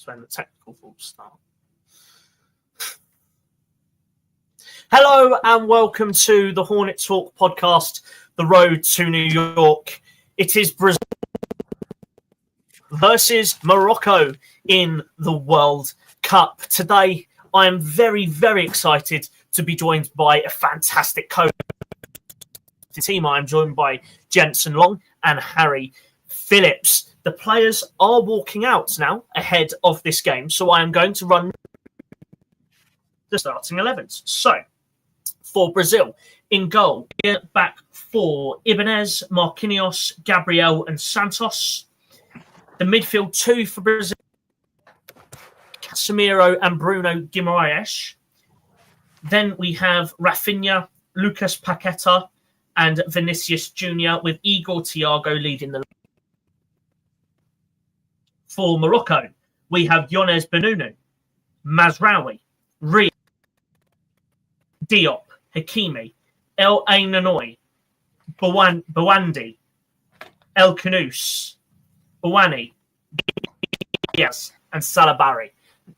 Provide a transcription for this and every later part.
That's when the technical faults start. Hello and welcome to the Hornet Talk podcast, The Road to New York. It is Brazil versus Morocco in the World Cup. Today, I am very, very excited to be joined by a fantastic team. I am joined by Jensen Long and Harry Phillips. The players are walking out now ahead of this game, so I am going to run the starting 11s. So, for Brazil, in goal, back for Ibanez, Marquinhos, Gabriel and Santos. The midfield two for Brazil, Casemiro and Bruno Guimaraes. Then we have Rafinha, Lucas Paqueta and Vinicius Jr. with Igor Thiago leading the line. For Morocco, we have Younes Benunu, Mazraoui, Riyad, Diop, Hakimi, El Ainanoy, Bawandi, El Khanous, Bouani, Diaz, and Salabari.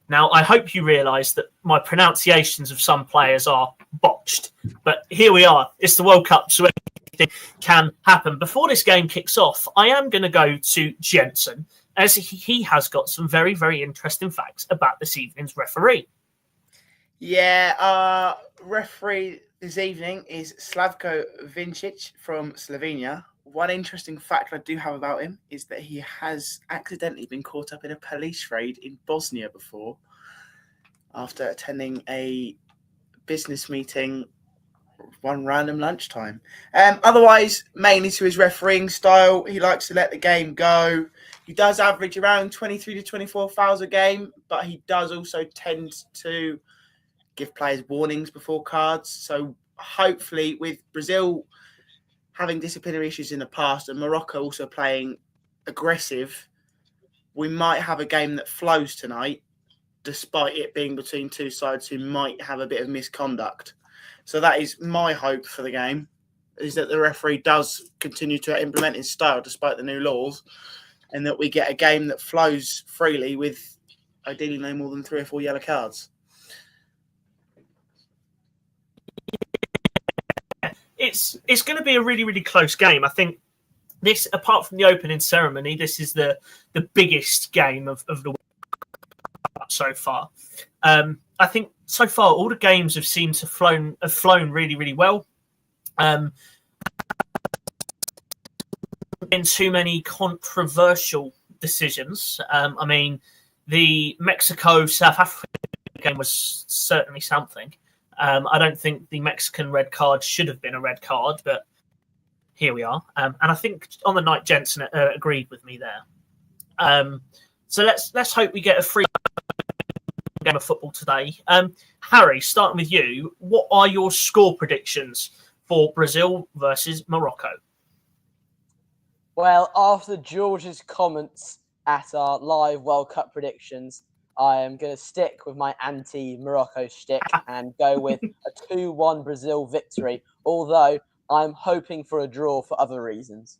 Now, I hope you realise that my pronunciations of some players are botched, but here we are. It's the World Cup, so anything can happen. Before this game kicks off, I am going to go to Jensen, as he has got some very, very interesting facts about this evening's referee. Yeah, referee this evening is Slavko Vincic from Slovenia. One interesting fact I do have about him is that he has accidentally been caught up in a police raid in Bosnia before after attending a business meeting one random lunchtime. Otherwise, mainly to his refereeing style, he likes to let the game go. He does average around 23 to 24 fouls a game, but he does also tend to give players warnings before cards. So hopefully with Brazil having disciplinary issues in the past and Morocco also playing aggressive, we might have a game that flows tonight, despite it being between two sides who might have a bit of misconduct. So that is my hope for the game, is that the referee does continue to implement his style despite the new laws, and that we get a game that flows freely with ideally no more than 3 or 4 yellow cards. It's going to be a really, really close game. I think this, apart from the opening ceremony, this is the biggest game of the World Cup so far. I think so far all the games have seemed to have flown really, really well. Been too many controversial decisions. I mean, the Mexico-South Africa game was certainly something. I don't think the Mexican red card should have been a red card, but here we are. And I think on the night, Jensen agreed with me there. So let's hope we get a free game of football today. Harry, starting with you, what are your score predictions for Brazil versus Morocco? Well, after George's comments at our live World Cup predictions, I am going to stick with my anti-Morocco shtick and go with a 2-1 Brazil victory, although I'm hoping for a draw for other reasons.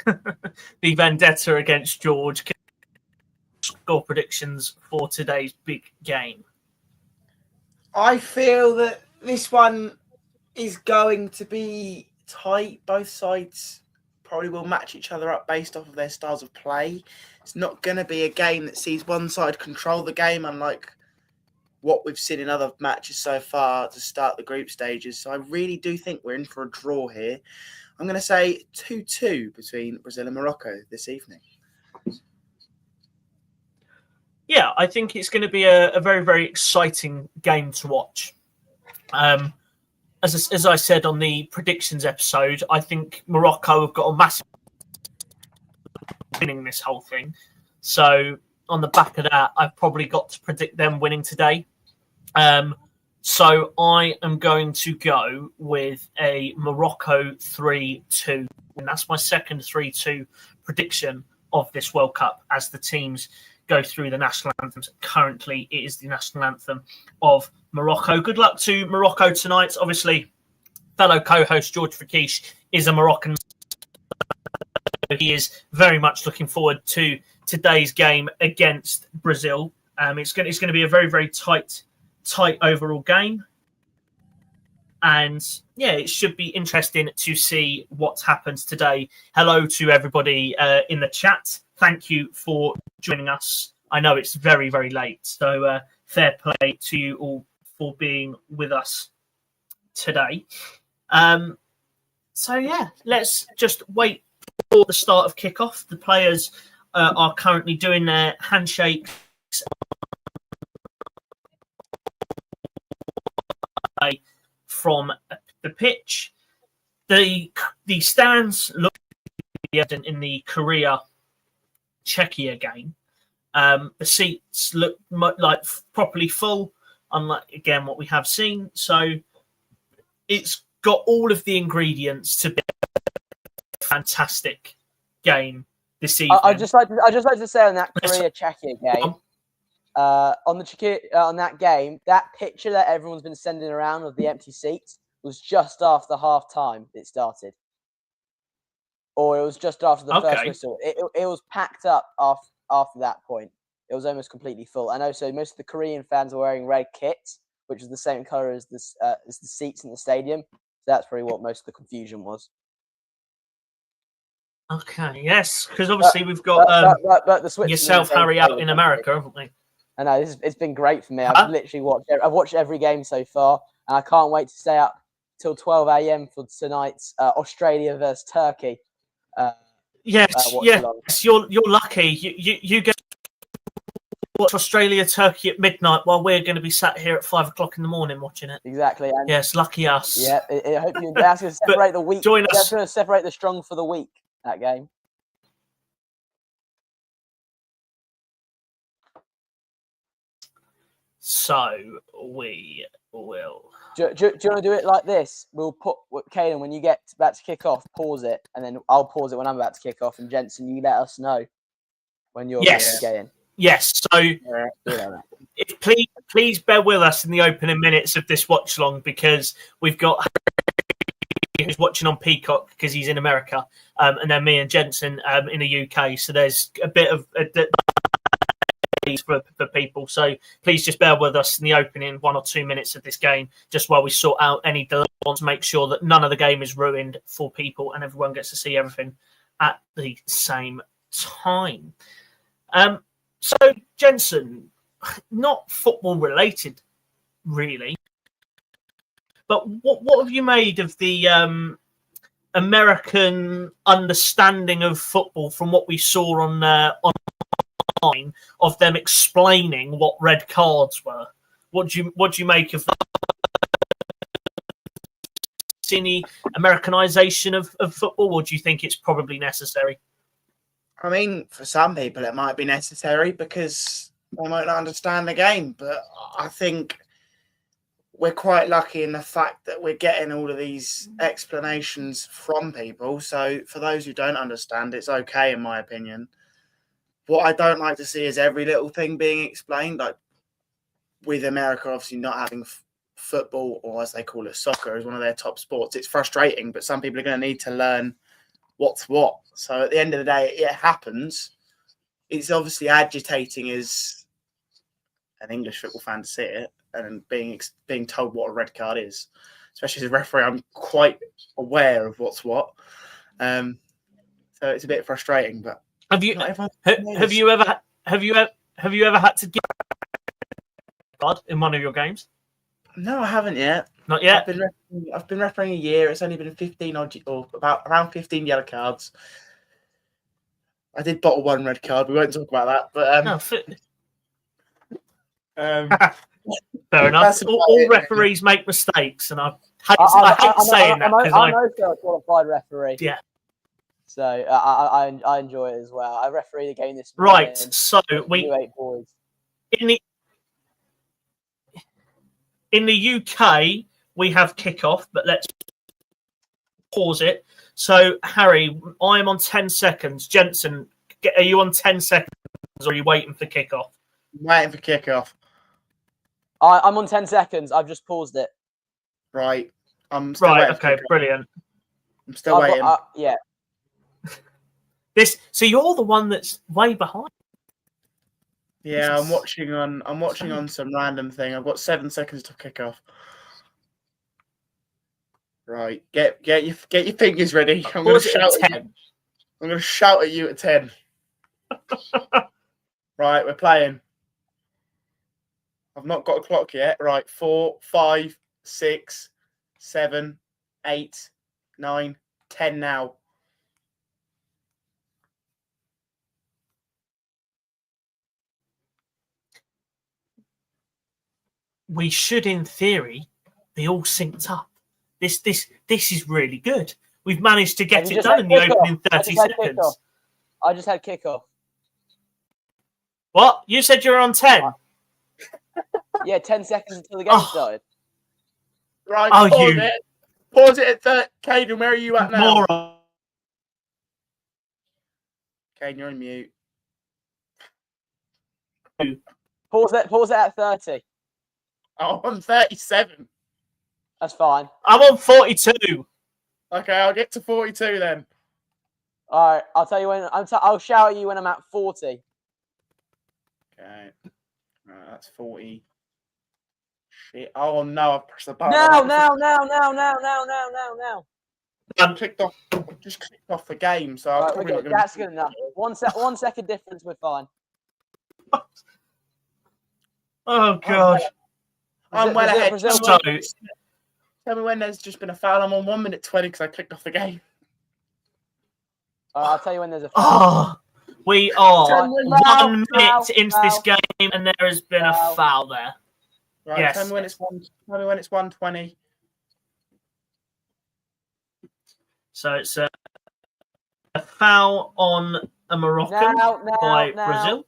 The vendetta against George. Score predictions for today's big game. I feel that this one is going to be tight. Both sides probably will match each other up based off of their styles of play. It's not going to be a game that sees one side control the game, unlike what we've seen in other matches so far to start the group stages. So I really do think we're in for a draw here. I'm going to say 2-2 between Brazil and Morocco this evening. Yeah, I think it's going to be a very, very exciting game to watch. As I said on the predictions episode, I think Morocco have got a massive winning this whole thing. So on the back of that, I've probably got to predict them winning today. So I am going to go with a Morocco 3-2. And that's my second 3-2 prediction of this World Cup as the teams go through the national anthems. Currently, it is the national anthem of Morocco. Good luck to Morocco tonight. Obviously, fellow co-host George Fakish is a Moroccan. he is very much looking forward to today's game against Brazil. It's going to be a very, very tight overall game. And yeah, it should be interesting to see what happens today. Hello to everybody in the chat. Thank you for joining us. I know it's very, very late, so fair play to you all for being with us today. So yeah, let's just wait for the start of kickoff. The players are currently doing their handshakes from the pitch. The stands look evident in the Korea-Czechia game. The seats look like properly full, unlike again what we have seen. So it's got all of the ingredients to be a fantastic game this evening. I just like to say on that Korea-Czechia game. On that game, that picture that everyone's been sending around of the empty seats was just after half time it started, or it was just after the first whistle. It was packed up after that point. It was almost completely full. I know. So most of the Korean fans were wearing red kits, which is the same color as the seats in the stadium. So that's probably what most of the confusion was. Okay. Yes, because obviously we've got the yourself, Harry, out in America, haven't we? I know it's been great for me. I've literally watched every game so far, and I can't wait to stay up till 12 a.m. for tonight's Australia versus Turkey. Yes, you're lucky. You get to watch Australia Turkey at midnight while we're going to be sat here at 5 o'clock in the morning watching it. Exactly. And yes, lucky us. Yeah, I hope that's going to separate the week. Join us. That's going to separate the strong for the weak. That game. So we will. Do you want to do it like this? We'll put Caden, when you get about to kick off, pause it, and then I'll pause it when I'm about to kick off. And Jensen, you let us know when you're about to get in. Yes. So please bear with us in the opening minutes of this watch along, because we've got Harry who's watching on Peacock because he's in America, and then me and Jensen in the UK. So there's a bit of for people, so please just bear with us in the opening 1 or 2 minutes of this game, just while we sort out any delays to make sure that none of the game is ruined for people and everyone gets to see everything at the same time. So Jensen, not football related really, but what have you made of the American understanding of football from what we saw on of them explaining what red cards were? What do you make of that? Any Americanization of football, or do you think it's probably necessary? I mean, for some people it might be necessary because they might not understand the game, but I think we're quite lucky in the fact that we're getting all of these explanations from people. So for those who don't understand, it's okay, in my opinion. What I don't like to see is every little thing being explained. Like with America, obviously not having football, or as they call it, soccer, as one of their top sports. It's frustrating, but some people are going to need to learn what's what. So at the end of the day, it happens. It's obviously agitating as an English football fan to see it, and being told what a red card is. Especially as a referee, I'm quite aware of what's what. So it's a bit frustrating, but. Have you ever had to get card in one of your games? No, I haven't yet. Not yet. I've been refereeing a year. It's only been 15 around 15 yellow cards. I did bottle one red card. We won't talk about that. But fair enough. All referees make mistakes, and I hate saying that because I'm also a qualified referee. Yeah. So I enjoy it as well. I refereed a game this morning. Right, so boys. In the UK we have kickoff, but let's pause it. So Harry, I'm on 10 seconds. Jensen, are you on 10 seconds, or are you waiting for kickoff? I'm waiting for kickoff. I'm on 10 seconds. I've just paused it. Right. I'm still waiting. Okay, brilliant. I'm still waiting. Yeah. So you're the one that's way behind. Yeah, I'm watching on some random thing. I've got 7 seconds to kick off. Right, get your fingers ready. I'm going to shout at 10. I'm going to shout at you at 10. Right, we're playing. I've not got a clock yet. Right, 4, 5, 6, 7, 8, 9, 10 now. We should, in theory, be all synced up. This is really good. We've managed to get it done in the opening 30 seconds. I just had kickoff. What? You said you were on 10? Yeah, 10 seconds until the game started. Right, pause it at 30. Caden, where are you at now? Moron. Caden, you're on mute. Pause it at 30. Oh, I'm 37. That's fine. I'm on 42. Okay, I'll get to 42 then. All right, I'll tell you when. I'll shout at you when I'm at 40. Okay, right, that's 40. Shit! Oh no, I've pressed the button. Now. I just clicked off the game, so I'm probably not going to. That's good enough. 1 second difference, we're fine. Oh god. I'm well ahead. Tell me when there's just been a foul. I'm on 1 minute 20 because I clicked off the game. I'll tell you when there's a foul. We are 1 minute into this game, and there has been a foul there. Right, yes. Tell me when it's 1:20. So it's a foul on a Moroccan by Brazil.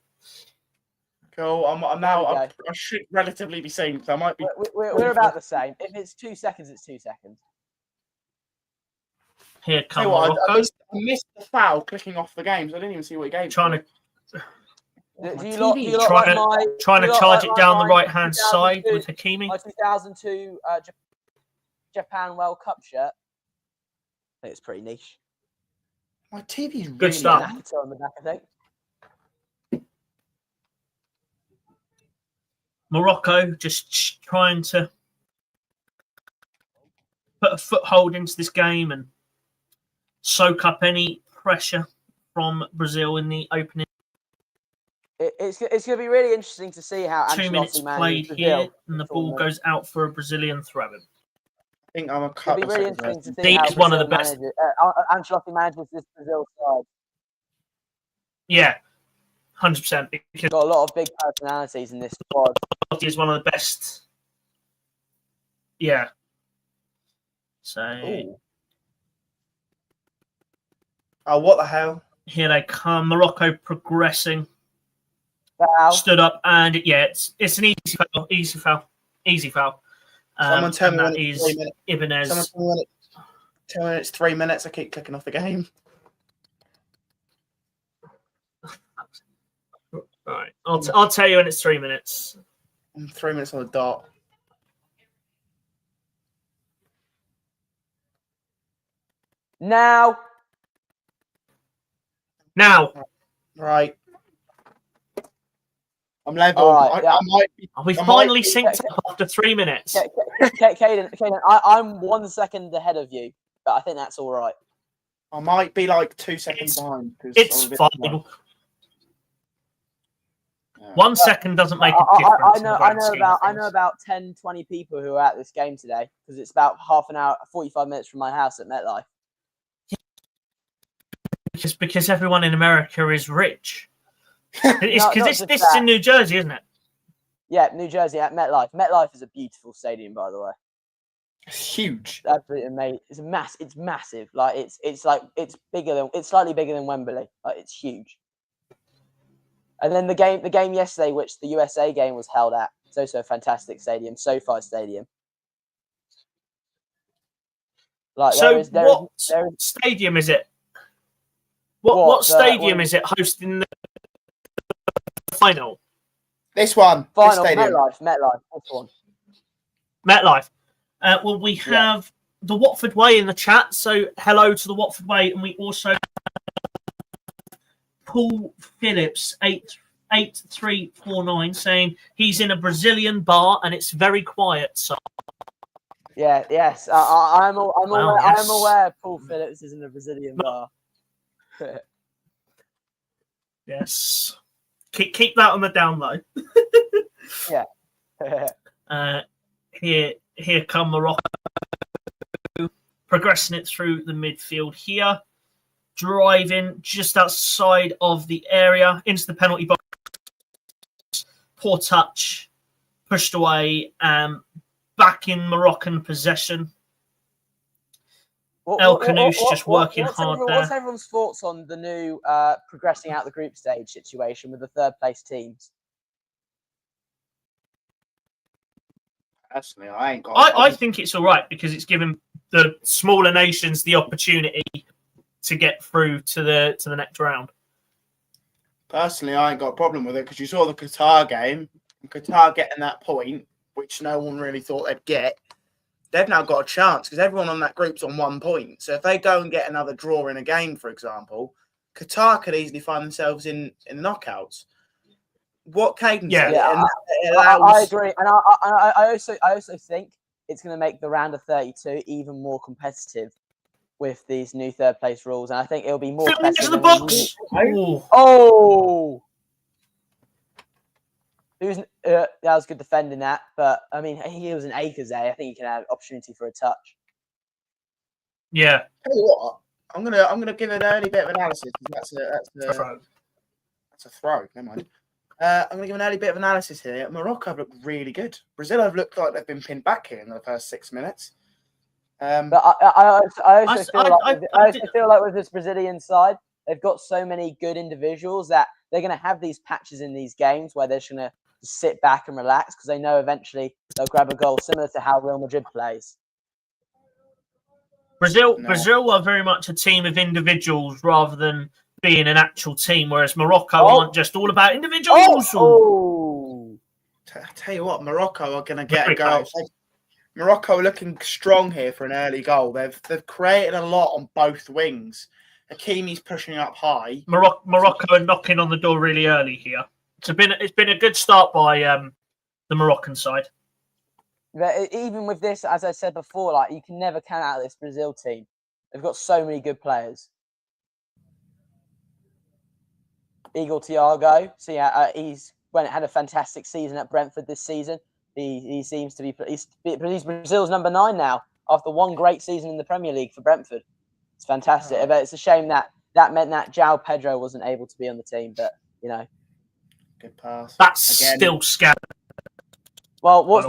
Cool. I'm now. I should relatively be seen. So I might be. We're about the same. If it's 2 seconds, it's 2 seconds. Here comes Morocco. I missed the foul clicking off the game, so I didn't even see what game. Trying to Trying to charge it down the right-hand side with Hakimi. My 2002 Japan World Cup shirt. I think it's pretty niche. My TV is good stuff. On the back, I think. Morocco just trying to put a foothold into this game and soak up any pressure from Brazil in the opening. It's going to be really interesting to see how 2 minutes played here, and the ball goes out for a Brazilian throw-in. I think I'm a cut. It'll be really interesting to see how he's one of the best. Ancelotti manages this Brazil side. Yeah, 100%. Because got a lot of big personalities in this squad. He's one of the best. Yeah. So. Ooh. Oh, what the hell? Here they come. Morocco progressing. Foul. Stood up, and it's an easy foul. Someone tell me when it's 3 minutes. Ibanez. Someone tell me it's 3 minutes. I keep clicking off the game. Right, I'll tell you when it's 3 minutes. I'm 3 minutes on the dot. Now. Right. I'm level. Right, yeah. I might be. We finally synced up after 3 minutes. Caden, I'm 1 second ahead of you, but I think that's all right. I might be like 2 seconds behind. It's fine. 1 second doesn't make a difference. I know about 10, 20 people who are at this game today because it's about half an hour, 45 minutes from my house at MetLife. Just because everyone in America is rich. It's because this is in New Jersey, isn't it? Yeah, New Jersey at MetLife. MetLife is a beautiful stadium, by the way. It's huge. Absolutely amazing. It's massive. Like it's slightly bigger than Wembley. Like it's huge. And then the game yesterday, which the USA game was held at, it's also a fantastic stadium, SoFi Stadium. Like what stadium is it? What stadium is it hosting the final? This one. Final. This stadium. MetLife. This one. MetLife. Well, we have the Watford Way in the chat, so hello to the Watford Way, and we also Paul Phillips 8349 saying he's in a Brazilian bar and it's very quiet. So yes, I'm aware. yes. I'm aware. Paul Phillips is in a Brazilian bar. Yes, keep that on the down low. Yeah. Here come Morocco, progressing it through the midfield here, driving just outside of the area into the penalty box. Poor touch, pushed away, back in Moroccan possession. El Kanouche just working hard there. What's everyone's thoughts on the new progressing out the group stage situation with the third place teams? Personally, I ain't got. I think it's all right because it's given the smaller nations the opportunity to get through to the next round. Personally, I ain't got a problem with it because you saw the Qatar game, and Qatar getting that point, which no one really thought they'd get. They've now got a chance because everyone on that group's on 1 point. So if they go and get another draw in a game, for example, Qatar could easily find themselves in the knockouts. What Caden said, I agree, and I also think it's going to make the round of 32 even more competitive with these new third place rules, and I think it'll be more competitive. The box. Oh. That was good defending that, but I mean, he was an Akers. I think he can have opportunity for a touch. Yeah. Tell you what, I'm gonna give an early bit of analysis. That's a throw. Never mind. I'm gonna give an early bit of analysis here. Morocco have looked really good. Brazil have looked like they've been pinned back here in the first 6 minutes. But I also feel like with this Brazilian side, they've got so many good individuals that they're going to have these patches in these games where they're just going to sit back and relax because they know eventually they'll grab a goal, similar to how Real Madrid plays. Brazil are very much a team of individuals rather than being an actual team, whereas Morocco aren't just all about individuals. I tell you what, Morocco are going to get a goal. Morocco are looking strong here for an early goal. They've created a lot on both wings. Hakimi's pushing up high. Morocco are knocking on the door really early here. It's been a good start by the Moroccan side. But even with this, as I said before, like you can never count out this Brazil team. They've got so many good players. Igor Thiago, he's had a fantastic season at Brentford this season. He seems to be he's Brazil's number 9 now after one great season in the Premier League for Brentford. It's fantastic. But it's a shame that meant that João Pedro wasn't able to be on the team. But good pass. That's still scandalous. Well, what's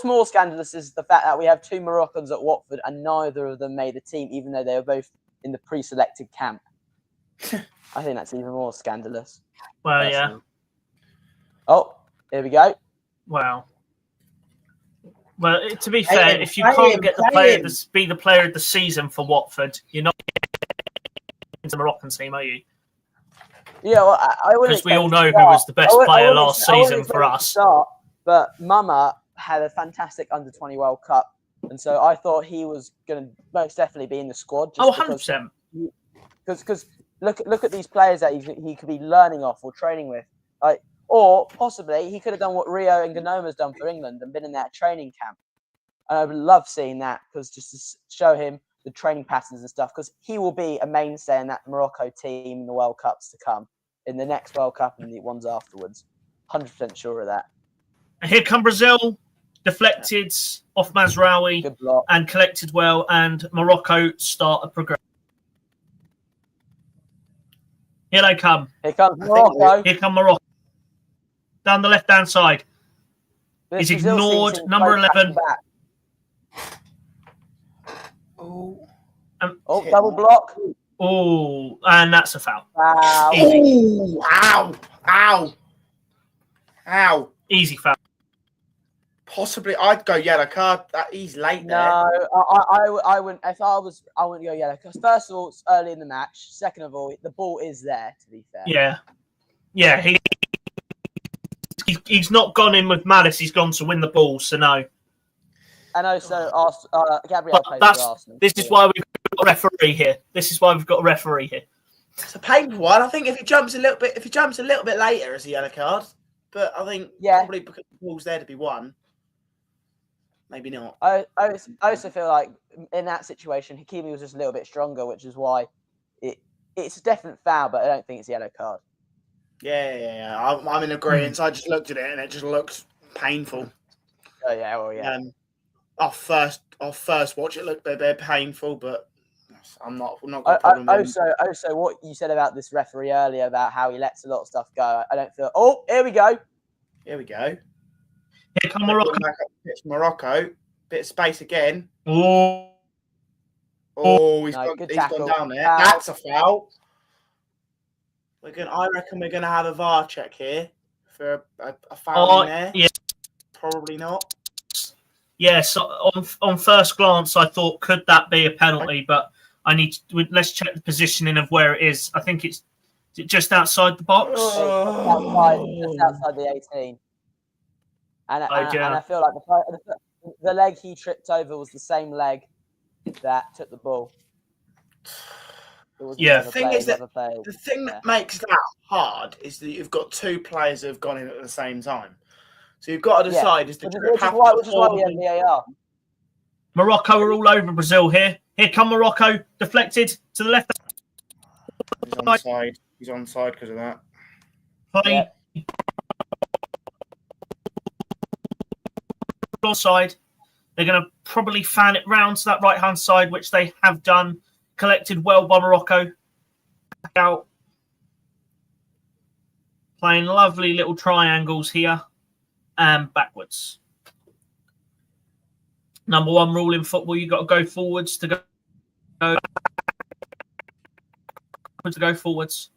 more scandalous is the fact that we have 2 Moroccans at Watford and neither of them made the team, even though they were both in the pre-selected camp. I think that's even more scandalous. Well, personally. yeah. Oh, here we go. Wow. Well, to be fair, if you can't get be the player of the season for Watford, you're not into the Moroccan team, are you? Yeah, well, I wouldn't. Because we all know who was the best player last season for us. But Mama had a fantastic under-20 World Cup, and so I thought he was going to most definitely be in the squad. Just 100%. Because look at these players that he could be learning off or training with, like. Or possibly he could have done what Rio and Ganoma's done for England and been in that training camp. And I would love seeing that because just to show him the training patterns and stuff, because he will be a mainstay in that Morocco team in the World Cups to come, in the next World Cup and the ones afterwards. 100% sure of that. And here come Brazil, deflected off Mazraoui and collected well, and Morocco start a progression. Here they come. Here comes Morocco. Here come Morocco. Down the left-hand side. He's ignored number 11. Double block. Oh, and that's a foul. Wow. Ooh, ow. Easy foul. Possibly, I'd go yellow card. He's late there. No, I wouldn't. If I wouldn't go yellow. Because first of all, it's early in the match. Second of all, the ball is there, to be fair. Yeah, he's not gone in with malice. He's gone to win the ball, so no. And also, Gabriel plays for Arsenal. This is why we've got a referee here. It's a painful one. I think if he jumps a little bit later, it's a yellow card. But I think probably because the ball's there to be won. Maybe not. I also feel like in that situation, Hakimi was just a little bit stronger, which is why it's a definite foul, but I don't think it's a yellow card. Yeah. I'm in agreement. I just looked at it and it just looks painful. Oh yeah, well yeah. Off first watch, it looked a bit painful, but I'm not got a problem. Also, what you said about this referee earlier about how he lets a lot of stuff go, I don't feel. Oh, here we go. Here we go. Here come Morocco. It's Morocco. Bit of space again. Oh, he's gone down there. Foul. That's a foul. I reckon we're gonna have a VAR check here for a foul in there. Yeah. Probably not. Yeah, so on first glance, I thought, could that be a penalty? But let's check the positioning of where it is. I think it's just outside the box. Just outside the 18. And I feel like the leg he tripped over was the same leg that took the ball. Yeah. The thing that makes that hard is that you've got two players who have gone in at the same time. So you've got to decide which is why we have VAR. Morocco are all over Brazil here. Here come Morocco, deflected to the left. He's onside because of that. Play. Onside. They're going to probably fan it round to that right-hand side, which they have done. Collected well by Morocco. Out. Playing lovely little triangles here. And backwards. Number one rule in football, you've got to go forwards to go forwards.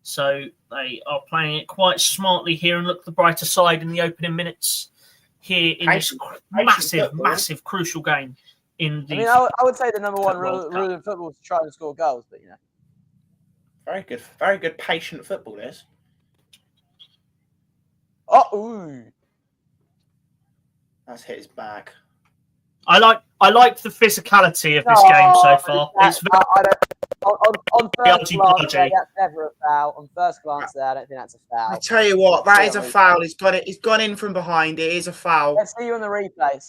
So they are playing it quite smartly here, and look the brighter side in the opening minutes here in this massive, crucial game. I would say the number one rule in football is to try and score goals, but very good, patient football. This. That's hit his back. I like the physicality of this game so far. It's on first glance, that's never a foul. On first glance, I don't think that's a foul. I tell you what, that is a foul. He's gone in from behind. It is a foul. Let's see you on the replay.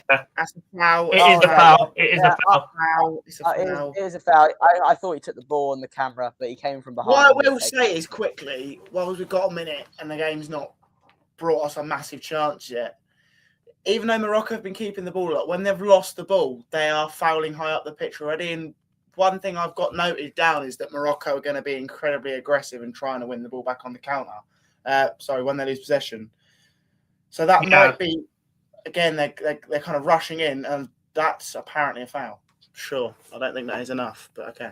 Yeah. That's a foul. It is a foul. It is a foul. It's a foul. It is a foul. I thought he took the ball on the camera, but he came from behind. What I will say is quickly, we've got a minute and the game's not brought us a massive chance yet. Even though Morocco have been keeping the ball up, when they've lost the ball, they are fouling high up the pitch already. And one thing I've got noted down is that Morocco are going to be incredibly aggressive and trying to win the ball back on the counter. When they lose possession. So that might be, again, they're kind of rushing in, and that's apparently a foul. Sure, I don't think that is enough, but okay.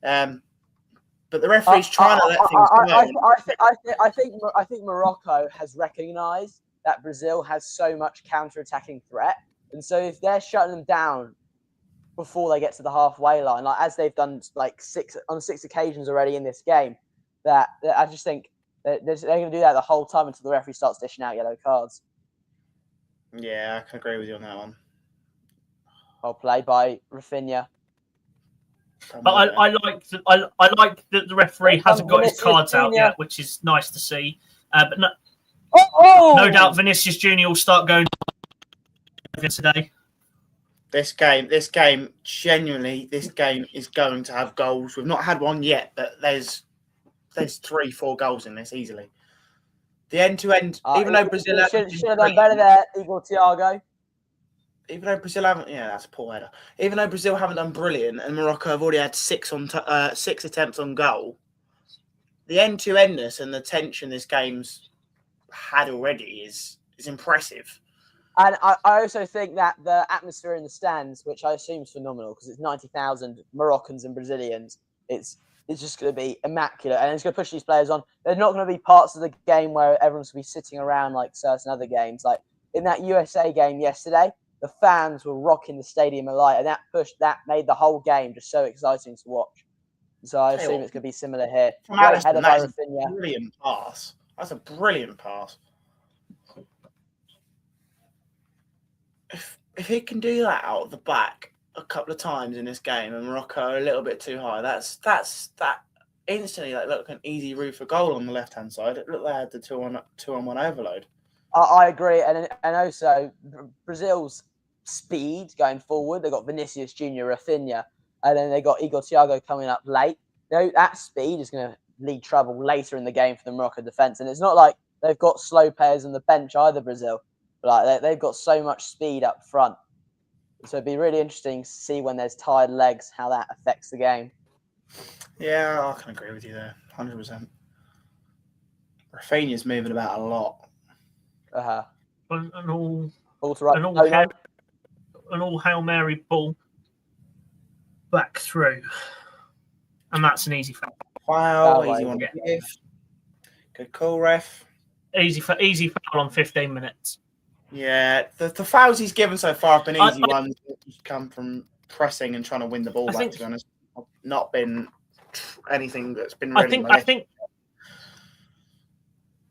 But the referee's trying to let things go. I think Morocco has recognised that Brazil has so much counter-attacking threat. And so if they're shutting them down before they get to the halfway line, like as they've done on six occasions already in this game, that I just think they're going to do that the whole time until the referee starts dishing out yellow cards. Yeah, I can agree with you on that one. Well played by Rafinha. But I like that the referee hasn't got his cards out yet, which is nice to see. But no doubt Vinicius Junior will start going today. This game, genuinely, this game is going to have goals. We've not had one yet, but there's 3-4 goals in this easily. The end-to-end, even though Brazil should have done better there, Igor Thiago. Even though Brazil haven't, that's a poor header. Even though Brazil haven't done brilliant, and Morocco have already had 6 attempts on goal, the end-to-endness and the tension this game's had already is impressive. And I also think that the atmosphere in the stands, which I assume is phenomenal because it's 90,000 Moroccans and Brazilians, it's just going to be immaculate, and it's going to push these players on. There's not going to be parts of the game where everyone's going to be sitting around like certain other games. Like in that USA game yesterday, the fans were rocking the stadium alight, and that made the whole game just so exciting to watch. So I assume it's going to be similar here. That's a brilliant pass. That's a brilliant pass. If he can do that out of the back, a couple of times in this game, and Morocco are a little bit too high. That instantly looked like an easy route for goal on the left hand side. It looked like they had the two-on-one overload. I agree, and also Brazil's speed going forward. They got Vinicius Junior, Rafinha, and then they got Igor Thiago coming up late. That speed is going to lead trouble later in the game for the Morocco defence, and it's not like they've got slow players on the bench either. Brazil, but they've got so much speed up front, so it'd be really interesting to see when there's tired legs how that affects the game. Yeah, I can agree with you there, 100%. Rafinha's moving about a lot. And all Hail Mary ball back through, and that's an easy foul. Wow, easy one to give. Good call, ref. Easy foul on 15 minutes. Yeah, the fouls he's given so far have been easy ones that just come from pressing and trying to win the ball back. To be honest, not been anything that's been really.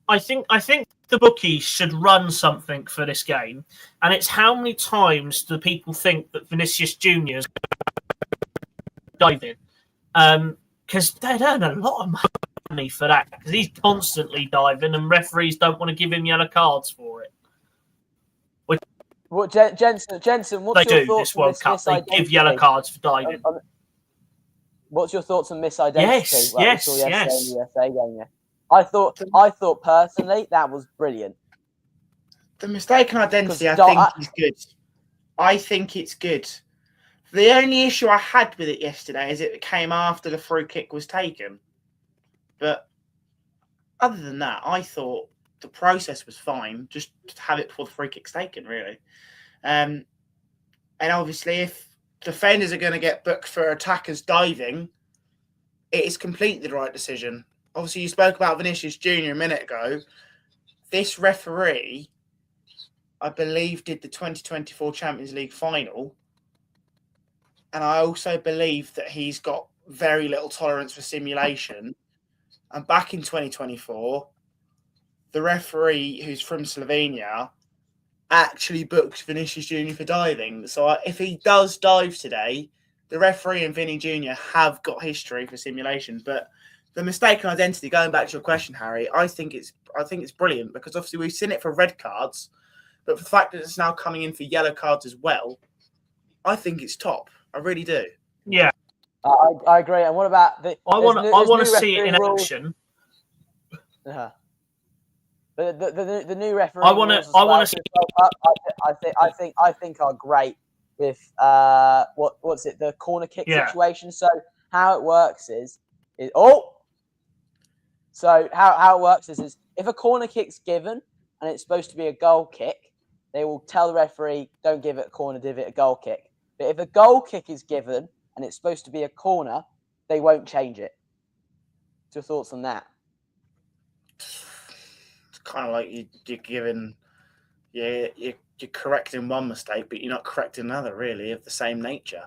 I think the bookies should run something for this game, and it's how many times do people think that Vinicius Junior is diving? Because they'd earn a lot of money for that, because he's constantly diving, and referees don't want to give him yellow cards for it. Well, Jensen, what's your thoughts this World Cup? They give yellow cards for diving. What's your thoughts on misidentity? Yes. In the USA game, yeah. I thought personally that was brilliant. The mistaken identity, I think, is good. I think it's good. The only issue I had with it yesterday is it came after the free kick was taken. But other than that, I thought the process was fine. Just have it before the free kick's taken, really. And obviously, if defenders are going to get booked for attackers diving, it is completely the right decision. Obviously, you spoke about Vinicius Junior a minute ago. This referee, I believe, did the 2024 Champions League final. And I also believe that he's got very little tolerance for simulation. And back in 2024, the referee, who's from Slovenia, actually booked Vinicius Junior for diving. So if he does dive today, the referee and Vinny Junior have got history for simulation. But the mistaken identity, going back to your question, Harry, I think it's brilliant, because obviously we've seen it for red cards, but for the fact that it's now coming in for yellow cards as well, I think it's top. I really do. Yeah, I agree. And what about the? I want to see it in action. But the new referee. I want to see. I think are great with what's it, the corner kick situation. So how it works is so how it works is if a corner kick's given and it's supposed to be a goal kick, they will tell the referee, don't give it a corner, give it a goal kick. But if a goal kick is given and it's supposed to be a corner, they won't change it. What's your thoughts on that? It's kind of like you're giving, you're correcting one mistake, but you're not correcting another, really, of the same nature.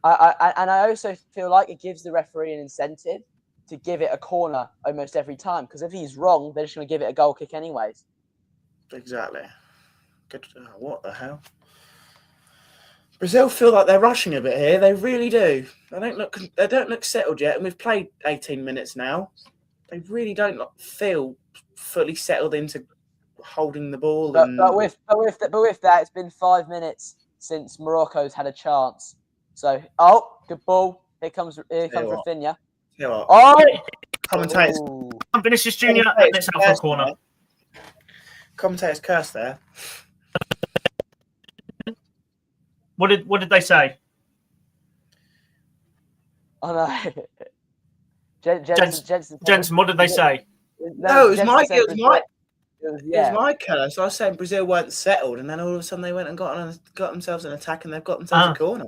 I also feel like it gives the referee an incentive to give it a corner almost every time, because if he's wrong, they're just going to give it a goal kick anyways. Exactly. Good. What the hell? Brazil feel like they're rushing a bit here. They really do. They don't look settled yet, and we've played 18 minutes now. They really don't feel fully settled into holding the ball. But with that, it's been 5 minutes since Morocco's had a chance. So, good ball. Here comes Rafinha. Commentators. Vinicius Junior, and it's out for a corner. Commentators curse there. What did they say? Oh no, Jensen, what did they say? No, it was my curse. I was saying Brazil weren't settled, and then all of a sudden they went and got themselves an attack, and they've got themselves a corner.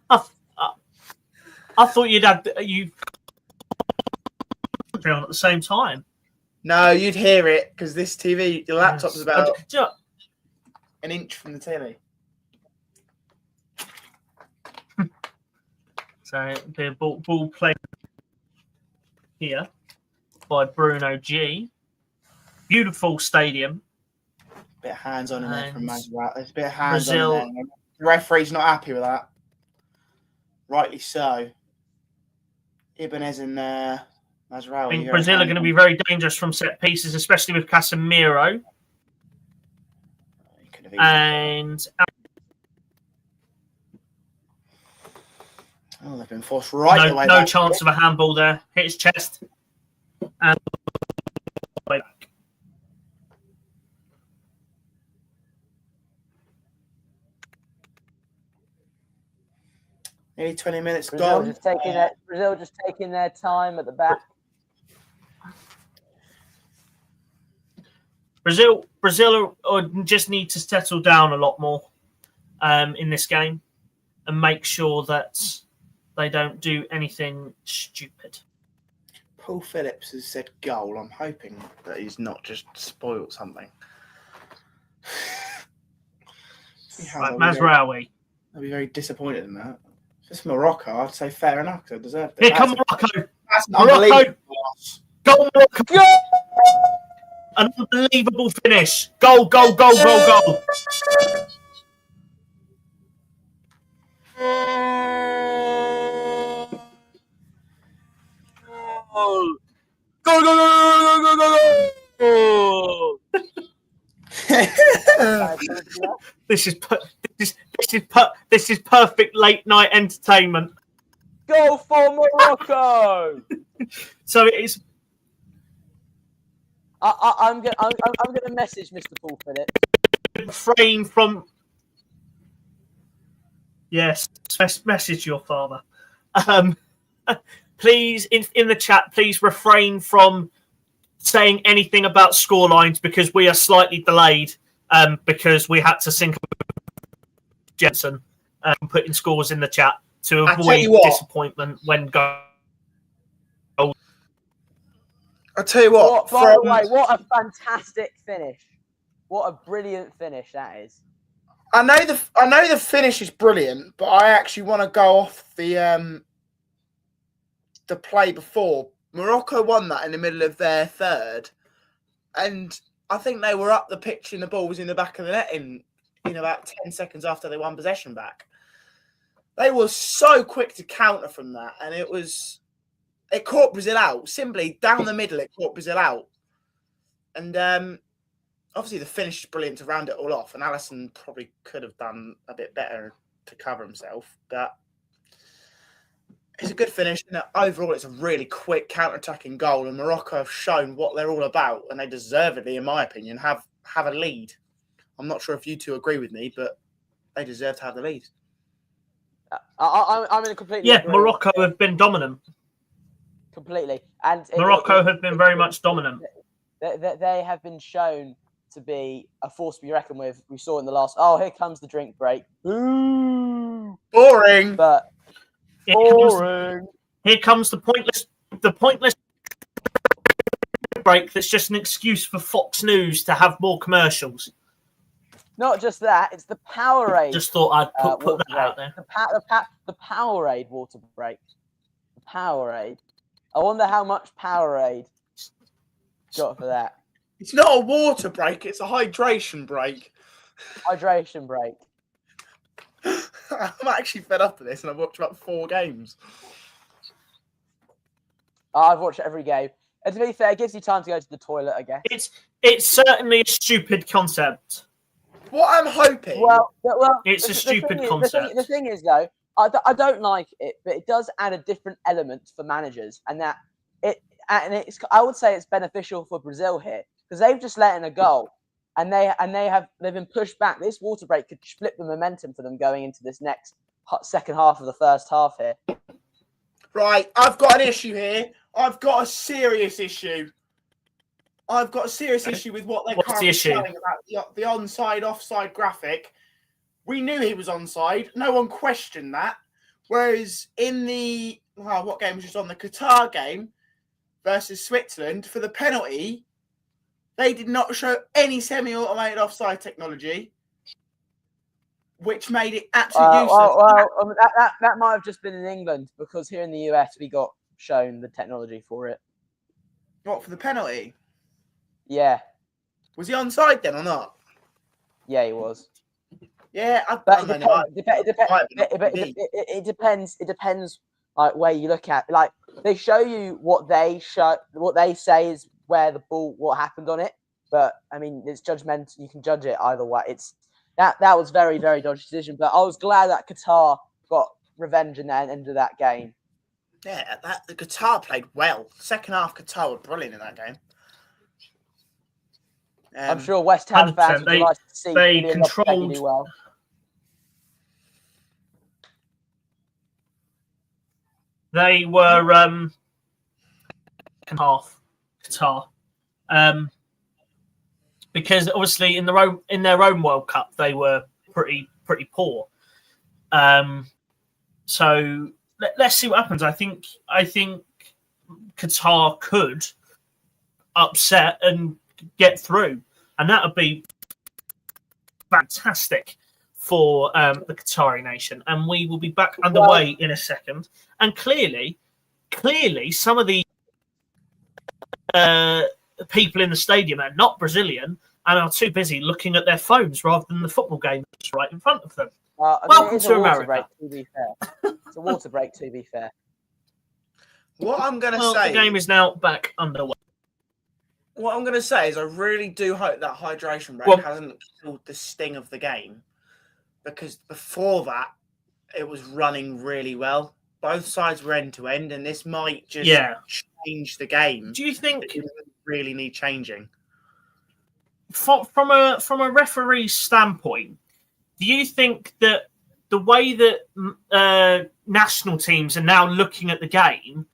I thought you'd have you on at the same time. No, you'd hear it because this TV, your laptop's about an inch from the telly. So the ball played here by Bruno G. Beautiful stadium. Bit of hands on in there from Mazrat. There's a bit of hands on in there. The referee's not happy with that. Rightly so. Ibanez and Mazraoui. I think Brazil are going to be very dangerous from set pieces, especially with Casemiro. And they've been forced right away. No chance of a handball there. Hit his chest. And back. Nearly 20 minutes Brazil gone. Brazil just taking their time at the back. Brazil just need to settle down a lot more in this game and make sure that they don't do anything stupid. Paul Phillips has said goal. I'm hoping that he's not just spoiled something. Right, Mazraoui. I'll be very disappointed in that. If it's Morocco, I'd say fair enough because I deserved it. Here come Morocco. That's Morocco. Goal, Morocco. Go! An unbelievable finish. Goal. This is perfect late night entertainment. Go for Morocco! So it is. I'm gonna message Mr. Paul Phillips. Refrain from. Yes, message your father. Please, in the chat, please refrain from saying anything about scorelines because we are slightly delayed because we had to sync Jensen putting scores in the chat to avoid disappointment when going. I'll tell you what. By the way, what a fantastic finish! What a brilliant finish that is. I know the finish is brilliant, but I actually want to go off the play before. Morocco won that in the middle of their third, and I think they were up the pitch and the ball was in the back of the net in about 10 seconds after they won possession back. They were so quick to counter from that, and it caught Brazil out. Simply down the middle, it caught Brazil out. And obviously the finish is brilliant to round it all off, and Alisson probably could have done a bit better to cover himself, but it's a good finish, and overall it's a really quick counter-attacking goal, and Morocco have shown what they're all about, and they deservedly, in my opinion, have a lead. I'm not sure if you two agree with me, but they deserve to have the lead. I'm in a completely agree. Morocco have been dominant. Completely. And Morocco have been very much dominant. They have been shown to be a force to be reckoned with. We saw in the last... Oh, here comes the drink break. Ooh. Boring. But... Boring. Here comes the pointless break that's just an excuse for Fox News to have more commercials. Not just that, it's the Powerade. Just thought I'd put that out there. The Powerade water break. The Powerade. I wonder how much Powerade got for that. It's not a water break, it's a hydration break. Hydration break. I'm actually fed up of this, and I've watched about 4 games. I've watched every game. And to be fair, it gives you time to go to the toilet, I guess. It's certainly a stupid concept. What I'm hoping... Well, it's a stupid concept. The thing is, though, I don't like it, but it does add a different element for managers, and I would say it's beneficial for Brazil here because they've just let in a goal, and they've been pushed back. This water break could flip the momentum for them going into this next second half of the first half here. Right, I've got an issue here. I've got a serious issue. I've got a serious issue with what they're currently saying about the onside-offside graphic. We knew he was onside. No one questioned that. Whereas in the... what game was just on? The Qatar game versus Switzerland, for the penalty, they did not show any semi-automated offside technology, which made it absolutely useless. That might have just been in England, because here in the US, we got shown the technology for it. What, for the penalty? Yeah. Was he onside then or not? Yeah, he was. Yeah, I But don't know. it depends. It depends, like where you look at. Like they show you what they say is where the ball, what happened on it. But I mean, it's judgmental. You can judge it either way. It's that was very very dodgy decision. But I was glad that Qatar got revenge in the end of that game. Yeah, the Qatar played well. Second half, Qatar were brilliant in that game. I'm sure West Ham fans would like to see they controlled. Do well. They were half Qatar, because obviously in their own World Cup they were pretty poor. So let's see what happens. I think Qatar could upset and get through, and that would be fantastic for the Qatari nation. And we will be back underway in a second. And clearly, some of the people in the stadium are not Brazilian and are too busy looking at their phones rather than the football game that's right in front of them. Welcome to America. Break, to be fair. It's a water break, to be fair. What I'm going to say... The game is now back underway. What I'm going to say is I really do hope that hydration break hasn't killed the sting of the game, because before that, it was running really well. Both sides were end-to-end, and this might just change the game. Do you think... It really need changing? From a referee standpoint, do you think that the way that national teams are now looking at the game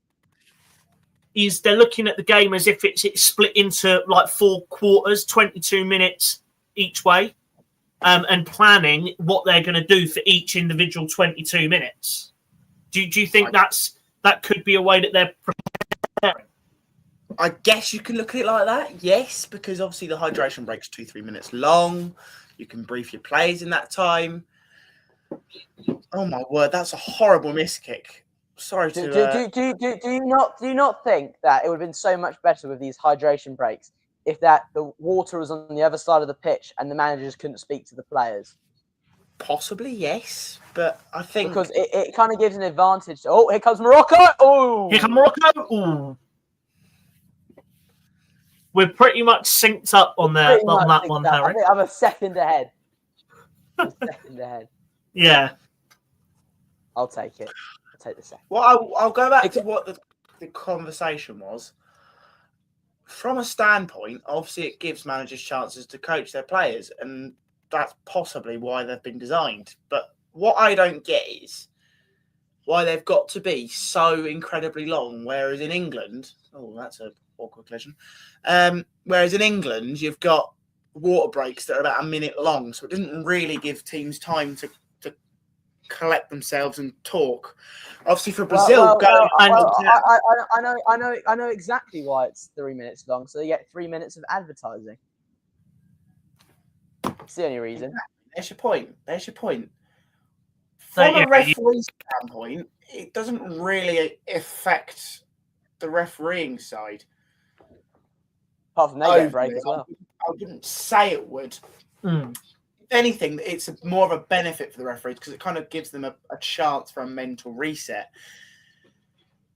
is they're looking at the game as if it's split into like 4 quarters, 22 minutes each way, and planning what they're going to do for each individual 22 minutes? Do you think that could be a way that they're preparing? I guess you can look at it like that, yes, because obviously the hydration break's 2-3 minutes long. You can brief your players in that time. Oh my word, that's a horrible miss kick. Sorry to. Do you not think that it would have been so much better with these hydration breaks if the water was on the other side of the pitch and the managers couldn't speak to the players? Possibly, yes, but I think because it kind of gives an advantage. Oh, here comes Morocco! Oh, here comes Morocco! Ooh. We're pretty much synced up on that one, Harry. I think I'm a second ahead. Yeah, I'll take it. I'll take the second. Well, I'll go back to what the conversation was. From a standpoint, obviously, it gives managers chances to coach their players, and that's possibly why they've been designed. But what I don't get is why they've got to be so incredibly long, whereas in England... Oh, that's a awkward collision. Whereas in England, you've got water breaks that are about a minute long, so it doesn't really give teams time to collect themselves and talk. Obviously, for Brazil, I know exactly why it's 3 minutes long. So you get 3 minutes of advertising. It's the only reason. There's your point. From a referee standpoint, it doesn't really affect the refereeing side. Apart from they get a break as well. I wouldn't say it would. If anything, it's more of a benefit for the referees because it kind of gives them a chance for a mental reset.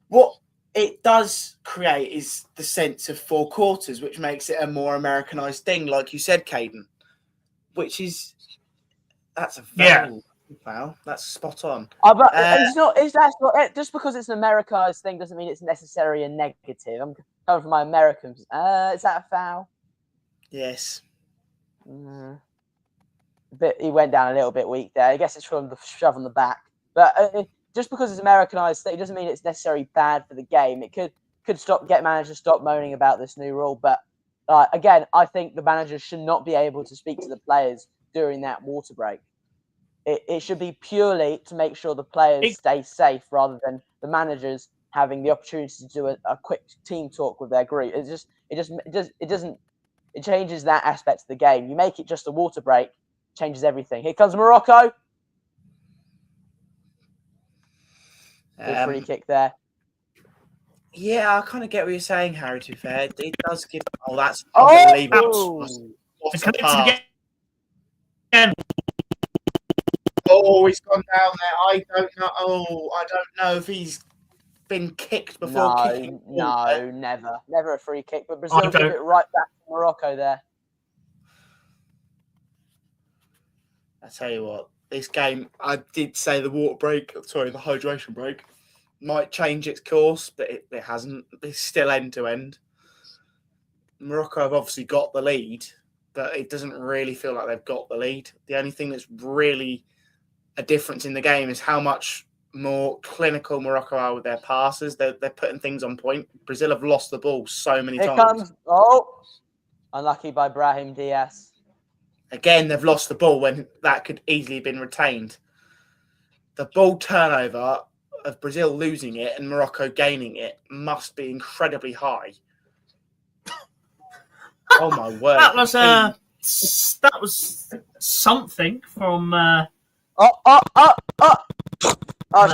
What it does create is the sense of 4 quarters, which makes it a more Americanized thing, like you said, Caden. That's a very wow. That's spot on. But it's not. Just because it's an Americanized thing doesn't mean it's necessarily a negative. I'm coming from my Americans. Is that a foul? Yes. He went down a little bit weak there. I guess it's from the shove on the back. But just because it's Americanized, it doesn't mean it's necessarily bad for the game. It could get managers to stop moaning about this new rule. But again, I think the managers should not be able to speak to the players during that water break. It should be purely to make sure the players stay safe rather than the managers having the opportunity to do a quick team talk with their group. It changes that aspect of the game. You make it just a water break, changes everything. Here comes Morocco. Good free kick there. Yeah, I kind of get what you're saying, Harry, to be fair. It does give... Oh, that's unbelievable. Again. Oh, he's gone down there. I don't know. Oh, I don't know if he's been kicked before kicking. No, never a free kick. But Brazil give it right back to Morocco there. I tell you what, this game, I did say the hydration break might change its course, but it hasn't. It's still end to end. Morocco have obviously got the lead, but it doesn't really feel like they've got the lead. The only thing that's really a difference in the game is how much more clinical Morocco are with their passes. They're putting things on point. Brazil have lost the ball so many times. Unlucky by Brahim Diaz. Again, they've lost the ball when that could easily have been retained. The ball turnover of Brazil losing it and Morocco gaining it must be incredibly high. Oh my word! That was something from. I just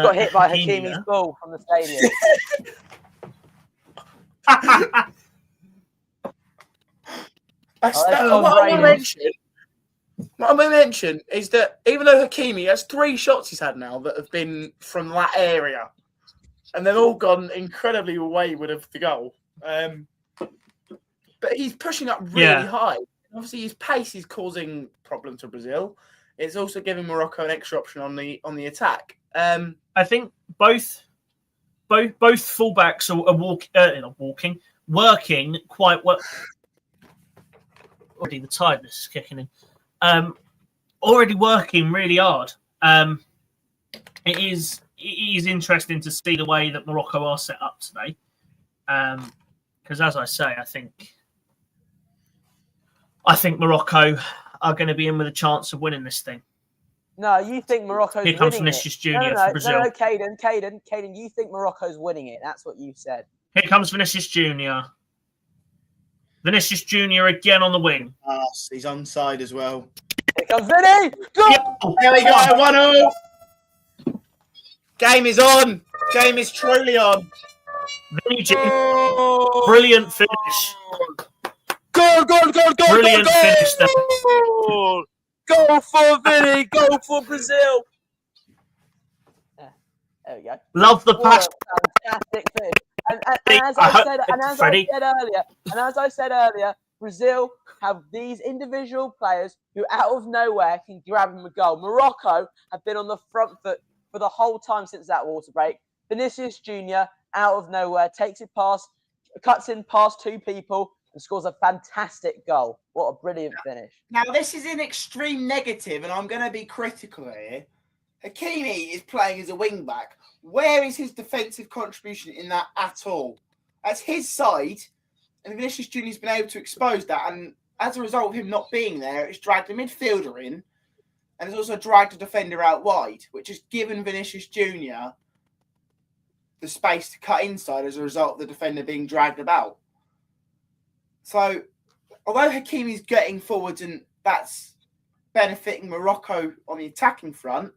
got hit by Hakimi's ball from the stadium. What I want to mention is that even though Hakimi has 3 shots he's had now that have been from that area, and they've all gone incredibly wayward of the goal. But he's pushing up really high. Obviously, his pace is causing problems to Brazil. It's also giving Morocco an extra option on the attack. I think both fullbacks are working quite well. Already the tiredness is kicking in. Already working really hard. It is interesting to see the way that Morocco are set up today. Because as I say, I think Morocco are going to be in with a chance of winning this thing. No, you think Morocco's winning it. Here comes Vinicius Junior for Brazil. No, Caden, you think Morocco's winning it. That's what you said. Here comes Vinicius Junior. Vinicius Junior again on the wing. He's onside as well. Here comes Vinny! Go! There we go, 1-0. Game is on. Game is truly on. Vinny Junior. Brilliant finish. Go! Brilliant finish there. Go for Vinny! Go for Brazil! There we go. Love the pass. Fantastic finish. And as I said earlier, Brazil have these individual players who out of nowhere can grab them a goal. Morocco have been on the front foot for the whole time since that water break. Vinicius Junior out of nowhere takes it past, cuts in past 2 people and scores a fantastic goal. What a brilliant finish. Now, this is an extreme negative, and I'm going to be critical here. Hakimi is playing as a wing-back. Where is his defensive contribution in that at all? That's his side, and Vinicius Junior's been able to expose that. And as a result of him not being there, it's dragged a midfielder in, and it's also dragged a defender out wide, which has given Vinicius Junior the space to cut inside as a result of the defender being dragged about. So, although Hakimi's getting forwards and that's benefiting Morocco on the attacking front,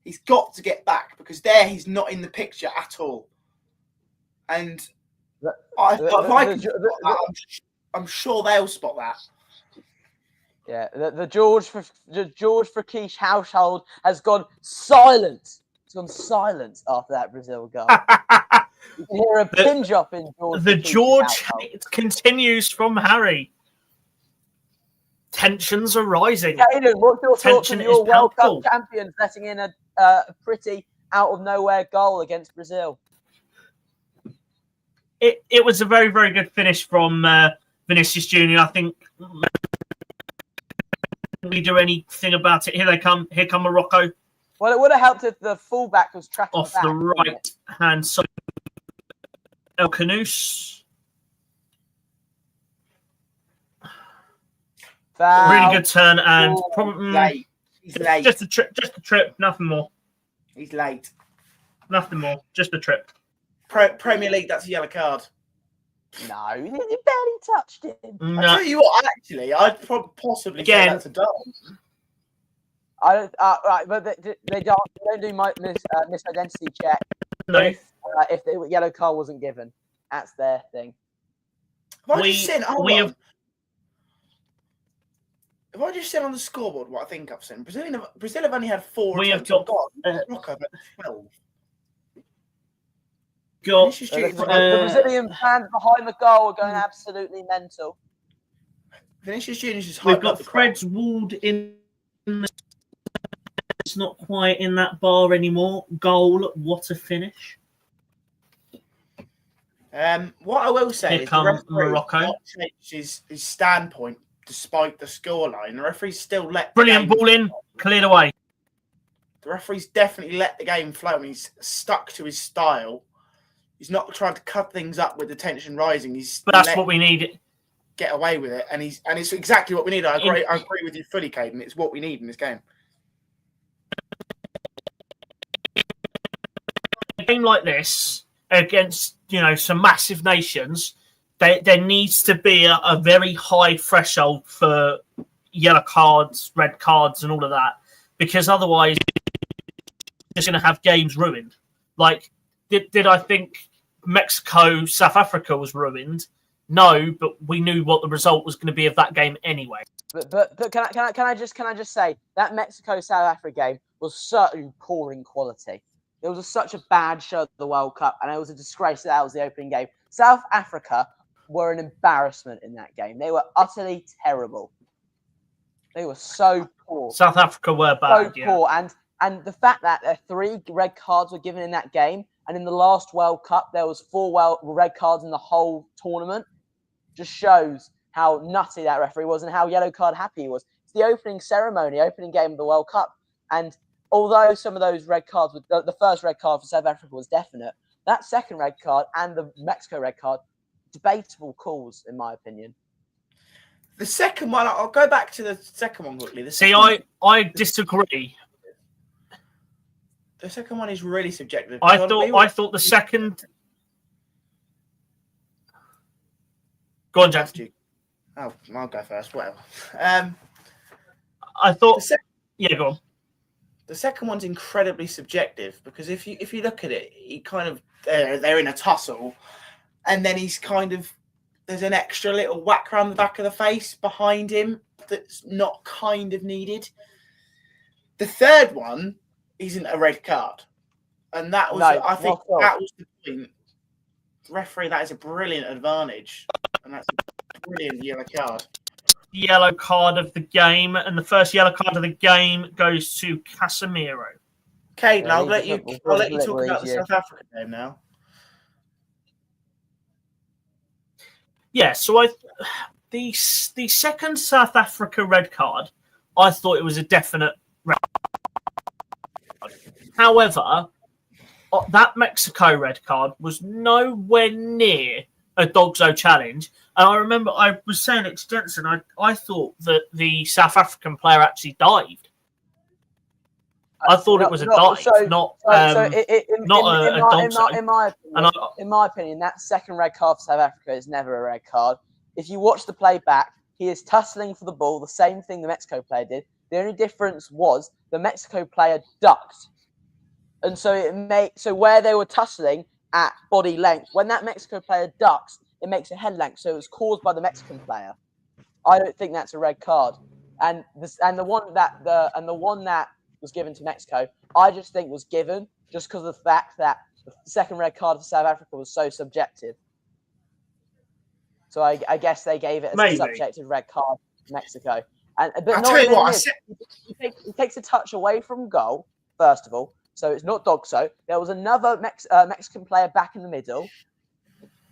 he's got to get back because there he's not in the picture at all. And I'm sure they'll spot that. Yeah, the George Frakish household has gone silent. It's gone silent after that Brazil goal. You can hear a pin drop in George. The George continues from Harry. Tensions are rising. Caden, what's your thoughts on your World Cup champions letting in a pretty out of nowhere goal against Brazil? It was a very, very good finish from Vinicius Junior. I think we do anything about it. Here they come. Here come Morocco. Well, it would have helped if the fullback was tracking off the right hand side. El Canoes. Really good turn and probably late. He's late. Just a trip, nothing more. He's late. Nothing more, just a trip. Premier League, that's a yellow card. No, you barely touched him. No. I tell you what, actually, I'd possibly say that's a done. Right, but they don't do misidentity check. No. If the yellow card wasn't given, that's their thing. We have If I just said on the scoreboard what I think I've seen, Brazil have only had 4 We have attempts. got, Morocco have had 12. got Vinicius The Junior's Brazilian fans behind the goal are going absolutely mental. Vinicius Junior's just we've hyped got up the crowd. Fred's Ward in. It's not quite in that bar anymore. Goal, what a finish! What I will say Here is the come referee Morocco. not changed his standpoint despite the scoreline. The referee's still let Brilliant the game ball in, cleared away. The referee's definitely let the game flow, and he's stuck to his style. He's not trying to cut things up with the tension rising. But that's what we need. Get away with it, and it's exactly what we need. I agree with you fully, Caden. It's what we need in this game. A game like this against some massive nations, there needs to be a very high threshold for yellow cards, red cards, and all of that, because otherwise you're just going to have games ruined. Like, did I think Mexico, South Africa was ruined? No, but we knew what the result was going to be of that game anyway. But can I just say that Mexico South Africa game was certainly poor in quality. It was such a bad show of the World Cup, and it was a disgrace that was the opening game. South Africa were an embarrassment in that game. They were utterly terrible. They were so poor. South Africa were bad, poor, and the fact that 3 red cards were given in that game, and in the last World Cup there was 4 red cards in the whole tournament, just shows how nutty that referee was and how yellow card happy he was. It's the opening ceremony, opening game of the World Cup, and although some of those red cards, the first red card for South Africa was definite, that second red card and the Mexico red card, debatable calls, in my opinion. The second one, I'll go back to the second one quickly. I disagree. The second one is really subjective. I thought the second. Go on, Jack. Oh, I'll go first. Whatever. I thought. Yeah, go on. The second one's incredibly subjective because if you look at it, he kind of they're in a tussle, and then he's kind of there's an extra little whack around the back of the face behind him that's not kind of needed. The third one isn't a red card, and that was I think that was the point. Referee, that is a brilliant advantage, and that's a brilliant yellow card. Yellow card of the game, and the first yellow card of the game goes to Casemiro. Caden, I'll let you talk about the South Africa game now. Yeah, so the second South Africa red card, I thought it was a definite red card. However, that Mexico red card was nowhere near a Dogso challenge. And I remember I was saying it to Jensen, I thought that the South African player actually dived. I thought it was a dive, not a Dogso. In my opinion, that second red card for South Africa is never a red card. If you watch the play back, he is tussling for the ball, the same thing the Mexico player did. The only difference was the Mexico player ducked. And so where they were tussling at body length, when that Mexico player ducks, it makes a head length. So it was caused by the Mexican player. I don't think that's a red card. And the one that was given to Mexico, I just think was given just because of the fact that the second red card for South Africa was so subjective. So I guess they gave it as a subjective red card to Mexico. But I'll tell you what, he takes a touch away from goal, first of all. So it's not Dogso. There was another Mexican player back in the middle.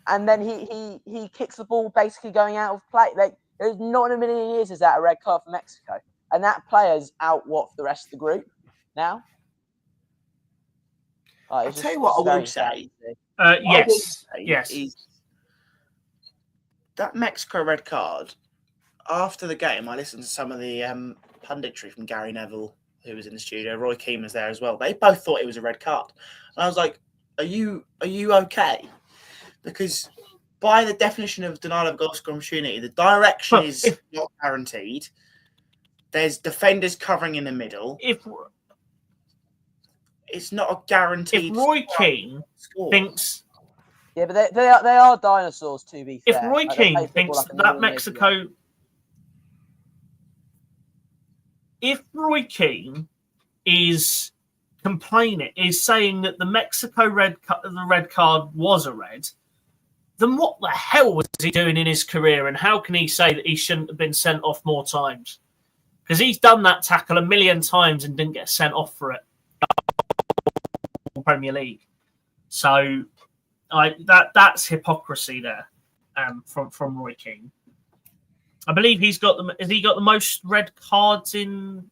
And then he kicks the ball basically going out of play. Like, there's not in a million years is that a red card for Mexico. And that player's out for the rest of the group now. I'll tell you what I will say. Yes. That Mexico red card, after the game, I listened to some of the punditry from Gary Neville, who was in the studio. Roy Keane was there as well. They both thought it was a red card. And I was like, are you okay? Because by the definition of denial of goal scoring opportunity, the direction is not guaranteed. There's defenders covering in the middle. It's not a guaranteed. If Roy Keane thinks, yeah, but they are dinosaurs, to be fair. If Roy Keane thinks that Mexico, if Roy Keane is complaining, is saying that the Mexico the red card was a red, then what the hell was he doing in his career? And how can he say that he shouldn't have been sent off more times? Because he's done that tackle a million times and didn't get sent off for it. Premier League. So that's hypocrisy there from Roy Keane. I believe he's got has he got the most red cards in?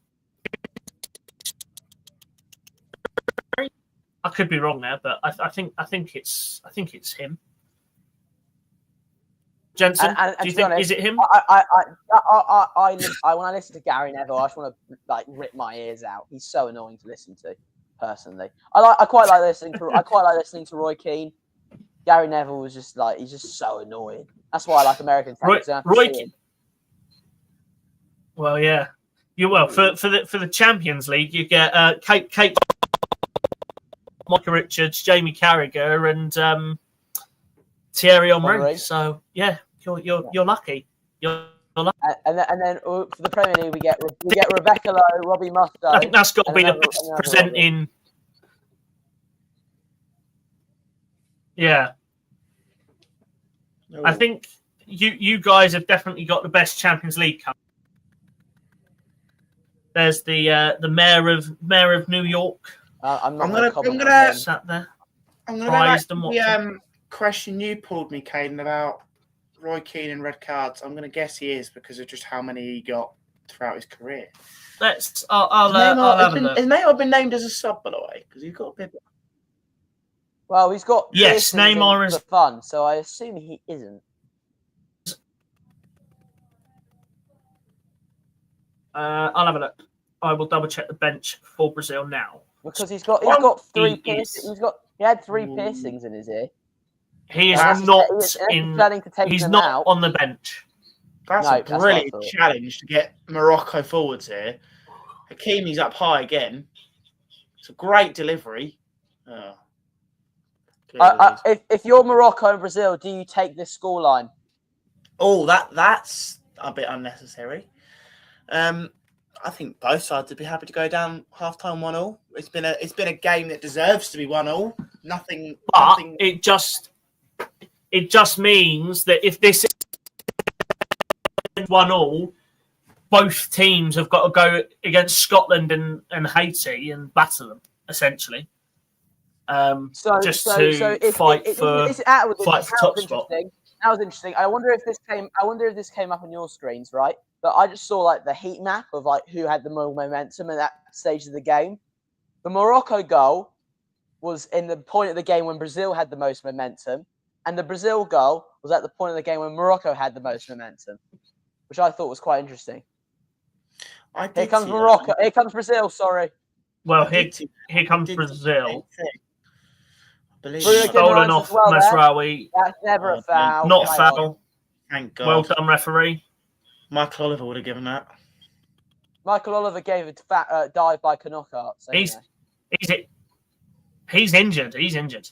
I could be wrong there, but I think it's him. Jensen, do you think honest, is it him? When I listen to Gary Neville, I just want to like rip my ears out. He's so annoying to listen to. Personally, I quite like listening to Roy Keane. Gary Neville was just like he's just so annoying. That's why I like American fans. Roy Keane. Well, yeah, for the Champions League, you get Kate, Micah Richards, Jamie Carragher, and Thierry Henry. So yeah, you're lucky. You're lucky. And then for the Premier League, we get Rebecca Lowe, Robbie Mustoe. I think that's got to be the best presenting. Yeah, I think you guys have definitely got the best Champions League cup. There's the mayor of New York. I'm gonna sat there. I'm gonna go back to the question you pulled me, Caden, about Roy Keane and red cards. I'm gonna guess he is because of just how many he got throughout his career. I'll have a look. His name have been named as a sub, by the way, because he's got a bit. Well, he's got Neymar is for fun, so I assume he isn't. I'll have a look. I will double check the bench for Brazil now. Because he's got three piercings. He had three piercings in his ear. He is not on the bench. That's a brilliant challenge to get Morocco forwards here. Hakimi's up high again. It's a great delivery. If you're Morocco and Brazil, do you take this scoreline? Oh, that's a bit unnecessary. I think both sides would be happy to go down half-time 1-1. It's been a game that deserves to be 1-1. Nothing. It just means that if this is 1-1, both teams have got to go against Scotland and Haiti and battle them essentially. To fight for top spot. That was interesting. I wonder if this came up on your screens, right? But I just saw like the heat map of like who had the more momentum at that stage of the game. The Morocco goal was in the point of the game when Brazil had the most momentum, and the Brazil goal was at the point of the game when Morocco had the most momentum, which I thought was quite interesting. Here comes Morocco. Here comes Brazil. Sorry. Well, here comes Brazil. Stolen off Masraoui. That's never a foul. Not a foul. Thank God. Well done, referee. Michael Oliver would have given that. Michael Oliver gave a dive by Knockout. So he's injured. He's injured.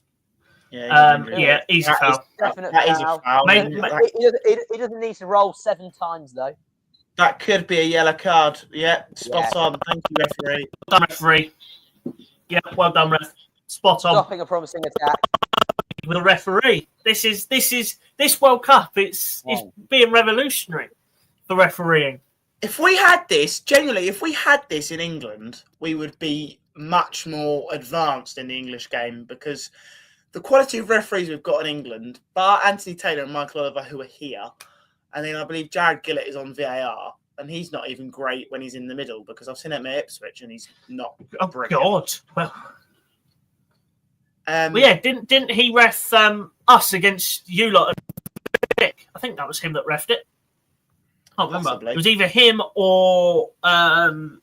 Yeah, he's a foul. Definite foul. He doesn't need to roll 7 times though. That could be a yellow card. Yeah, spot on. Thank you, referee. Well done, referee. Yeah, well done, ref. Spot on. Stopping a promising attack. With a referee. This World Cup. It's being revolutionary for refereeing. If we had this in England, we would be much more advanced in the English game because the quality of referees we've got in England, bar Anthony Taylor and Michael Oliver, who are here, and then I believe Jared Gillett is on VAR, and he's not even great when he's in the middle because I've seen him at Ipswich and he's not. Oh brilliant. God! Well, yeah, didn't he ref us against you lot? I think that was him that refed it. I can't remember. Possibly. It was either him or Anthony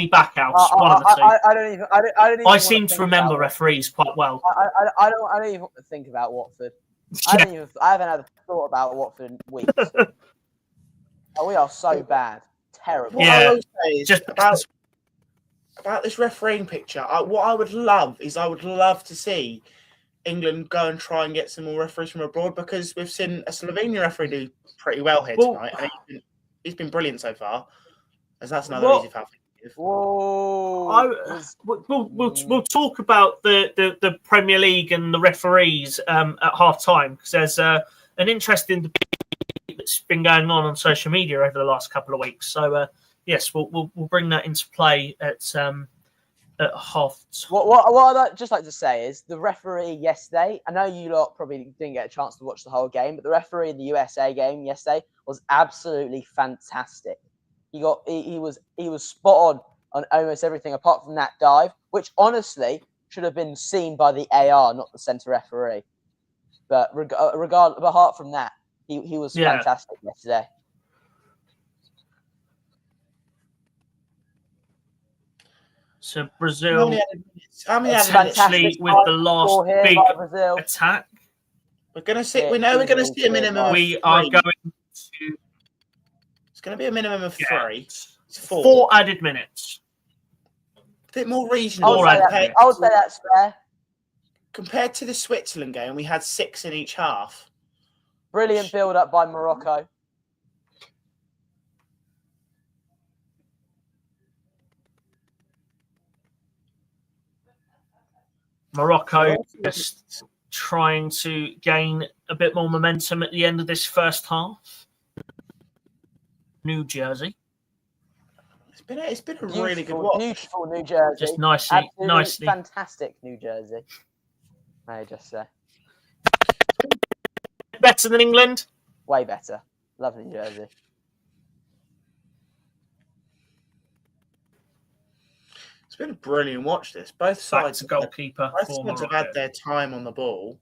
Backhouse. One of the two. I don't even I seem to remember referees quite well. I don't even think about Watford. I haven't had a thought about Watford in weeks. We are so bad, terrible. What I will say is just about this refereeing picture. What I would love to see England go and try and get some more referees from abroad because we've seen a Slovenian referee do pretty well here tonight. And he's been brilliant so far. As that's another easy foul. Whoa! We'll talk about the Premier League and the referees at half time, because there's an interesting debate that's been going on social media over the last couple of weeks. So yes, we'll bring that into play at half time. What I'd just like to say is the referee yesterday. I know you lot probably didn't get a chance to watch the whole game, but the referee in the USA game yesterday was absolutely fantastic. He was spot on almost everything apart from that dive, which honestly should have been seen by the AR, not the centre referee. But apart from that, he was fantastic yesterday. So Brazil, how many essentially with the last big attack. We're going to see. We know we're going to see a minimum. We are going to. It's going to be a minimum of 3. It's 4. 4 added minutes. A bit more reasonable. I would say that's fair. Compared to the Switzerland game, we had 6 in each half. Brilliant build-up by Morocco. Morocco just trying to gain a bit more momentum at the end of this first half. New Jersey. It's been a really good watch. Beautiful New Jersey. Just nicely. Fantastic New Jersey. May I just say. Better than England? Way better. Love New Jersey. It's been a brilliant watch. Both sides goalkeeper. Both sides have had their time on the ball.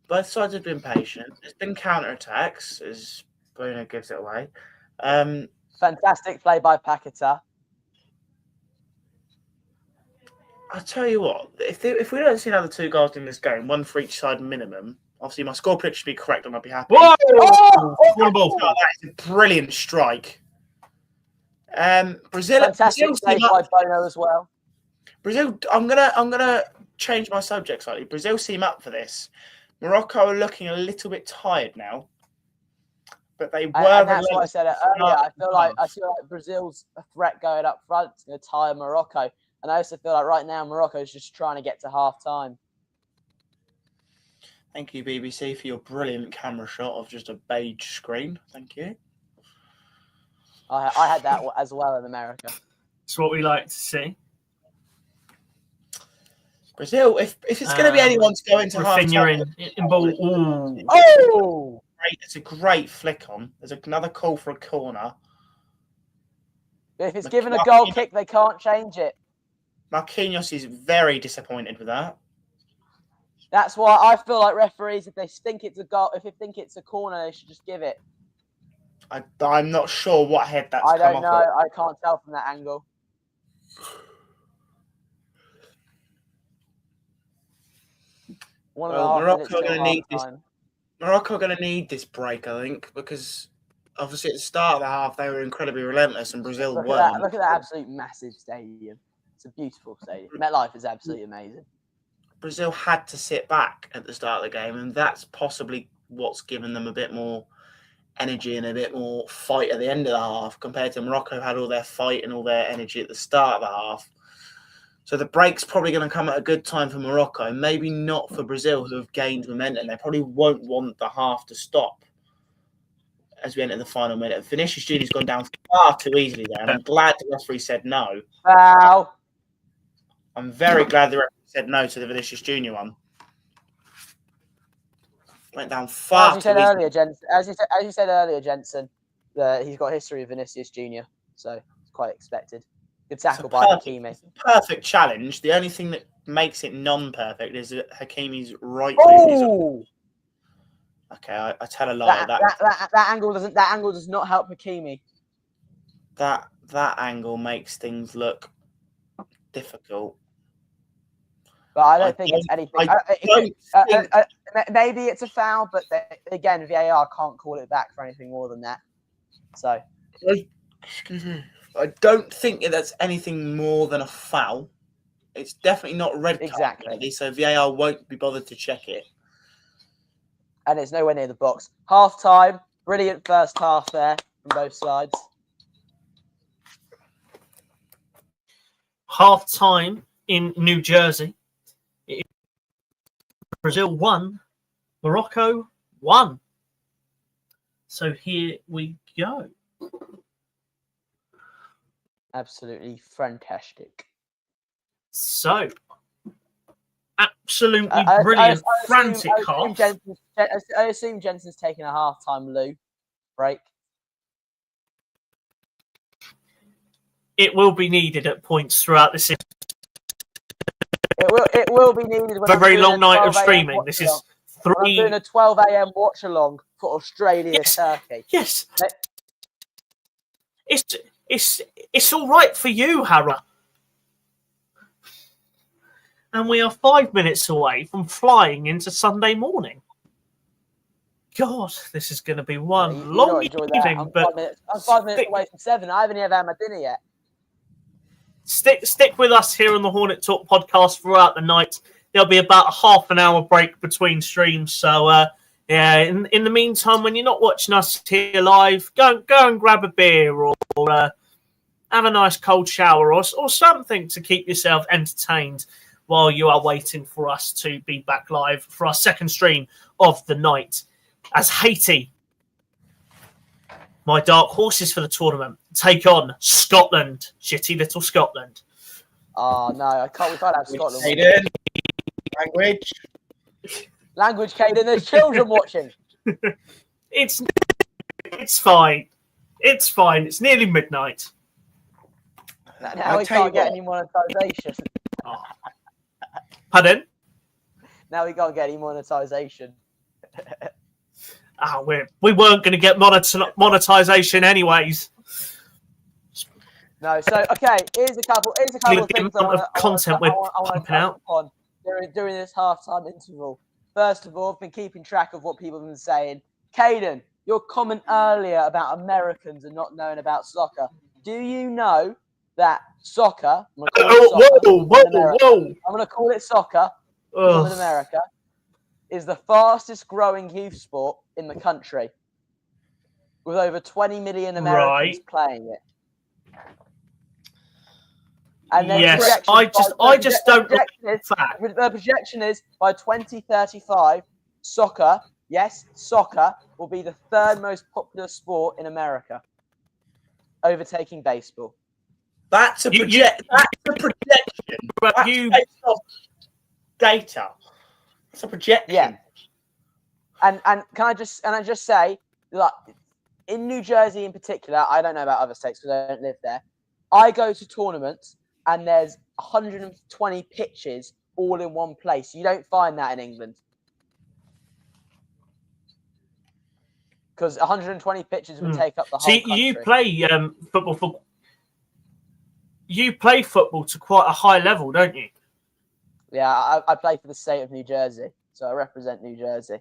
Both sides have been patient. There's been counter-attacks, as Bruno gives it away. Fantastic play by Paquetá. I'll tell you what, if we don't see another 2 goals in this game, 1 for each side minimum, obviously my score prediction should be correct and I'll be happy. Whoa! That is a brilliant strike. Brazil. Fantastic play by Bono as well. Brazil, I'm gonna change my subject slightly. Brazil seem up for this. Morocco are looking a little bit tired now. But they were. And that's why I said it earlier. I feel like Brazil's a threat going up front. It's going to tire Morocco. And I also feel like right now Morocco is just trying to get to half time. Thank you, BBC, for your brilliant camera shot of just a beige screen. Thank you. I had that as well in America. It's what we like to see. Brazil, if it's going to be anyone to go into half time, in ball. Oh! It's a great flick on. There's another call for a corner. If it's given a goal kick, they can't change it. Marquinhos is very disappointed with that. That's why I feel like referees, if they think it's a goal, if they think it's a corner, they should just give it. I'm not sure what head that's I come don't off know. of. I can't tell from that angle. Morocco are going to need this break, I think, because obviously at the start of the half they were incredibly relentless, and Brazil weren't. Look at that absolute massive stadium. It's a beautiful stadium. MetLife is absolutely amazing. Brazil had to sit back at the start of the game, and that's possibly what's given them a bit more energy and a bit more fight at the end of the half, compared to Morocco, who had all their fight and all their energy at the start of the half. So the break's probably going to come at a good time for Morocco, maybe not for Brazil, who have gained momentum. They probably won't want the half to stop as we enter the final minute. Vinicius Junior's gone down far too easily there, and I'm glad the referee said no. Wow. I'm very glad the referee said no to the Vinicius Junior one. Went down far too easily. As you said earlier, Jensen, he's got a history of Vinicius Junior, so it's quite expected. Good tackle by Hakimi. Perfect challenge. The only thing that makes it non-perfect is that Hakimi's right. Oh! Okay, I tell a lie. That angle does not help Hakimi. That angle makes things look difficult. But I don't think it's anything. Maybe it's a foul, but again, VAR can't call it back for anything more than that. So, excuse me. I don't think that's anything more than a foul. It's definitely not red card. Exactly. So VAR won't be bothered to check it. And it's nowhere near the box. Half time, brilliant first half there. from both sides. Half time in New Jersey. Brazil 1, Morocco 1. So here we go. Absolutely fantastic. So, absolutely brilliant, frantic half. I assume Jensen's taking a half-time loo break. It will be needed at points throughout this. It will be needed. For a very long night of streaming. This is 3. I'm doing a 12 a.m. watch along for Australia, Turkey. Yes. It's all right for you, Hara. And we are 5 minutes away from flying into Sunday morning. God, this is going to be one long evening. I'm 5 minutes away from 7. I haven't even had my dinner yet. Stick with us here on the Hornet Talk podcast throughout the night. There'll be about a half an hour break between streams. So, in the meantime, when you're not watching us here live, go and grab a beer or have a nice cold shower or something to keep yourself entertained while you are waiting for us to be back live for our second stream of the night. As Haiti, my dark horses for the tournament, take on Scotland. Shitty little Scotland. Oh, no, we can't have Scotland. Caden. Language, Caden. There's children watching. It's fine. It's fine. It's nearly midnight. Now we can't get any monetization. Oh. Pardon? Now we can't get any monetization. We weren't going to get monetization anyways. No, so okay. Here's a couple of things I want to on during this halftime interval. First of all, I've been keeping track of what people have been saying. Caden, your comment earlier about Americans and not knowing about soccer. Do you know that soccer? I'm going to call it soccer. In America, is the fastest growing youth sport in the country, with over 20 million Americans playing it. And then yes, I just don't. The projection is by 2035, soccer will be the third most popular sport in America, overtaking baseball. That's a projection. But data. It's a projection. Yeah. And can I just say, like, in New Jersey in particular, I don't know about other states because I don't live there. I go to tournaments and there's 120 pitches all in one place. You don't find that in England. Because 120 pitches would take up the whole country. You play football you play football to quite a high level, don't you? Yeah, I play for the state of New Jersey, so I represent New Jersey.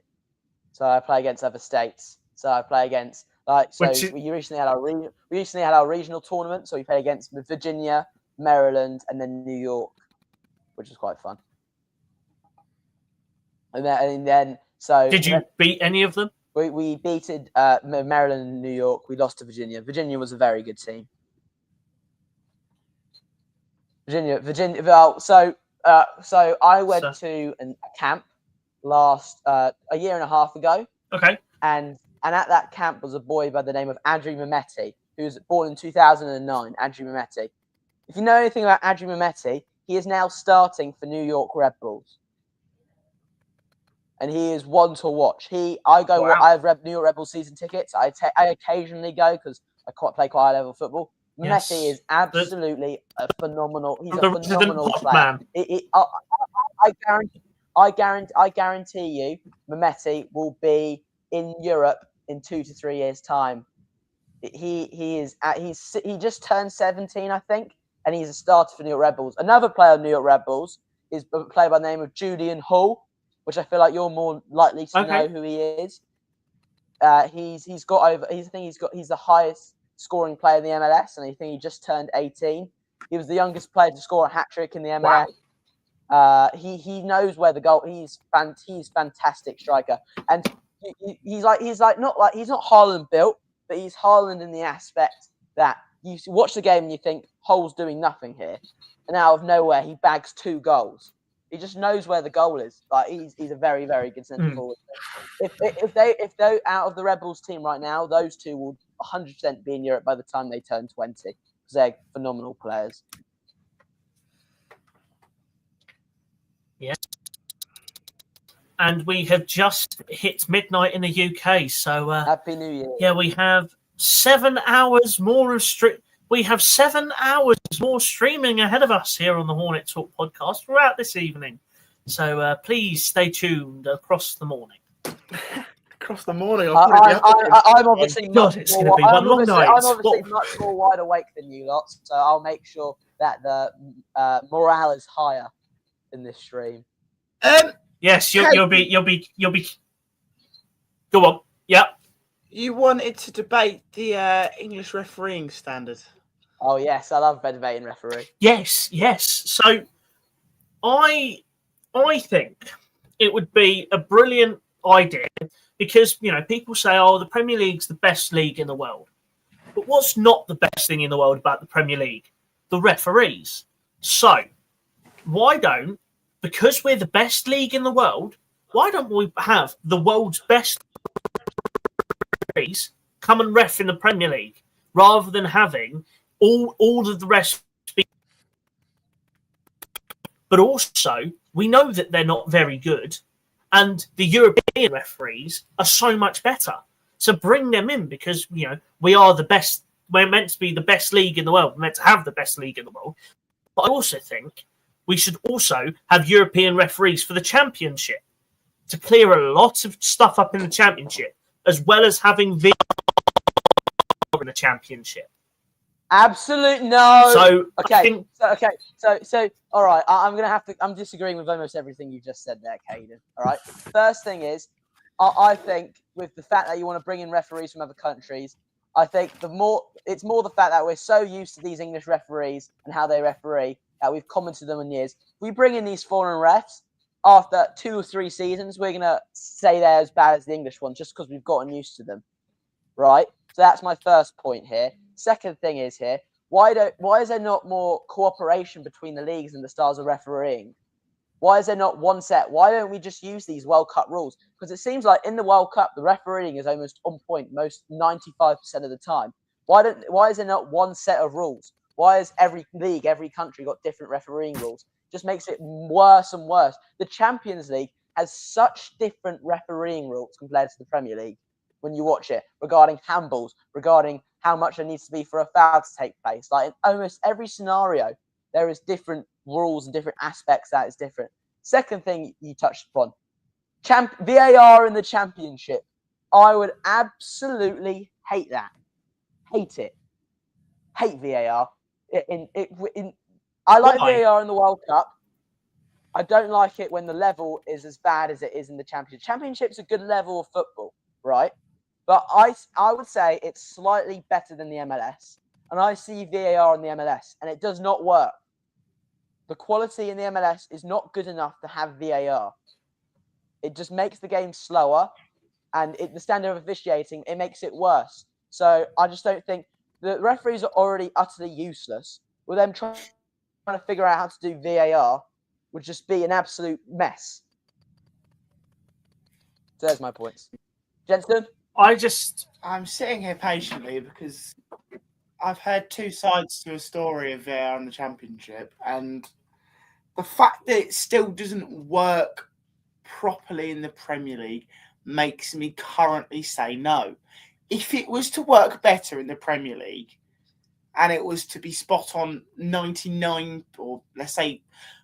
So I play against other states. So I play against we recently had our regional tournament. So we played against Virginia, Maryland, and then New York, which was quite fun. And then did you beat any of them? We beat Maryland and New York. We lost to Virginia. Virginia was a very good team. Virginia. Well, so I went to a camp a year and a half ago. Okay. And at that camp was a boy by the name of Andrew Mehmeti, who was born in 2009. Andrew Mehmeti. If you know anything about Andrew Mehmeti, he is now starting for New York Red Bulls. And he is one to watch. I've read New York Red Bulls season tickets. I occasionally go because I play quite high level football. Yes. Messi is absolutely a phenomenal. He's a phenomenal player. I guarantee you, Mehmeti will be in Europe in 2 to 3 years' time. He just turned 17, I think, and he's a starter for New York Red Bulls. Another player of New York Red Bulls is a player by the name of Julian Hall, which I feel like you're more likely to know who he is. He's the highest scoring player in the MLS, and I think he just turned 18. He was the youngest player to score a hat trick in the MLS. Wow. He knows where the goal. He's fantastic striker, and he's not Haaland built, but he's Haaland in the aspect that you watch the game and you think Hull's doing nothing here, and out of nowhere he bags 2 goals. He just knows where the goal is. Like he's a very, very good centre forward. If they out of the Rebels team right now, those 2 will 100% be in Europe by the time they turn 20 because they're phenomenal players. Yes. And we have just hit midnight in the UK, so Happy New Year. Yeah, we have 7 hours more of We have 7 hours more streaming ahead of us here on the Hornet Talk podcast throughout this evening. So please stay tuned across the morning. Across the morning, I'm obviously much it's going to be one long night. I'm obviously much more wide awake than you lot, so I'll make sure that the morale is higher in this stream. Yes, you'll be. Go on. Yeah. You wanted to debate the English refereeing standard. Oh yes, I love debating referee. Yes. So, I think it would be a brilliant idea because people say, "Oh, the Premier League's the best league in the world," but what's not the best thing in the world about the Premier League? The referees. So, why don't? Because we're the best league in the world, why don't we have the world's best referees come and ref in the Premier League rather than having all of the rest? But also, we know that they're not very good, and the European referees are so much better. So bring them in because we are the best. We're meant to be the best league in the world. We're meant to have the best league in the world. But I also think we should also have European referees for the Championship to clear a lot of stuff up in the Championship, as well as having VR in the Championship. Absolutely no. So okay, so all right. I'm disagreeing with almost everything you just said there, Caden. All right. First thing is, I think with the fact that you want to bring in referees from other countries, I think it's more the fact that we're so used to these English referees and how they referee that we've commented them in years. If we bring in these foreign refs after 2 or 3 seasons, we're gonna say they're as bad as the English ones just because we've gotten used to them, right? So that's my first point here. Second thing is here, why is there not more cooperation between the leagues and the styles of refereeing? Why is there not one set? Why don't we just use these World Cup rules? Because it seems like in the World Cup, the refereeing is almost on point, most 95% of the time. Why is there not one set of rules? Why is every league, every country got different refereeing rules? Just makes it worse and worse. The Champions League has such different refereeing rules compared to the Premier League when you watch it, regarding handballs, regarding how much there needs to be for a foul to take place. Like in almost every scenario, there is different rules and different aspects that is different. Second thing you touched upon, VAR in the Championship. I would absolutely hate that. Hate it. Hate VAR. I like VAR in the World Cup. I don't like it when the level is as bad as it is in the Championship. Championship's a good level of football, right? But I would say it's slightly better than the MLS. And I see VAR in the MLS, and it does not work. The quality in the MLS is not good enough to have VAR. It just makes the game slower, and the standard of officiating, it makes it worse. So I just don't think the referees are already utterly useless. With them trying to figure out how to do VAR would just be an absolute mess. So there's my points. Jensen? I'm sitting here patiently because I've heard 2 sides to a story of VAR in the Championship, and the fact that it still doesn't work properly in the Premier League makes me currently say no. If it was to work better in the Premier League and it was to be spot on 99, or let's say,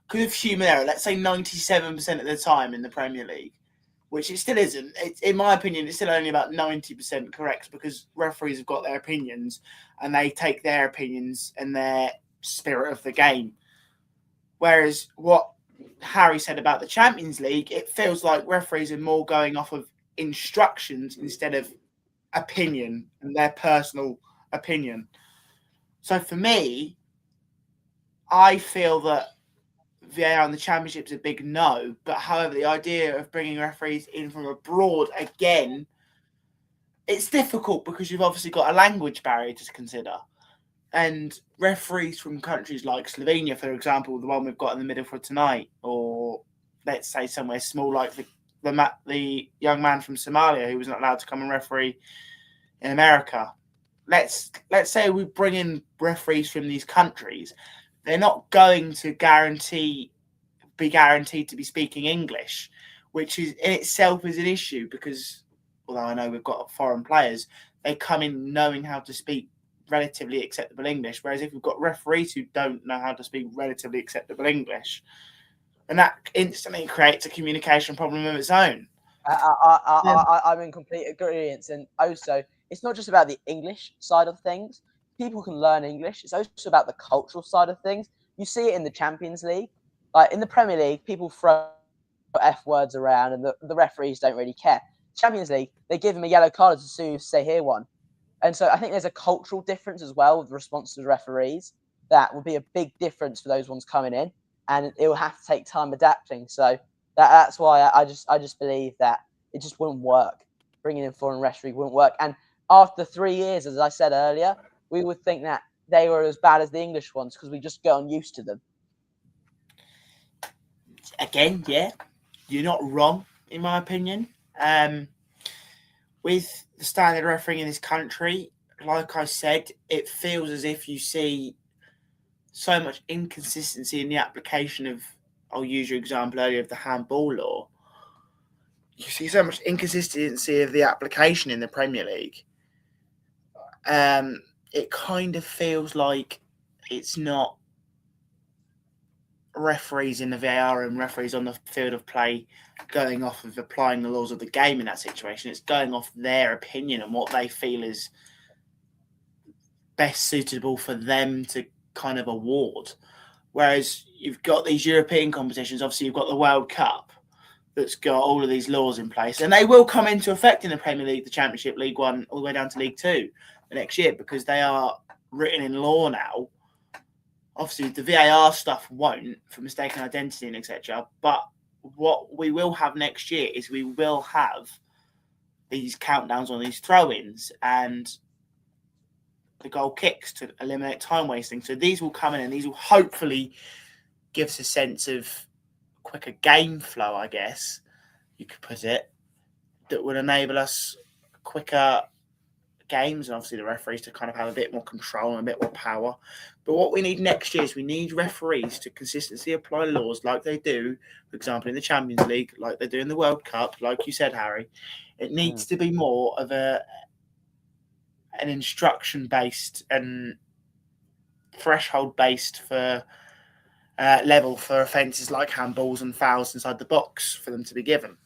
because of human error, let's say 97% of the time in the Premier League, which it still isn't. In my opinion, it's still only about 90% correct because referees have got their opinions and they take their opinions and their spirit of the game. Whereas what Harry said about the Champions League, it feels like referees are more going off of instructions instead of opinion and their personal opinion. So for me, I feel that VAR in the Championship is a big no, but however, the idea of bringing referees in from abroad again it's difficult because you've obviously got a language barrier to consider. And referees from countries like Slovenia, for example, the one we've got in the middle for tonight, or let's say somewhere small like the young man from Somalia who wasn't allowed to come and referee in America. Let's say we bring in referees from these countries. They're not going to be guaranteed to be speaking English, which is in itself is an issue because although I know we've got foreign players, they come in knowing how to speak relatively acceptable English. Whereas if we've got referees who don't know how to speak relatively acceptable English, and that instantly creates a communication problem of its own. I'm in complete agreement. And also, it's not just about the English side of things. People can learn English. It's also about the cultural side of things. You see it in the Champions League. Like in the Premier League, people throw F words around and the referees don't really care. Champions League, they give them a yellow card as soon as they hear one. And so I think there's a cultural difference as well with the response to the referees. That will be a big difference for those ones coming in. And it will have to take time adapting. So that's why I just believe that it just wouldn't work. Bringing in foreign referee wouldn't work. And after 3 years, as I said earlier, we would think that they were as bad as the English ones because we just gotten used to them. Again, yeah, you're not wrong, in my opinion. With the standard refereeing in this country, like I said, it feels as if you see so much inconsistency in the application of, I'll use your example earlier of the handball law. You see so much inconsistency of the application in the Premier League. It kind of feels like it's not referees in the VAR and referees on the field of play going off of applying the laws of the game in that situation. It's going off their opinion and what they feel is best suitable for them to kind of award. Whereas you've got these European competitions, obviously you've got the World Cup that's got all of these laws in place, and they will come into effect in the Premier League, the Championship, League One, all the way down to League Two the next year because they are written in law now. Obviously, the VAR stuff won't for mistaken identity and etc. But what we will have next year is we will have these countdowns on these throw-ins and the goal kicks to eliminate time wasting. So these will come in and these will hopefully give us a sense of quicker game flow, I guess you could put it, that would enable us quicker games and obviously the referees to kind of have a bit more control and a bit more power. But what we need next year is we need referees to consistently apply laws like they do, for example, in the Champions League, like they do in the World Cup, like you said, Harry. It needs to be more of an instruction-based and threshold-based for level for offences like handballs and fouls inside the box for them to be given.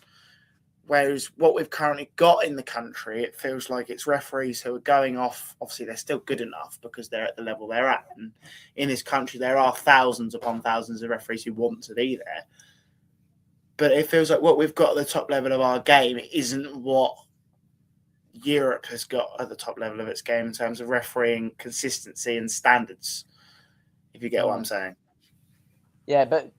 Whereas what we've currently got in the country, it feels like it's referees who are going off. Obviously, they're still good enough because they're at the level they're at. And in this country, there are thousands upon thousands of referees who want to be there. But it feels like what we've got at the top level of our game isn't what Europe has got at the top level of its game in terms of refereeing consistency and standards, if you get what I'm saying. Yeah, but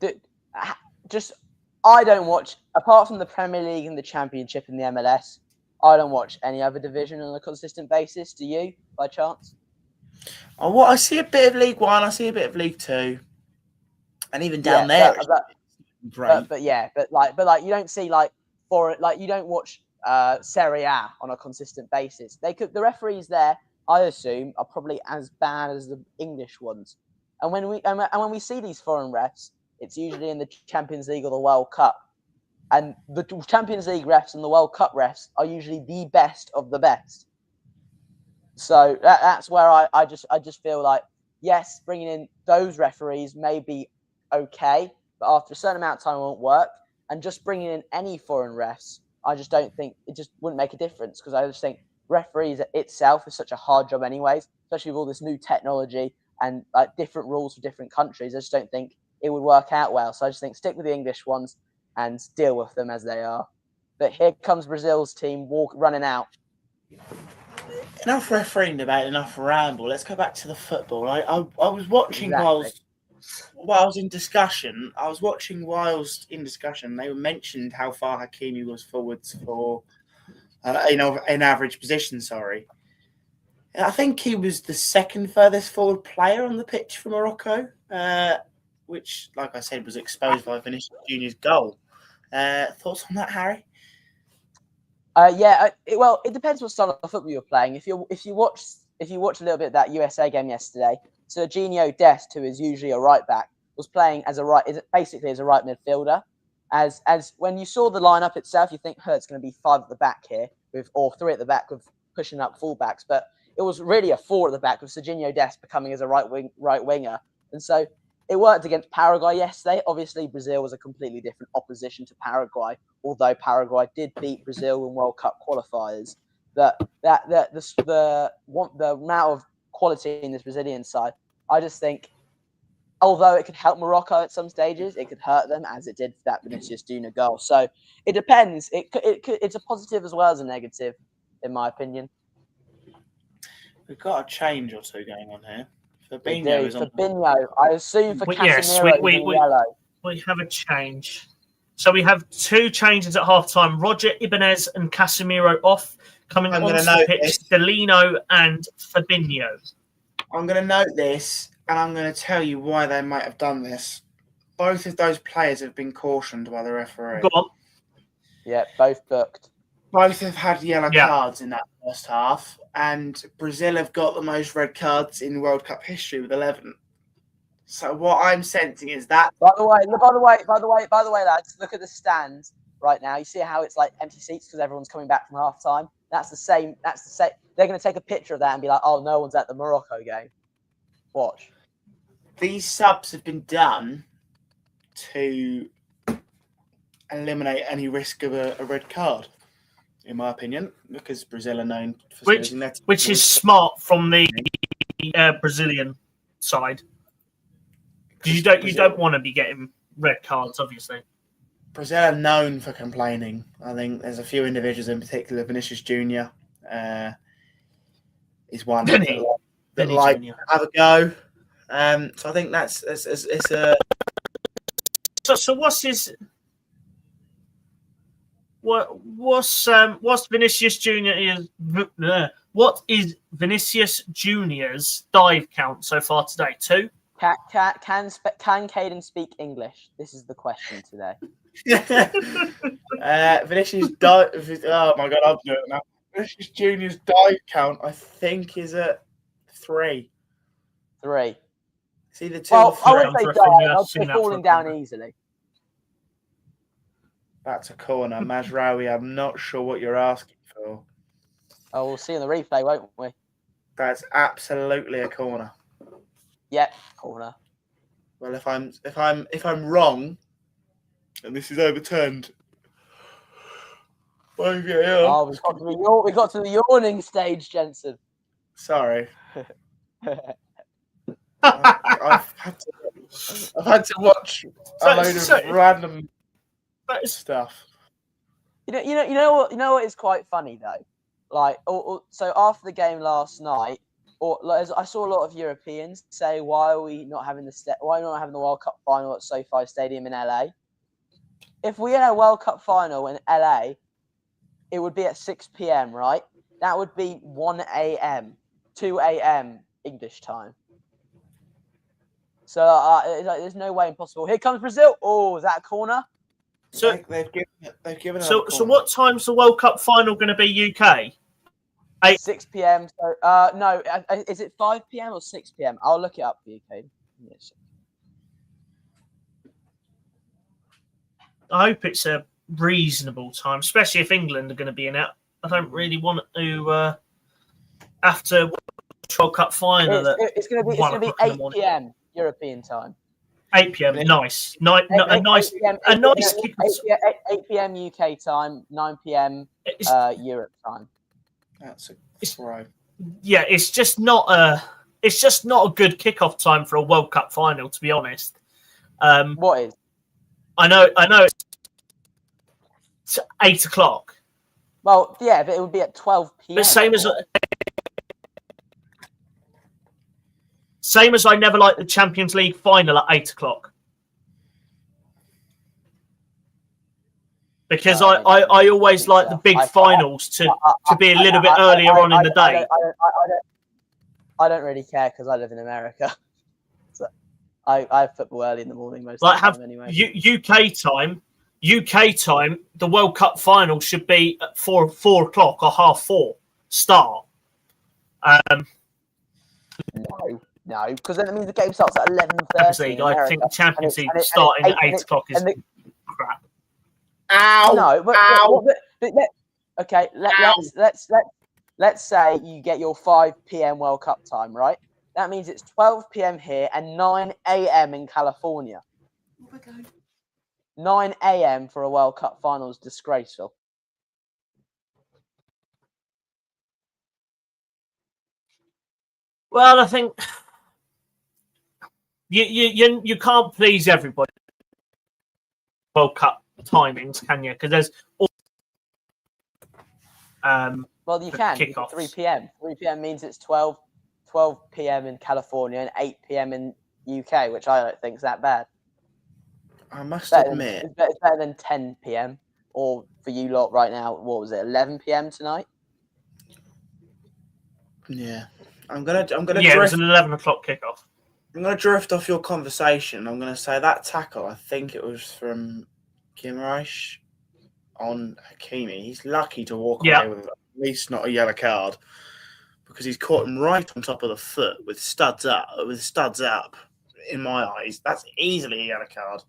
I don't watch, apart from the Premier League and the Championship and the MLS, I don't watch any other division on a consistent basis. Do you, by chance? Oh, what I see a bit of League One, I see a bit of League Two, and even down there. But you don't see you don't watch Serie A on a consistent basis. The referees there, I assume, are probably as bad as the English ones. And when we see these foreign refs, it's usually in the Champions League or the World Cup. And the Champions League refs and the World Cup refs are usually the best of the best. So that's where I just feel like, yes, bringing in those referees may be okay, but after a certain amount of time it won't work. And just bringing in any foreign refs, I just don't think it just wouldn't make a difference because I just think referees itself is such a hard job anyways, especially with all this new technology and like different rules for different countries. I just don't think it would work out well. So I just think stick with the English ones and deal with them as they are. But here comes Brazil's team running out. Enough refereeing debate, enough ramble. Let's go back to the football. I was watching while I was in discussion. They mentioned how far Hakimi was forwards for in average position. Sorry, I think he was the second furthest forward player on the pitch for Morocco, which, like I said, was exposed by Vinicius Junior's goal. Thoughts on that, Harry? Well, it depends what style of football you're playing. If you watch a little bit of that USA game yesterday, Serginho Dest, who is usually a right back, was playing as a right midfielder. As when you saw the lineup itself, you think, it's going to be 5 at the back here, or 3 at the back with pushing up fullbacks. But it was really a 4 at the back with Serginho Dest becoming as a right winger, and so it worked against Paraguay yesterday. Obviously, Brazil was a completely different opposition to Paraguay, although Paraguay did beat Brazil in World Cup qualifiers. The amount of quality in this Brazilian side, I just think, although it could help Morocco at some stages, it could hurt them, as it did for that Vinicius Junior goal. So it depends. It's a positive as well as a negative, in my opinion. We've got a change or two going on here. Fabinho, I assume for Casemiro in yellow. We have a change. So we have 2 changes at half-time. Roger Ibanez and Casemiro off. Coming onto the pitch, Delino and Fabinho. I'm going to note this, and I'm going to tell you why they might have done this. Both of those players have been cautioned by the referee. Go on. Yeah, both booked. Both have had yellow cards in that first half, and Brazil have got the most red cards in World Cup history with 11. So what I'm sensing is that. By the way, lads, look at the stands right now. You see how it's like empty seats because everyone's coming back from half time. That's the same. They're going to take a picture of that and be like, "Oh, no one's at the Morocco game." Watch. These subs have been done to eliminate any risk of a red card, in my opinion, because Brazil are known for which is smart from the Brazilian side. You don't want to be getting red cards, obviously. Brazil are known for complaining. I think there's a few individuals in particular. Vinicius Junior is one that like have a go. So I think it's a. So what's his? What's Vinicius Junior's? What is Vinicius Junior's dive count so far today? 2. Can Caden speak English? This is the question today. Vinicius dive. Oh my god, I'm doing it now. Vinicius Junior's dive count, I think, is at 3. 3. See the 2. Well, I would say dive. They're falling down easily. That's a corner, Mazraoui. I'm not sure what you're asking for. Oh, we'll see in the replay, won't we? That's absolutely a corner. Yep, corner. Well, if I'm wrong, and this is overturned. Oh, we got to the yawning stage, Jensen. Sorry. I've had to watch a load of random stuff. You know what is quite funny though. Like, so after the game last night, I saw a lot of Europeans say, "Why are we not having the World Cup final at SoFi Stadium in LA?" If we had a World Cup final in LA, it would be at 6 p.m. Right? That would be 1 a.m., 2 a.m. English time. So there's no way impossible. Here comes Brazil. Oh, is that a corner? So they've given. So what time's the World Cup final going to be? UK. 6 p.m. So no, is it 5 p.m. or 6 p.m.? I'll look it up for you, Kate. Yes. I hope it's a reasonable time, especially if England are going to be in it. I don't really want to after World Cup final. It's going to be 8 p.m. European time. 8 p.m. Nice. 8 p.m. UK time, 9 p.m. Europe time. That's right. Yeah, it's just not a good kickoff time for a World Cup final, to be honest. What is? I know. It's 8 o'clock. Well, yeah, but it would be at 12 p.m. But same as I never liked the Champions League final at 8 o'clock. because No, I always think like so. the big finals to be a little bit earlier on in the day. I don't really care because I live in America. So I have football early in the morning most Like of the have time anyway. UK time, the World Cup final should be at 4 o'clock or 4:30 start. No, because then it means the game starts at 11:30 Champions in League, America. I think the Champions League And it's starting at 8 and o'clock is and crap. Ow! No, but Ow! okay. Let's say you get your 5 p.m. World Cup time, right? That means it's 12 p.m. here and 9 a.m. in California. 9 a.m. for a World Cup final is disgraceful. Well, I think you can't please everybody. World Cup timings, can you? Because there's all, well, you can. kickoffs. 3 p.m. 3 p.m. means it's 12 p.m. in California and 8 p.m. in UK, which I don't think is that bad. I must admit, it's better than 10 p.m. or for you lot right now. What was it? 11 p.m. tonight? yeah. I'm gonna yeah, it was an 11 o'clock kickoff. I'm gonna drift off your conversation. I'm gonna say that tackle. I think it was from Kimreich on Hakimi. He's lucky to walk away with at least not a yellow card because he's caught him right on top of the foot with studs up. In my eyes, that's easily a yellow card.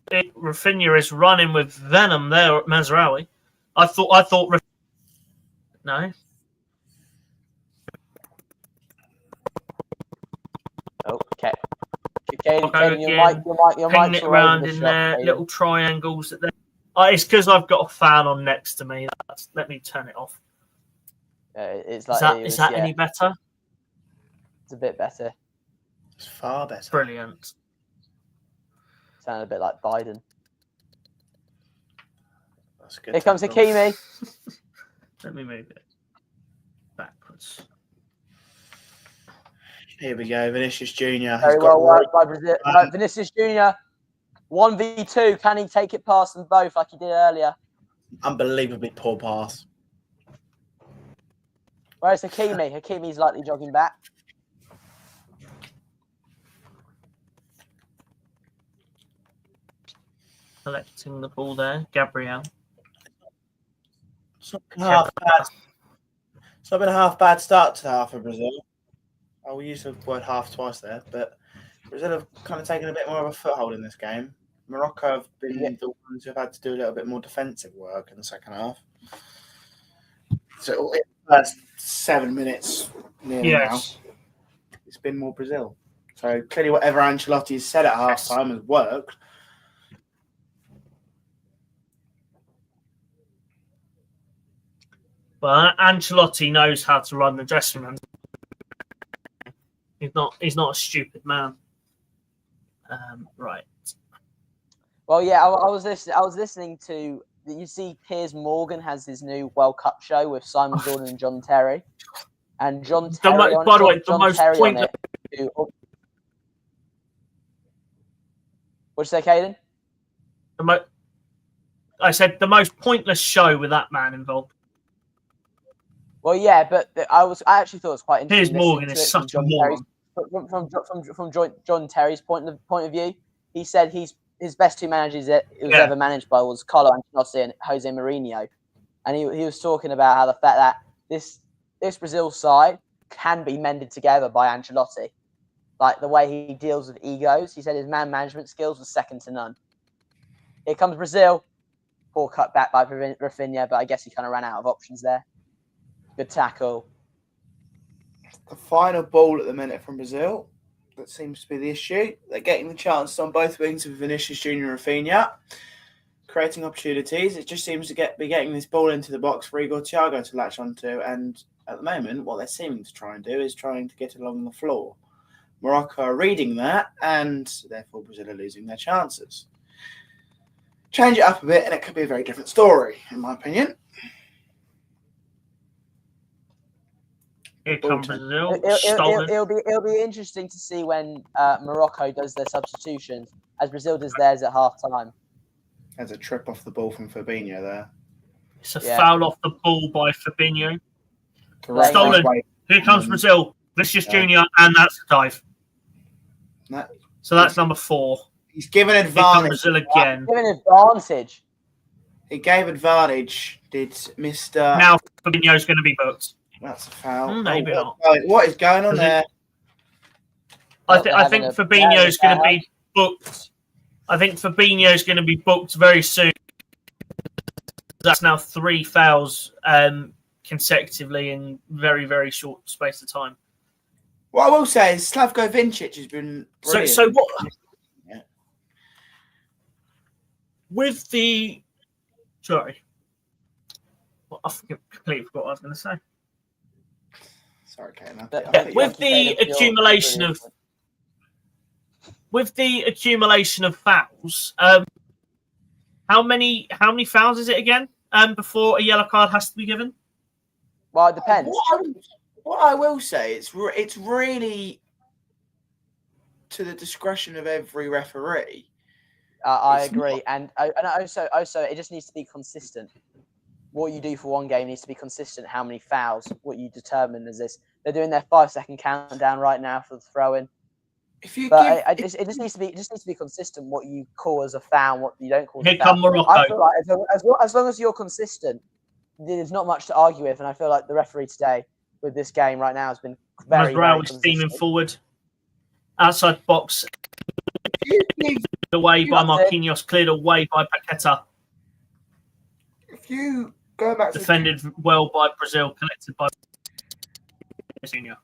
Rafinha is running with venom there at Mazraoui. I thought. No. Oh, okay. Caden, your pinging mic's it all around over the in shop, there, Caden. little triangles. It's because I've got a fan on next to me. Let me turn it off. It's like is that any better? It's a bit better. It's far better. Brilliant. Sounded a bit like Biden. That's good. Here comes Hakimi. Let me move it backwards. Here we go, Vinicius Junior. Very well worked by Brazil. Vinicius Junior, 1v2. Can he take it past them both like he did earlier? Unbelievably poor pass. Where's Hakimi? Hakimi's likely jogging back. Collecting the ball there, Gabriel. It's not been a half bad start to the half of Brazil. I will use the word half twice there, but Brazil have kind of taken a bit more of a foothold in this game. Morocco have been the ones who've had to do a little bit more defensive work in the second half. So in the first 7 minutes nearly now, it's been more Brazil. So clearly whatever Ancelotti has said at half time has worked. Well, Ancelotti knows how to run the dressing room. He's not a stupid man. Right. Well, yeah, I was listening to. You see, Piers Morgan has his new World Cup show with Simon Jordan and John Terry, and John Terry. By the way, the most pointless. What'd you say, Caden? I said the most pointless show with that man involved. Well, yeah, but I actually thought it was quite interesting. Piers Morgan is such a moron. From John Terry's point of view, he said his best two managers that he was ever managed by was Carlo Ancelotti and Jose Mourinho, and he was talking about how the fact that this Brazil side can be mended together by Ancelotti, like the way he deals with egos. He said his man management skills was second to none. Here comes Brazil, poor cut back by Rafinha, but I guess he kind of ran out of options there. Good tackle. The final ball at the minute from Brazil. That seems to be the issue. They're getting the chances on both wings with Vinicius Junior and Rafinha, creating opportunities. It just seems to be getting this ball into the box for Igor Thiago to latch onto. And at the moment, what they're seeming to try and do is trying to get it along the floor. Morocco are reading that, and therefore Brazil are losing their chances. Change it up a bit, and it could be a very different story, in my opinion. Here Ball comes turn. Brazil. Stolen. It'll be interesting to see when Morocco does their substitutions, as Brazil does theirs at half time. There's a trip off the ball from Fabinho there. It's a foul off the ball by Fabinho. Stolen. Here comes Brazil. Vinicius Junior, and that's a dive. So that's number 4. He's given Here comes advantage. Brazil again. Given advantage. He gave advantage. Did Mr. Now Fabinho's going to be booked. That's a foul. Maybe not. What is going on there? I think Fabinho's going to be booked. I think Fabinho's going to be booked very soon. That's now 3 fouls consecutively in very, very short space of time. What I will say is Slavko Vincic has been brilliant. So what? Yeah. With the I completely forgot what I was going to say. Sorry, Kane. With the accumulation of fouls, how many fouls is it again? Before a yellow card has to be given? Well, it depends. What I will say, it's really to the discretion of every referee. I agree, and also it just needs to be consistent. What you do for one game needs to be consistent. How many fouls? What you determine is this. They're doing their 5-second countdown right now for the throw-in. It just needs to be consistent. What you call as a foul, what you don't call. Here come Morocco. I feel like as long as you're consistent, there's not much to argue with, and I feel like the referee today with this game right now has been very steaming forward. Outside box. Cleared away by Marquinhos. Cleared away by Paqueta. If you go back, defended well by Brazil. Collected by Senior.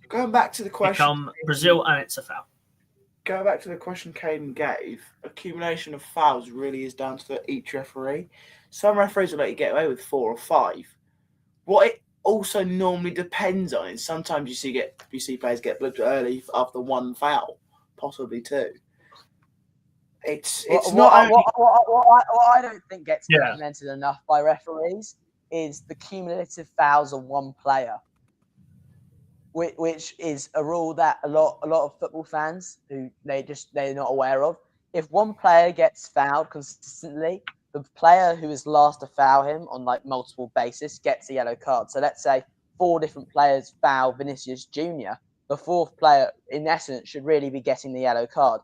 Going back to the question, come Brazil, and it's a foul. Going back to the question Caden gave, accumulation of fouls really is down to each referee. Some referees will let you get away with 4 or 5. What it also normally depends on is sometimes you see players get blipped early after 1 foul, possibly 2. It's what I don't think gets implemented enough by referees is the cumulative fouls on one player, which is a rule that a lot of football fans who they're not aware of. If one player gets fouled consistently, the player who is last to foul him on like multiple basis gets a yellow card. So let's say 4 different players foul Vinicius Junior. The 4th player, in essence, should really be getting the yellow card.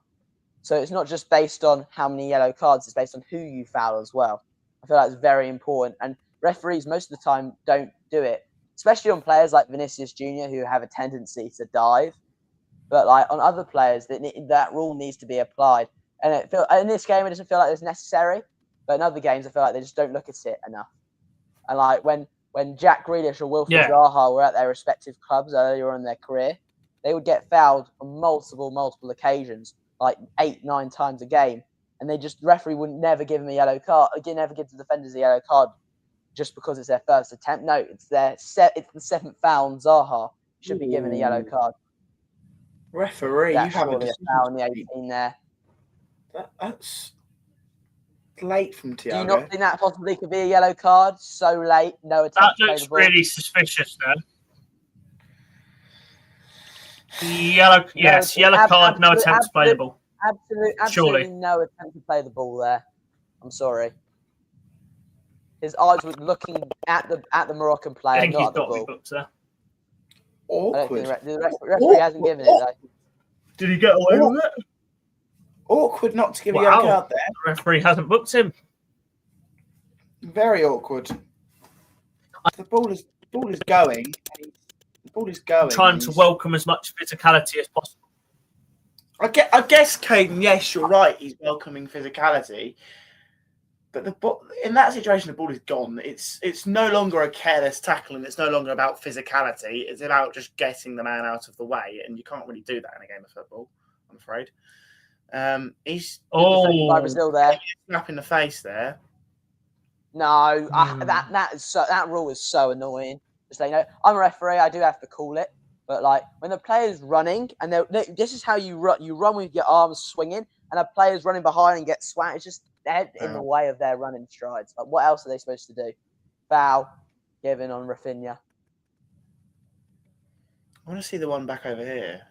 So it's not just based on how many yellow cards, it's based on who you foul as well. I feel like it's very important. And referees most of the time don't do it, especially on players like Vinicius Junior who have a tendency to dive. But like on other players, that rule needs to be applied. And in this game, it doesn't feel like it's necessary. But in other games, I feel like they just don't look at it enough. And like when Jack Grealish or Wilfried Zaha were at their respective clubs earlier on in their career, they would get fouled on multiple occasions, like 8-9 times a game, and the referee would never give them a yellow card. Again, never give the defenders a yellow card just because it's their first attempt. No, it's the 7th foul on Zaha should be given a yellow card. Referee, that's you have a foul in the 18 there. That's late from Thiago. Do you not think that possibly could be a yellow card? So late, no attempt. That looks really suspicious, then. Yellow card, no attempt to play the ball. Absolutely no attempt to play the ball there. I'm sorry. His eyes were looking at the Moroccan player, I think not at the got ball. Booked there. Awkward. The referee hasn't given it though. Did he get away with it? Awkward not to give a yellow card there. The referee hasn't booked him. Very awkward. The ball is going. The ball is going. Trying to welcome as much physicality as possible. I guess, Caden, yes, you're right. He's welcoming physicality. But in that situation, the ball is gone. It's no longer a careless tackle, and it's no longer about physicality. It's about just getting the man out of the way, and you can't really do that in a game of football, I'm afraid. He's by Brazil there, slap in the face there. No, that rule is so annoying. Just like, I'm a referee, I do have to call it. But like when the player's running, and this is how you run. You run with your arms swinging, and a player's running behind and gets swat. It's just dead in the way of their running strides. Like, what else are they supposed to do? Foul given on Rafinha. I want to see the one back over here.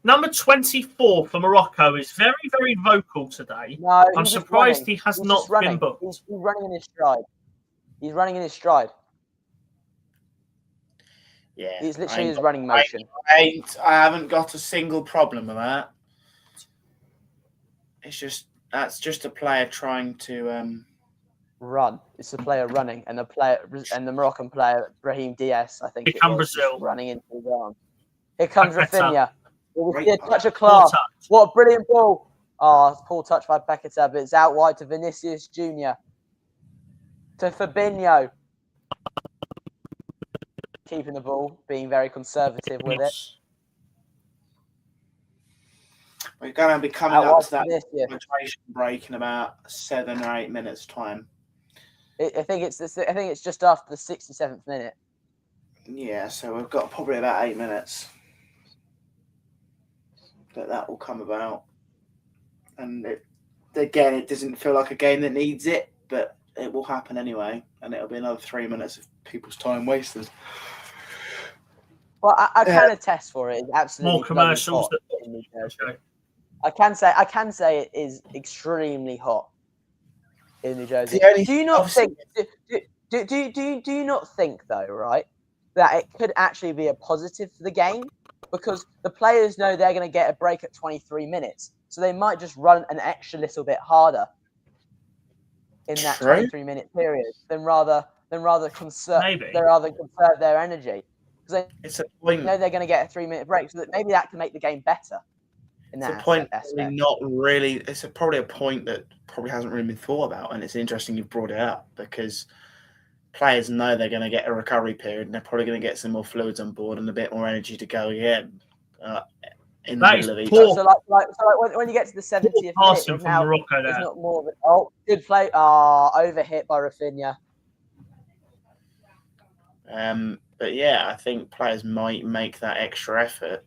Number 24 for Morocco is very, very vocal today. No, I'm he's just surprised running. he has He's not just running. been booked. He's running in his stride. He's running in his stride. Yeah, He's literally his running motion. I haven't got a single problem with that. That's just a player trying to run. It's the player running, and the Moroccan player Brahim Diaz, I think, Brazil running into his arm. Here comes Rafinha. We see a touch of Poor class. touch. What a brilliant ball! Poor touch by Paquetá, but it's out wide to Vinicius Junior. To Fabinho. Keeping the ball, being very conservative with it. We're going to be coming up to that hydration break in about 7 or 8 minutes' time. I think it's just after the 67th minute. Yeah, so we've got probably about 8 minutes that will come about. And it doesn't feel like a game that needs it, but it will happen anyway, and it'll be another 3 minutes of people's time wasted. Well, I can attest for it. It's absolutely more commercials. I can say it is extremely hot in New Jersey. Do you not think? Do you not think though, right, that it could actually be a positive for the game, because the players know they're going to get a break at 23 minutes, so they might just run an extra little bit harder in that 23-minute period than rather conserve their energy, because they know they're going to get a 3-minute break, so that maybe that can make the game better. It's a point not really. It's probably a point that probably hasn't really been thought about, and it's interesting you've brought it up, because players know they're going to get a recovery period, and they're probably going to get some more fluids on board and a bit more energy to go again in the middle of each. So when you get to the 70th minute, it's not more of a good play. Overhit by Rafinha. But yeah, I think players might make that extra effort.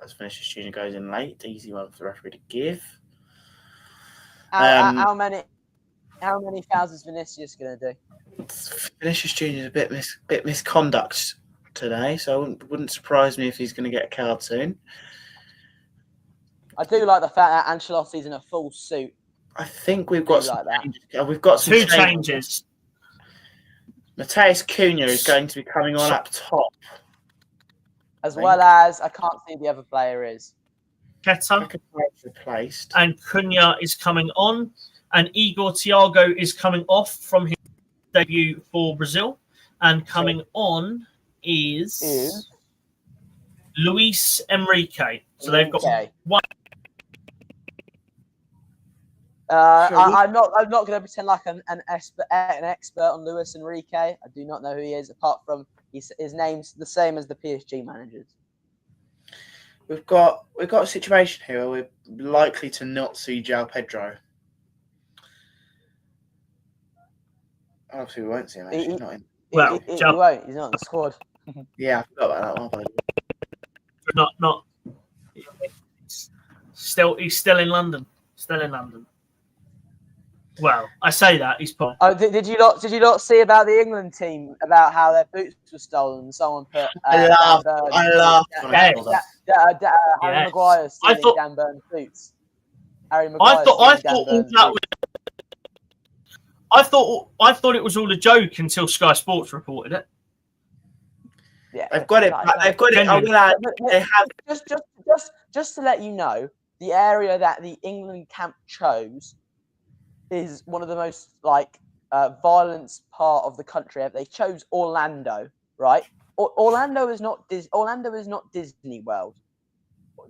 As Vinicius Junior goes in late, easy one for the referee to give. How many fouls is Vinicius going to do? Vinicius Junior is a bit misconduct today, so it wouldn't surprise me if he's going to get a card soon. I do like the fact that Ancelotti's in a full suit. I think we've got we've got some two changes. Mateus Cunha is going to be coming on up top. As well as, I can't see the other player is. Keta replaced. And Cunha is coming on. And Igor Thiago is coming off from his debut for Brazil. And coming on is Luis Enrique. So they've got one. I'm not going to pretend like an expert on Luis Enrique. I do not know who he is, apart from his name's the same as the PSG managers. We've got a situation here where we're likely to not see João Pedro. Obviously, we won't see him. Actually, he's not in. Well, he won't. He's not in the squad. Yeah, I forgot about that one. Not. He's still in London. Still in London. Well, I say that he's put. Oh, did you not see about the England team, about how their boots were stolen? Someone put. I laughed. Harry Maguire stealing Dan Burn's boots. Harry Maguire. I thought it was all a joke until Sky Sports reported it. Yeah, they've got it. They've got it. I will add. They have. Just to let you know, the area that the England camp chose is one of the most violent part of the country. They chose Orlando, right? Orlando is not Disney World.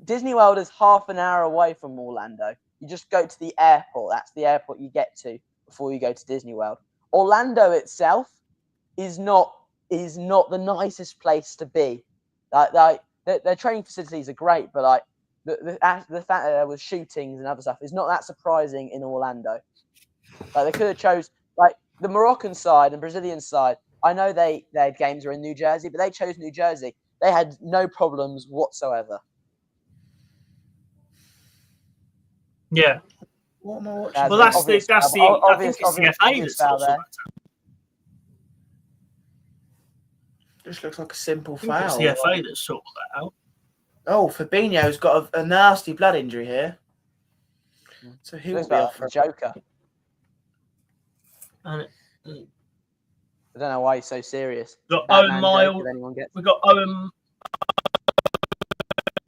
Disney World is half an hour away from Orlando. You just go to the airport. That's the airport you get to before you go to Disney World. Orlando itself is not the nicest place to be. Their training facilities are great, but the fact that there was shootings and other stuff is not that surprising in Orlando. They could have chose the Moroccan side and Brazilian side. I know their games are in New Jersey, but they chose New Jersey. They had no problems whatsoever. Yeah. What am I watching? Well, that's the FA that's also Just looks like a simple I think it's foul. the FA that sorted that out. Oh, Fabinho's got a nasty blood injury here. So he will Looks be like off for the Joker. And I don't know why he's so serious. got Batman Owen joke Miles. if anyone gets. We've got Owen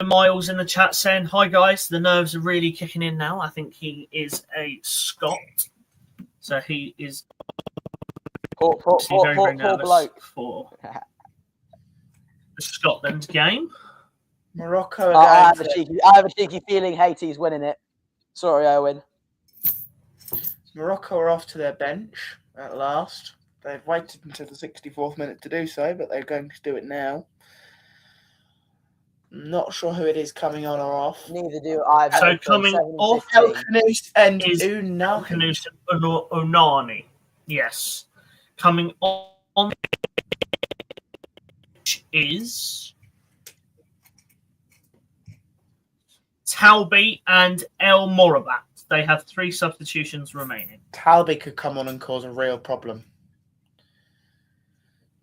Miles in the chat saying, "Hi guys, the nerves are really kicking in now." I think he is a Scot, so he is Poor very nervous bloke. for the Scotland game. Morocco are I have going a cheeky feeling Haiti's winning it. Sorry, Owen. Morocco are off to their bench at last. They've waited until the 64th minute to do so, but they're going to do it now. Not sure who it is coming on or off. Neither do I. So coming off El Khanous and is Unai. Khanous and Onani. Yes. Coming on is Talbi and El Morabat. They have 3 substitutions remaining. Talbi could come on and cause a real problem.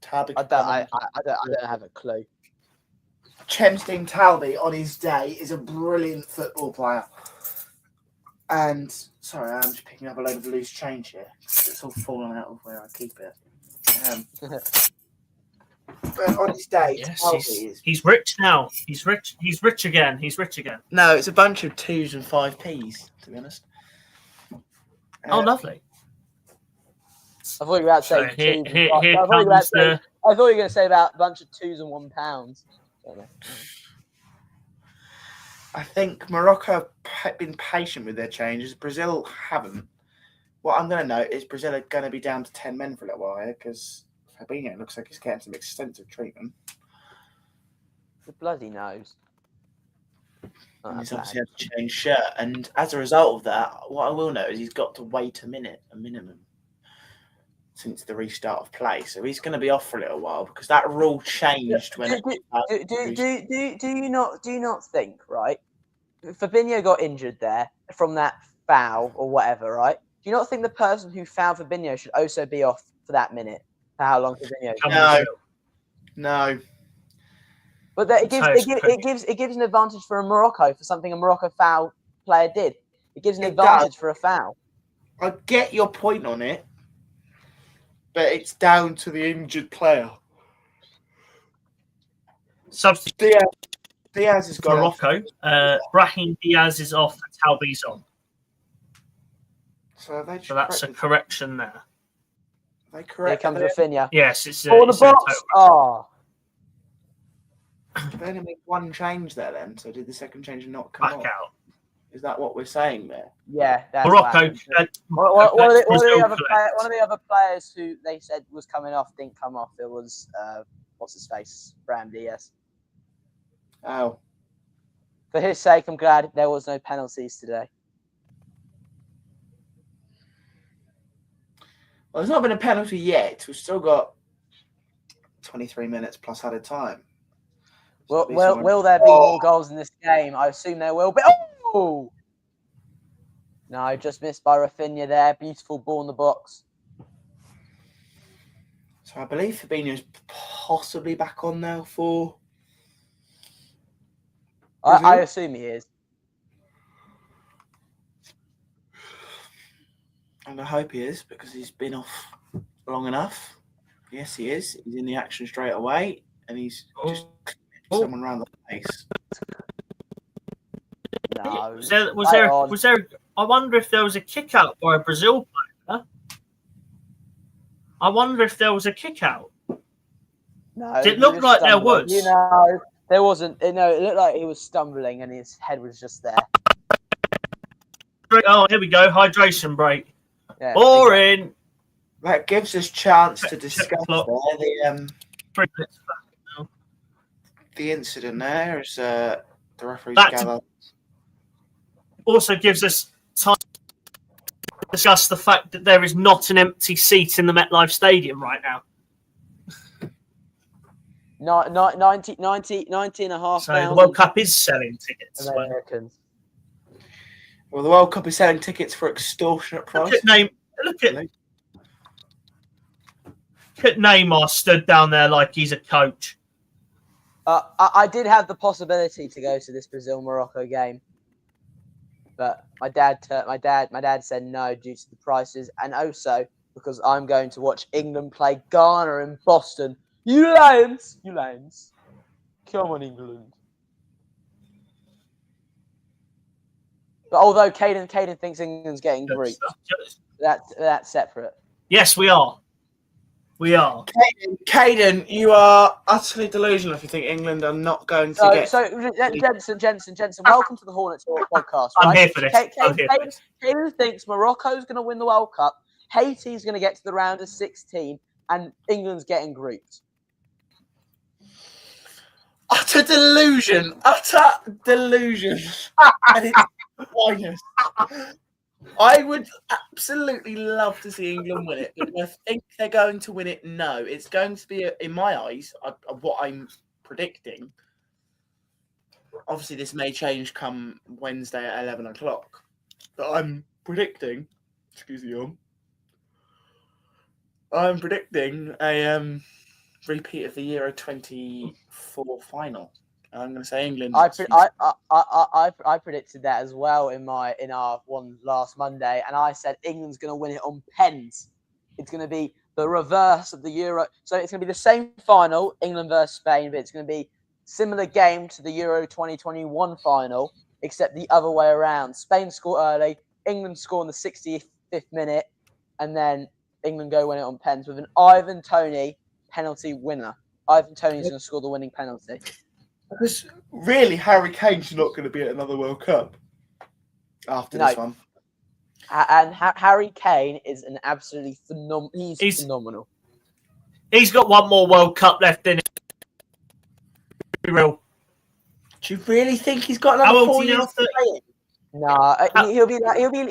Talbi I don't have a clue. Chemstein Talbi on his day is a brilliant football player. And sorry, I'm just picking up a load of loose change here. It's all fallen out of where I keep it. But on his day, Yes, Talbi is. he's rich now. He's rich. He's rich again. He's rich again. No, it's a bunch of 2s and 5p's, to be honest. Oh, lovely. I thought you were about to say. So here I thought you were going to say about a bunch of 2s and £1. I think Morocco have been patient with their changes. Brazil haven't. What I'm going to note is Brazil are going to be down to 10 men for a little while here because Fabinho looks like he's getting some extensive treatment. The bloody nose. And he's obviously had to change shirt. And as a result of that, what I will note is he's got to wait a minimum, since the restart of play. So he's going to be off for a little while because that rule changed when. Do you not think, right? Fabinho got injured there from that foul or whatever, right? Do you not think the person who fouled Fabinho should also be off for that minute? For how long Fabinho? No. But it gives an advantage for a Morocco for something a Morocco foul player did. It gives an advantage for a foul. I get your point on it, but it's down to the injured player. Substitute Diaz has got Morocco. Brahim Diaz is off and Talbi's on. So that's a correction there. They correct. Here comes Rafinha. Yes, it's for the box. They only made one change there then. So did the second change not come back out? Is that what we're saying there? Yeah, that's Morocco. One of the other players who they said was coming off didn't come off. It was what's his face, Brahim Diaz. Oh. For his sake, I'm glad there was no penalties today. Well, there's not been a penalty yet. We've still got 23 minutes plus added time. So will there be more goals in this game? I assume there will be. Oh! No, just missed by Rafinha there. Beautiful ball in the box. So I believe Fabinho's possibly back on now for... I assume he is. I'm going to hope he is because he's been off long enough. Yes, he is. He's in the action straight away and he's just someone around the face. No. Was there? I wonder if there was a kick out by a Brazil player. I wonder if there was a kick out. No. It looked like there was. There wasn't. No, it looked like he was stumbling and his head was just there. Oh, here we go. Hydration break. Yeah, Boring. Exactly. That gives us chance to discuss the incident there as the referees gather. Also gives us time to discuss the fact that there is not an empty seat in the MetLife Stadium right now. 90 and a half. So the World Cup is selling tickets. Americans. Well, the World Cup is selling tickets for extortionate price. Look at at Neymar stood down there like he's a coach. I did have the possibility to go to this Brazil-Morocco game, but my dad said no due to the prices, and also because I'm going to watch England play Ghana in Boston. You lions! Come on, England. But although Caden thinks England's getting grouped, that's separate. Yes, we are. We are. Caden, you are utterly delusional if you think England are not going to get... So, Jensen, welcome to the Hornet Talk podcast. I'm here for this. Caden thinks Morocco's going to win the World Cup, Haiti's going to get to the round of 16, and England's getting grouped. Utter delusion. And it's finest. I would absolutely love to see England win it, but I think they're going to win it. No, it's going to be, in my eyes, what I'm predicting. Obviously, this may change come Wednesday at 11 o'clock, but I'm predicting. Excuse me, I'm predicting a repeat of the Euro 24 final. I'm going to say England. I predicted that as well in our one last Monday, and I said England's going to win it on pens. It's going to be the reverse of the Euro. So it's going to be the same final, England versus Spain, but it's going to be similar game to the Euro 2021 final, except the other way around. Spain score early, England score in the 65th minute, and then England go win it on pens with an Ivan Toney penalty winner. Ivan Toney's going to score the winning penalty. Because really, Harry Kane's not going to be at another World Cup after this one. And Harry Kane is an absolutely phenomenal. He's phenomenal. He's got one more World Cup left in it. Real. Do you really think he's got another 4 years to play? No, he'll be like Rooney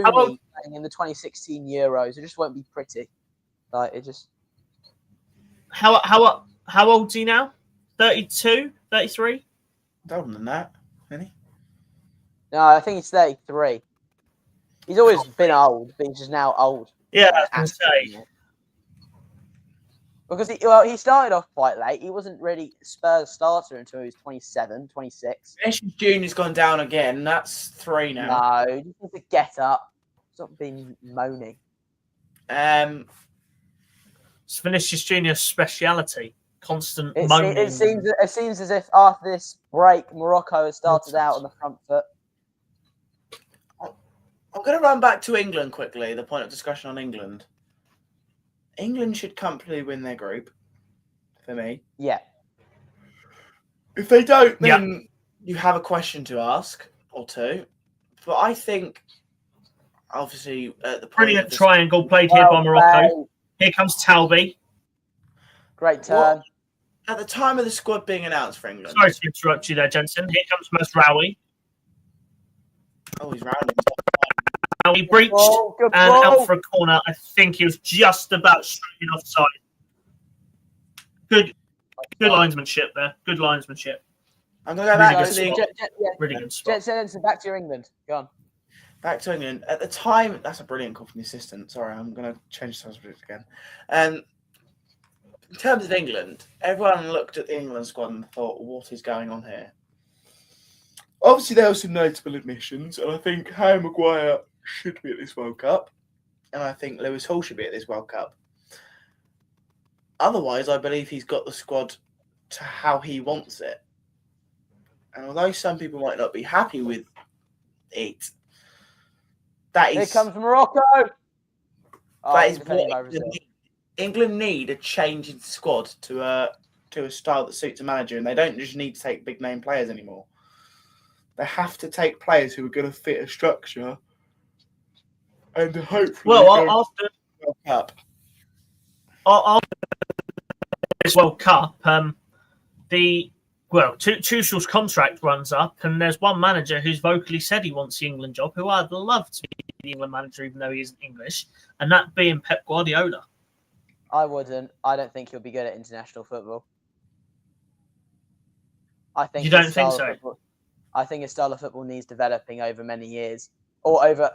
playing in the 2016 Euros. It just won't be pretty. Like it just. How old's he now? 32, 33? Older than that, isn't he? No, I think he's 33. He's always been old, but he's just now old. Yeah, I was going to say. Because he started off quite late. He wasn't really Spurs starter until he was 27, 26. Vinicius Junior's gone down again. That's 3 now. No, he just needs to get up. Stop being moaning. It's Vinicius Junior's speciality. Constant moaning. It seems as if after this break, Morocco has started out on the front foot. I'm going to run back to England quickly, the point of discussion on England. England should comfortably win their group, for me. Yeah. If they don't, then you have a question to ask, or two. But I think, obviously, at the point brilliant triangle played here by Morocco. Here comes Talby. Great turn. At the time of the squad being announced for England. Sorry to interrupt you there, Jensen. Here comes Masraoui. Oh, he's rounding. He breached and out for a corner. I think he was just about straight offside. Good linesmanship there. Good linesmanship. I'm going to go back to the... Really good spot. Jensen, back to your England. Go on. Back to England. At the time... That's a brilliant call from the assistant. Sorry, I'm going to change the subject again. In terms of England, everyone looked at the England squad and thought, what is going on here? Obviously, there were some notable admissions, and I think Harry Maguire should be at this World Cup, and I think Lewis Hall should be at this World Cup. Otherwise, I believe he's got the squad to how he wants it. And although some people might not be happy with it, that is... Here comes Morocco! That is what England need a change in squad to a style that suits a manager, and they don't just need to take big-name players anymore. They have to take players who are going to fit a structure and hopefully after this World Cup, Tuchel's contract runs up, and there's one manager who's vocally said he wants the England job, who I'd love to be the England manager, even though he isn't English, and that being Pep Guardiola. I wouldn't. I don't think he'll be good at international football. I think you don't think so? I think his style of football needs developing over many years, or over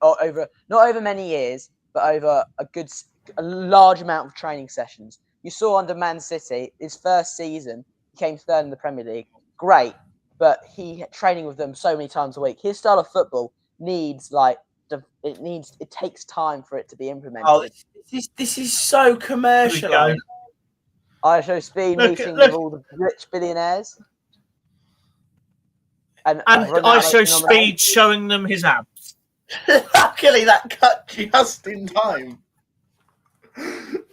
not over many years, but over a large amount of training sessions. You saw under Man City, his first season, he came third in the Premier League. Great, but he training with them so many times a week. His style of football needs it takes time for it to be implemented. Oh, this is so commercial. I show speed meeting with all the rich billionaires. And I show speed showing them his abs. Luckily, that cut just in time. Do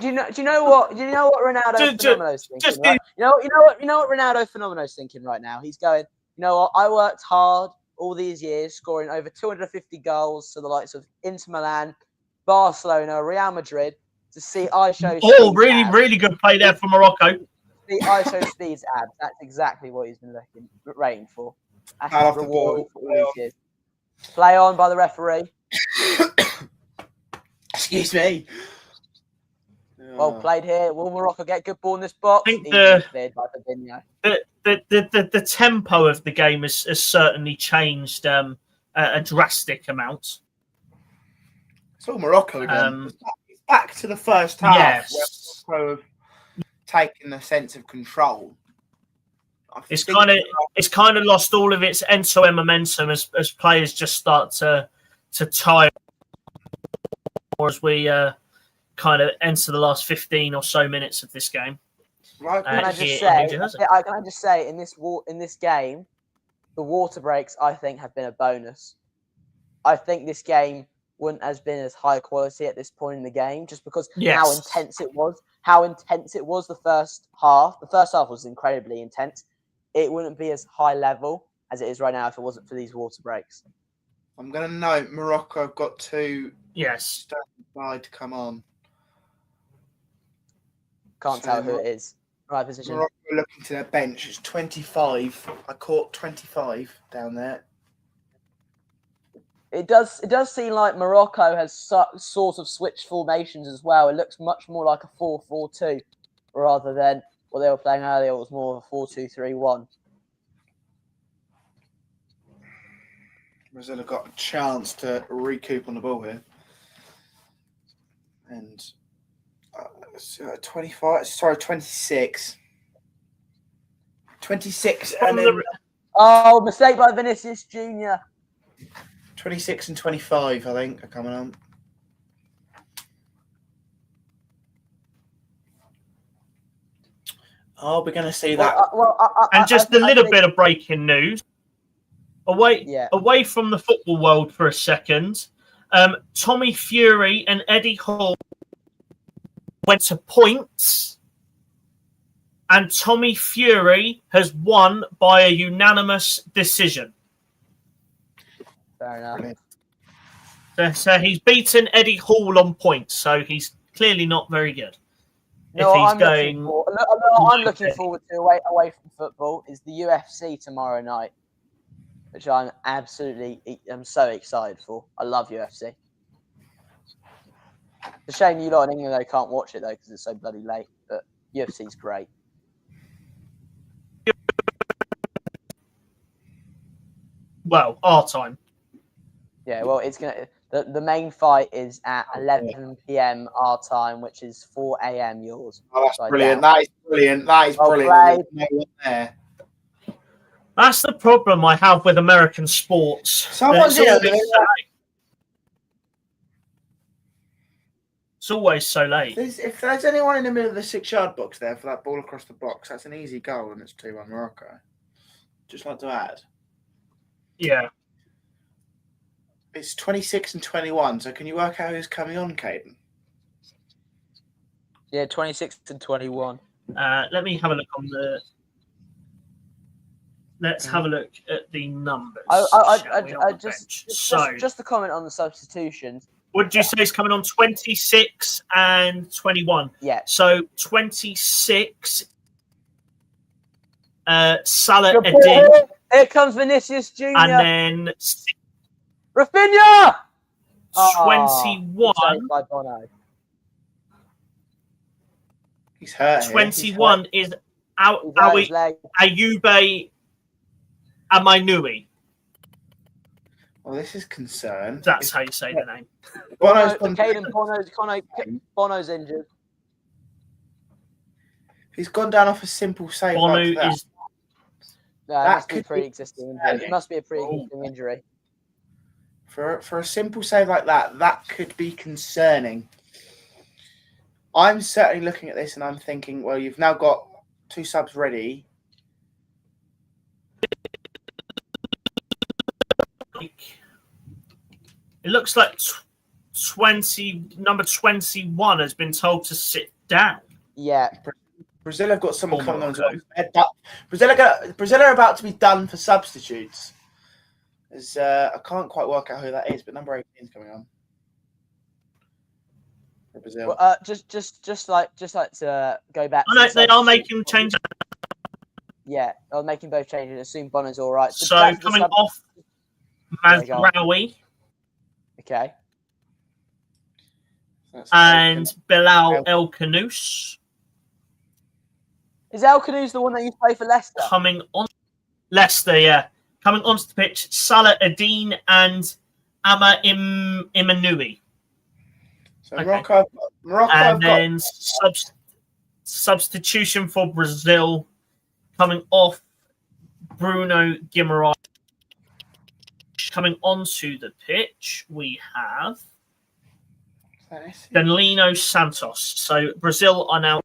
you know what Ronaldo Fenomeno's thinking? Right? You know what Ronaldo Fenomeno's thinking right now. He's going, you know what? I worked hard all these years, scoring over 250 goals to the likes of Inter Milan, Barcelona, Real Madrid. To see I show. Oh, really good play there for Morocco. The ISO Speed's abs. That's exactly what he's been rating for. That's his reward for all these years. Play on by the referee. Excuse me. Well played here. Will Morocco get good ball in this box? I think the tempo of the game has certainly changed a drastic amount. It's all Morocco again. It's back to the first half. Yes. Where Morocco have taken a sense of control. It's kind of lost all of its end-to-end momentum as players just start to tire, or as we kind of enter the last 15 or so minutes of this game. Right, can I just say in this game, the water breaks I think have been a bonus. I think this game wouldn't have been as high quality at this point in the game, just because how intense it was. How intense it was the first half. The first half was incredibly intense. It wouldn't be as high level as it is right now if it wasn't for these water breaks. I'm going to note Morocco have got two side to come on. Can't tell who it is. Right position. Morocco looking to their bench. It's 25. I caught 25 down there. It does seem like Morocco has sort of switched formations as well. It looks much more like a 4-4-2 rather than what they were playing earlier. It was more of a 4-2-3-1. Brazil have got a chance to recoup on the ball here. And 26. 26 and then... Oh, mistake by Vinicius Jr. 26 and 25, I think, are coming on. Oh, we're going to see that. And just a little bit of breaking news. Away from the football world for a second. Tommy Fury and Eddie Hall went to points, and Tommy Fury has won by a unanimous decision. Fair enough. So he's beaten Eddie Hall on points, so he's clearly not very good. I'm looking forward to away from football is the UFC tomorrow night, which I'm so excited for. I love UFC. It's a shame you lot in England can't watch it though because it's so bloody late. But UFC's great. Well, our time. Yeah, well, it's gonna. The main fight is at 11 p.m. our time, which is 4 a.m. yours. Oh, that's brilliant! That is brilliant. That is brilliant. There. That's the problem I have with American sports. Someone's here. It's always so late. If there's anyone in the middle of the 6-yard box there for that ball across the box, that's an easy goal, and it's 2-1 Morocco. Just like to add. Yeah. It's 26 and 21, so can you work out who's coming on, Caden? Yeah, 26 and 21. Let me have a look on the... Let's have a look at the numbers. Just to comment on the substitutions. What did you say is coming on? 26 and 21. Yeah. So 26, Salah Eddin. Here comes Vinicius Jr. And then... Rafinha! 21. He's hurt. 21 is Ayube Amainui. Well, this is concern. That's how you say the name. Bono's injured. He's gone down off a simple save Bono like that. is No, it That must be could be pre-existing injury. It must be a pre-existing injury. For a simple save like that, that could be concerning. I'm certainly looking at this and I'm thinking, well, you've now got 2 subs ready. It looks like number 21 has been told to sit down. Yeah. Brazil have got someone coming on as well. Brazil are about to be done for substitutes. I can't quite work out who that is, but number 18 is coming on for Brazil. Well, just like to go back. Oh, no, they are making changes. Yeah, I was making both changes. Assume Bono's all right. So coming off Mazraoui. Okay. And Bilal El Khanous. Is El Khanous the one that used to play for Leicester? Coming on Leicester, yeah. Coming onto the pitch, Salah Adine and Ama Imanui. So okay. Morocco and then substitution for Brazil coming off Bruno Guimaraes. Coming onto the pitch, we have Danilo Santos. So Brazil are now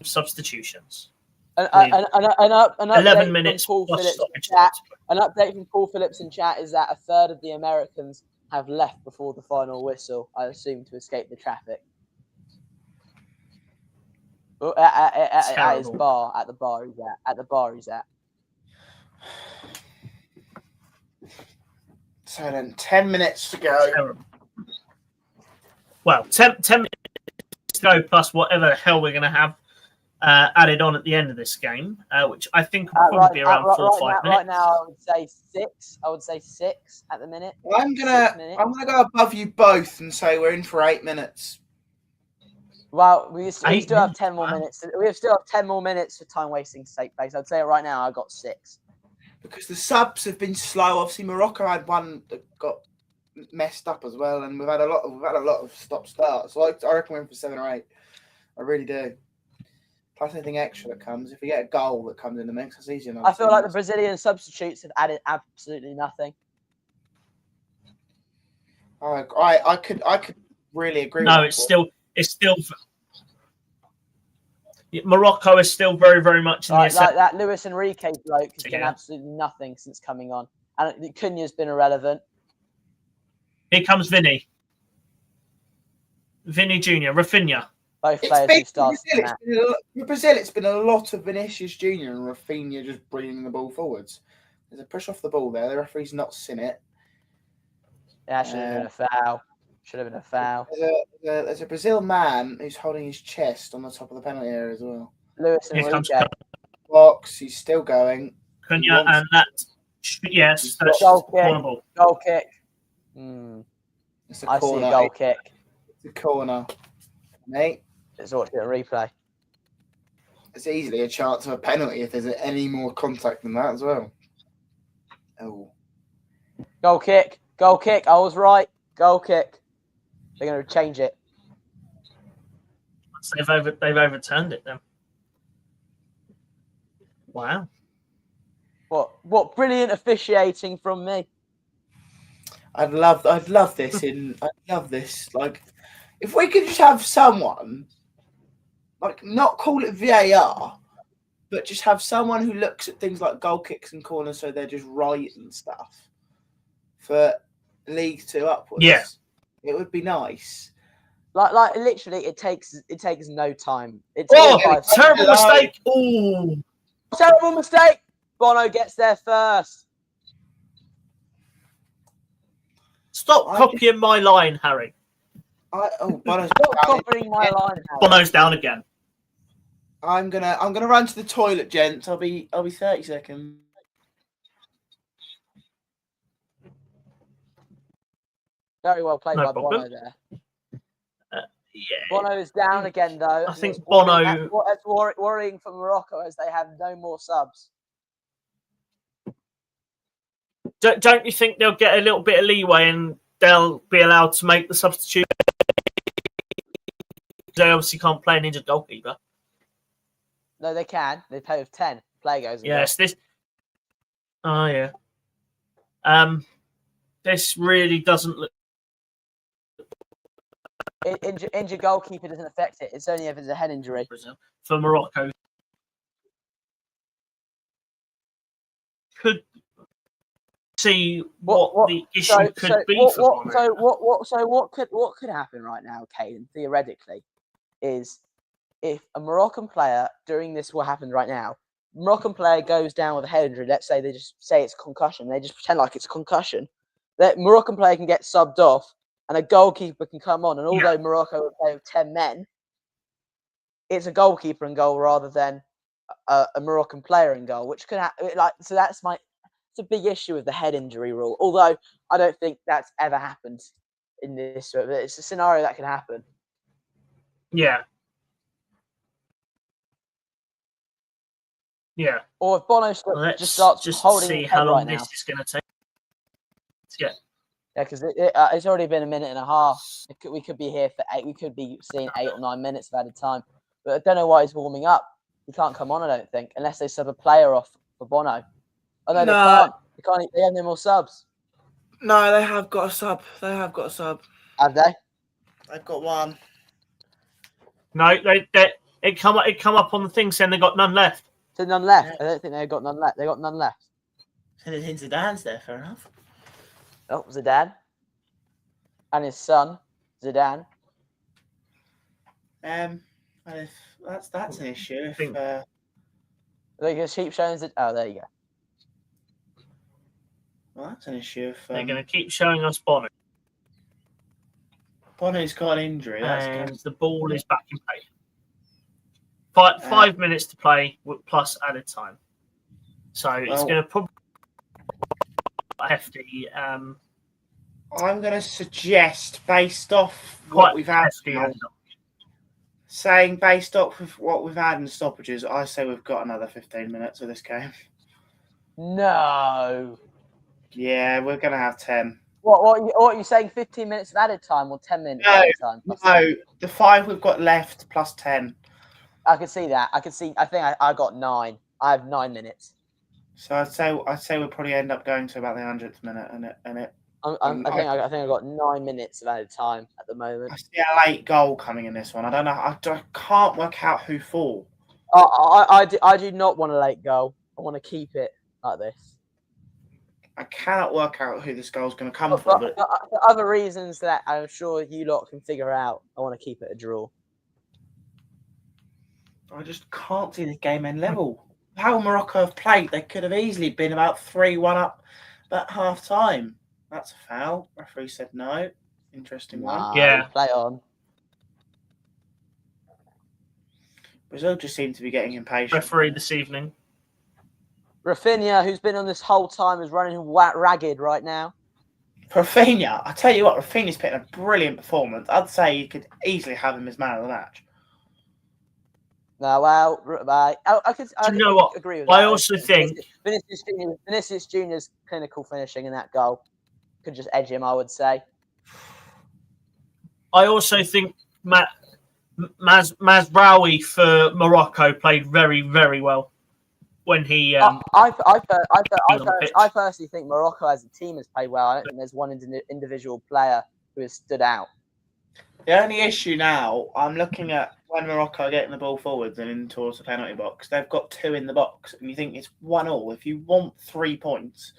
substitutions. An 11 minutes. An update from Paul Phillips in chat is that a third of the Americans have left before the final whistle, I assume, to escape the traffic. Well, at his bar, at the bar he's at. So then 10 minutes to go. Terrible. Well, 10 minutes to go plus whatever the hell we're going to have added on at the end of this game, which I think will probably be around 4 or 5 minutes. Right now, I would say 6. I would say 6 at the minute. I'm gonna go above you both and say we're in for 8 minutes. Well, we still have 10 more minutes. We still have 10 more minutes for time wasting to take place. I'd say right now I got 6. Because the subs have been slow. Obviously, Morocco had one that got messed up as well, and we've had a lot of stop starts. So I reckon we're in for 7 or 8. I really do. Plus anything extra that comes. If we get a goal that comes in the mix, that's easier. I feel like the Brazilian substitutes have added absolutely nothing. I could really agree. No, it's still. Morocco is still very, very much in the like that Luis Enrique bloke has done absolutely nothing since coming on, and Cunha's been irrelevant. Here comes Vinny Junior, Rafinha. Both players who started. For Brazil, it's been a lot of Vinicius Junior and Rafinha just bringing the ball forwards. There's a push off the ball there. The referee's not seen it. Yeah, should have been a foul. Should have been a foul. There's a Brazil man who's holding his chest on the top of the penalty area as well. Luis Enrique. Box, he's still going. Cunha and that. Yes, that's horrible. Goal kick. It's a I corner. see a goal kick. It's a corner. Mate. Let's watch it a replay. It's easily a chance of a penalty if there's any more contact than that as well. Oh. Goal kick. Goal kick. I was right. Goal kick. They're going to change it. They've overturned it then. Wow. What brilliant officiating from me. I'd love this. Like, if we could just have someone, like, not call it VAR, but just have someone who looks at things like goal kicks and corners so they're just right and stuff for League 2 upwards. Yeah. It would be nice. Like literally, it takes no time. Terrible mistake! Oh, terrible mistake! Bono gets there first. Stop copying my line, Harry. Bono's Stop copying my line, Harry. Bono's down again. I'm gonna run to the toilet, gents. I'll be 30 seconds. Very well played by Bono there. Yeah. Bono is down again, though. I think Bono. It's worrying for Morocco as they have no more subs. Don't you think they'll get a little bit of leeway and they'll be allowed to make the substitute? They obviously can't play an injured goalkeeper. No, they can. They play with 10. Player goes. Yes, this. Oh yeah. This really doesn't look. Injured goalkeeper doesn't affect it. It's only if it's a head injury. For Morocco. Could see what the issue could be for Morocco. So what could happen right now, Caden, theoretically, is if a Moroccan player during this, what happened right now, Moroccan player goes down with a head injury. Let's say they just say it's concussion. They just pretend like it's concussion. That Moroccan player can get subbed off, and a goalkeeper can come on. And although Morocco would play with 10 men, it's a goalkeeper in goal rather than a Moroccan player in goal, which could so that's it's a big issue with the head injury rule. Although I don't think that's ever happened in this, but it's a scenario that can happen. Yeah. Yeah. Or if Bono just starts holding see his how head long right this now. is going to take. Yeah. Yeah, because it's already been a minute and a half. We could be here for 8. We could be seeing 8 or 9 minutes of added time. But I don't know why he's warming up. He can't come on, I don't think, unless they sub a player off for Bono. Oh no, they can't. They have no more subs. No, they have got a sub. Have they? They've got one. No, it come up on the thing saying they got none left. So none left. I don't think they got none left. They got none left. And it hints Zidane's there, fair enough. Oh, Zidane. And his son, Zidane. And if that's an issue. They can keep showing Zidane. Oh, there you go. Well, that's an issue. They're going to keep showing us Bono. Bono's got an injury. And the ball is back in play. 5 minutes to play plus added time. So it's going to probably be hefty. I'm going to suggest, based off what we've had, saying based off of what we've had in stoppages, I say we've got another 15 minutes of this game. No. Yeah, we're going to have 10. What are you saying? 15 minutes of added time or 10 minutes of added time? No, the 5 we've got left plus 10. I can see that. I think I got 9. I have 9 minutes. So I'd say we'll probably end up going to about the 100th minute, I think I got 9 minutes of added time at the moment. I see a late goal coming in this one. I don't know. I can't work out who for. I do not want a late goal. I want to keep it like this. I cannot work out who this goal's going to come for. But for other reasons that I'm sure you lot can figure out, I want to keep it a draw. I just can't see this game end level. How Morocco have played, they could have easily been about 3-1 up at half time. That's a foul. Referee said no. Interesting one. Yeah. Play on. Brazil just seem to be getting impatient. Referee this evening. Rafinha, who's been on this whole time, is running ragged right now. Rafinha, I tell you what, Rafinha's put in a brilliant performance. I'd say you could easily have him as man of the match. No, well, I could agree with that. I also think Vinicius Junior's clinical finishing in that goal could just edge him, I would say. I also think Mazraoui for Morocco played very, very well when he. I personally think Morocco as a team has played well. I don't think there's one individual player who has stood out. The only issue now, I'm looking at when Morocco are getting the ball forwards and in towards the penalty box, they've got 2 in the box, and you think it's 1-1. If you want 3 points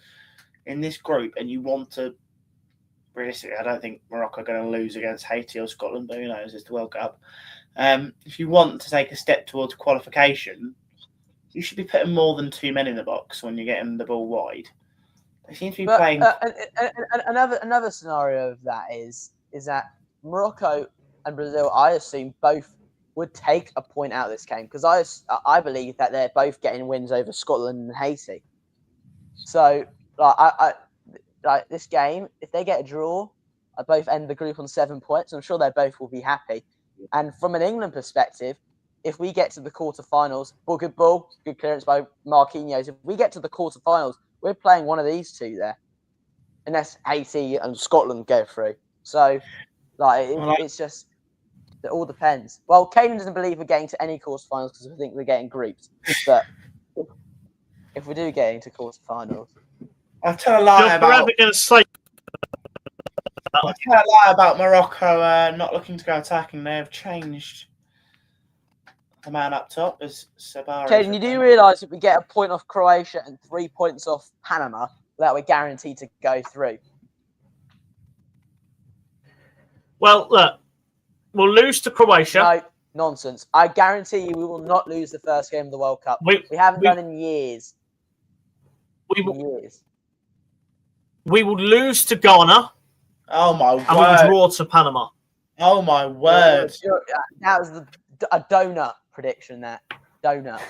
in this group and you want to, realistically, I don't think Morocco are going to lose against Haiti or Scotland, but who knows, it's the World Cup. If you want to take a step towards qualification, you should be putting more than 2 men in the box when you're getting the ball wide. They seem to be playing. Another scenario of that is that Morocco and Brazil, I assume, both would take a point out of this game because I believe that they're both getting wins over Scotland and Haiti. So, like this game, if they get a draw, I both end the group on 7 points. I'm sure they both will be happy. And from an England perspective, if we get to the quarterfinals, good clearance by Marquinhos. If we get to the quarterfinals, we're playing one of these two there. unless Haiti and Scotland go through. So, like, it's just it all depends. Well, Caden doesn't believe we're getting to any quarterfinals because I think we're getting grouped. But if we do get into quarterfinals, I'll tell a lie You're about. forever going to say. I'll tell a lie about Morocco not looking to go attacking. They have changed the man up top as Sabari. Caden, you do realise if we get a point off Croatia and 3 points off Panama, that we're guaranteed to go through. Well, look, we'll lose to Croatia. No, nonsense. I guarantee you we will not lose the first game of the World Cup. We haven't done in years. We will lose to Ghana. Oh my word! And we will draw to Panama. Oh my word! That was a donut prediction. That donut.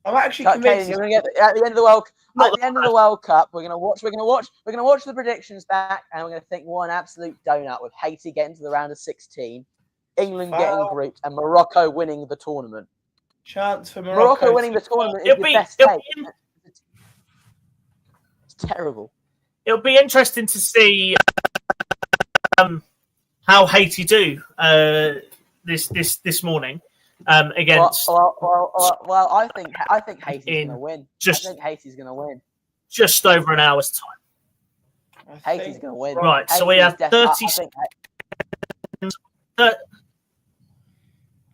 I'm actually convinced. You're gonna get at the end of the World. At the end of the World Cup, we're gonna watch the predictions back, and we're gonna think one absolute donut with Haiti getting to the round of 16, England getting grouped, and Morocco winning the tournament. Chance for Morocco winning the tournament is the best case. It's terrible. It'll be interesting to see how Haiti do this morning against. Well, I think Haiti's going to win. I think Haiti's going to win. Just over an hour's time. Haiti's going to win. Right, so we have 30 seconds.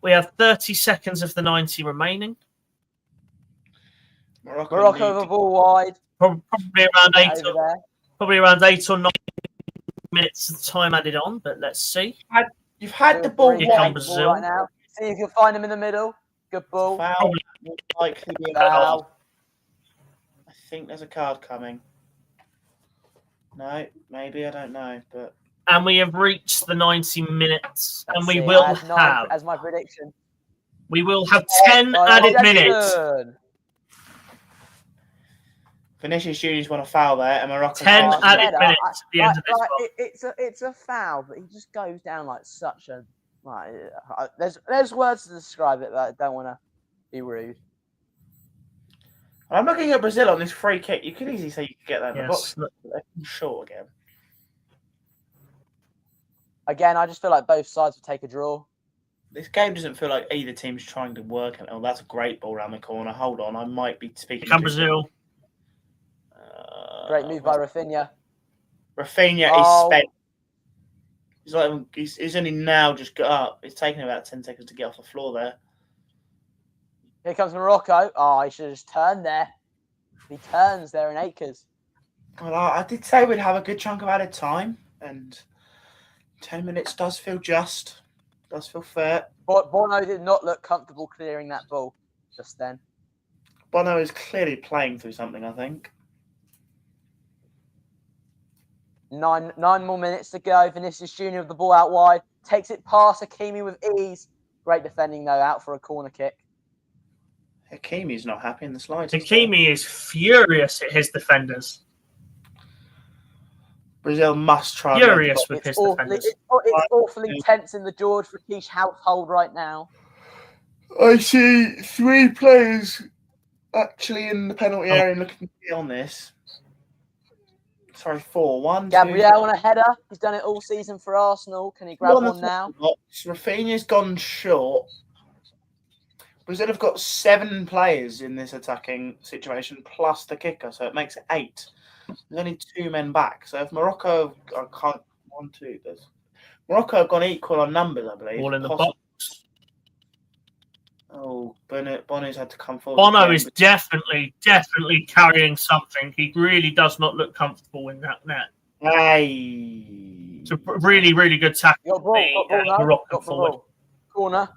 We have 30 seconds of the 90 remaining. Morocco with a ball wide. Probably around 8 or 9 minutes of time added on, but let's see. You've had the ball wide Brazil right now. See if you'll find him in the middle. Good ball. Foul. Likely be a foul. I think there's a card coming. No, maybe, I don't know, but. And we have reached the 90 minutes, and we will have, as my prediction, we will have 10 added minutes. Vinicius Junior's won a foul there, and Morocco 10 added minutes at the end of this one. It's a foul, but he just goes down like such a there's words to describe it, but I don't want to be rude. I'm looking at Brazil on this free kick. You could easily say you could get that in the box. They're short again. Again, I just feel like both sides would take a draw. This game doesn't feel like either team's trying to work. Oh, that's a great ball around the corner. Hold on, I might be speaking. Come Brazil. Great move by Rafinha. Rafinha is spent. He's only now just got up. It's taken about 10 seconds to get off the floor there. Here comes Morocco. Oh, he should have just turned there. He turns there in acres. Well, I did say we'd have a good chunk of added time, and 10 minutes does feel just. Does feel fair. But Bono did not look comfortable clearing that ball just then. Bono is clearly playing through something, I think. 9 more minutes to go. Vinicius Junior with the ball out wide. Takes it past Hakimi with ease. Great defending, though, out for a corner kick. Hakimi's not happy in the slightest. Hakimi is furious at his defenders. Brazil must try. Furious with his defenders. It's awfully tense in the George Rakic household right now. I see 3 players actually in the penalty area looking to be on this. Sorry, 4. 1, Gabriel on a header. He's done it all season for Arsenal. Can he grab one now? Rafinha's gone short. Brazil have got 7 players in this attacking situation, plus the kicker, so it makes it 8. There's only 2 men back. So if Morocco, Morocco have gone equal on numbers, I believe. All in the box. Oh, Bono's had to come forward. Bono is definitely carrying something. He really does not look comfortable in that net. Hey. It's a really, really good tackle. Morocco forward. Corner.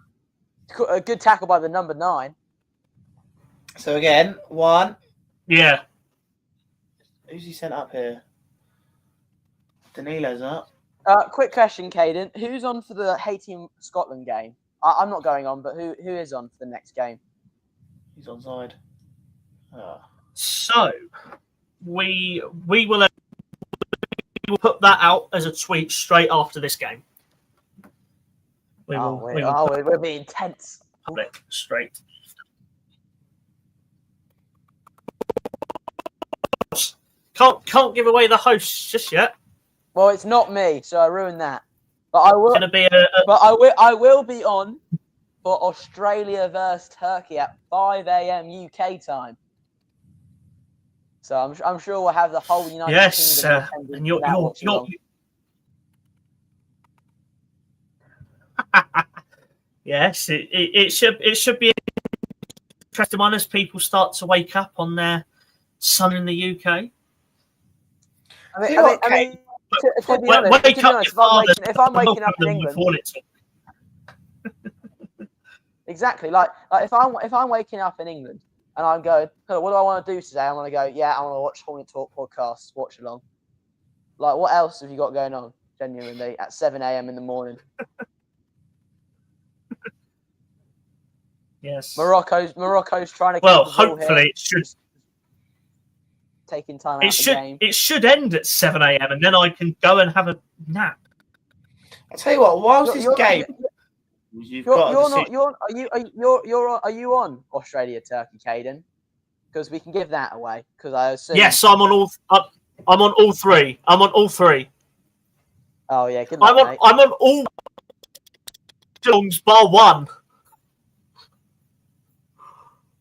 A good tackle by the number 9. So again, 1. Yeah. Who's he sent up here? Danilo's up. Quick question, Caden. Who's on for the Haiti-Scotland game? I'm not going on, but who is on for the next game? He's onside. So we will put that out as a tweet straight after this game. We're being intense. Public straight. Can't give away the hosts just yet. Well, it's not me, so I ruined that. But I will. It's gonna be But I will be on for Australia versus Turkey at 5 a.m. UK time. So I'm sure we'll have the whole United Kingdom attending and you're watching along. Yes, it should be an interesting one as people start to wake up on their sun in the UK. I mean, to be honest, if I'm waking up in England, exactly. Like if I'm waking up in England and I'm going, oh, what do I want to do today? I want to go, I want to watch Hornet Talk podcasts, watch along. Like, what else have you got going on? Genuinely, at 7 a.m. in the morning. Yes. Morocco's trying to. Well, hopefully it should. Taking time out of the game. It should end at 7 a.m. and then I can go and have a nap. I'll tell you what. Whilst this game, are you on Australia Turkey, Caden? Because we can give that away. Because I assume. Yes, I'm on all. I'm on all three. I'm on all three. Oh yeah, good luck, mate. I'm on all films bar one.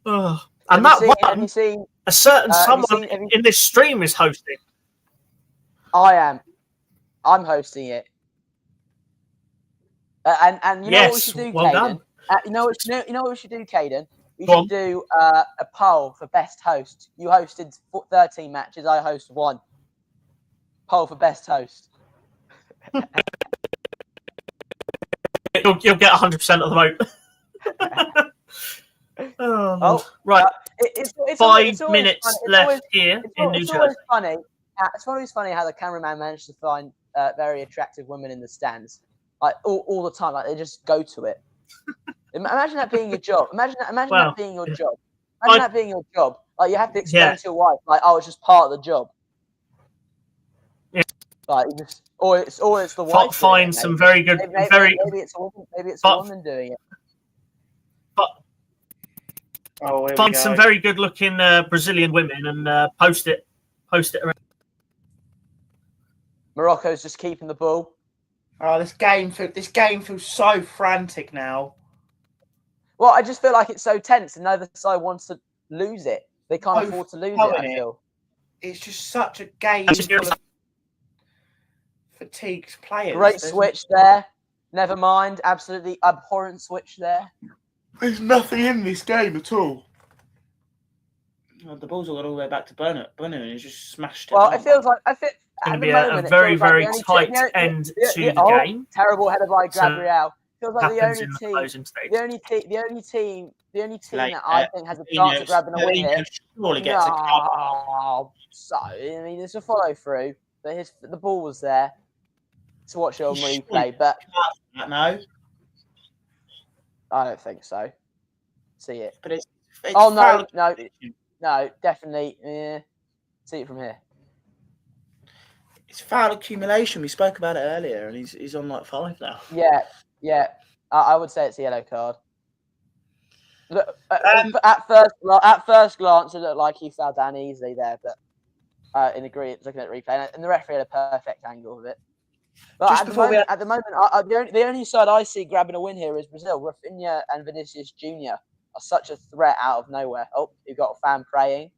And have you seen a certain someone in this stream is hosting. I am. I'm hosting it. And you know what we should do, Caden? You know what we should do, Caden? We should do a poll for best host. You hosted 13 matches. I host 1. Poll for best host. You'll get 100% of the vote. Right. It's 5 minutes left here in New Jersey. It's always funny how the cameraman managed to find very attractive women in the stands, like all the time. Like they just go to it. Imagine that being your job. Imagine that being your job. Imagine that being your job. Like you have to explain to your wife, like, oh, it's just part of the job. Yeah. Like or it's the wife. Find some very good. Maybe it's a woman doing it. Find some very good-looking Brazilian women and post it around. Morocco's just keeping the ball. Oh, this game feels so frantic now. Well, I just feel like it's so tense, and neither side wants to lose it. They can't afford to lose it. I feel it's just such a game full of fatigued players. Great switch there. Never mind. Absolutely abhorrent switch there. There's nothing in this game at all. Well, the ball's all got all the way back to Bono, and he's just smashed it. Well, it feels like it's going to be a very, very tight end to the game. Terrible header by Gabriel. Feels like the only team that I think has a chance of grabbing a win here. Surely gets a so I mean, it's a follow through, but the ball was there to watch it on replay. But no. I don't think so. See it. But it's no, definitely. Yeah. See it from here. It's foul accumulation. We spoke about it earlier, and he's on like 5 now. Yeah. I would say it's a yellow card. Look, at first glance, it looked like he fell down easily there, but looking at the replay, and the referee had a perfect angle of it. But at the moment, the only side I see grabbing a win here is Brazil. Rafinha and Vinicius Jr. are such a threat out of nowhere. Oh, you've got a fan praying.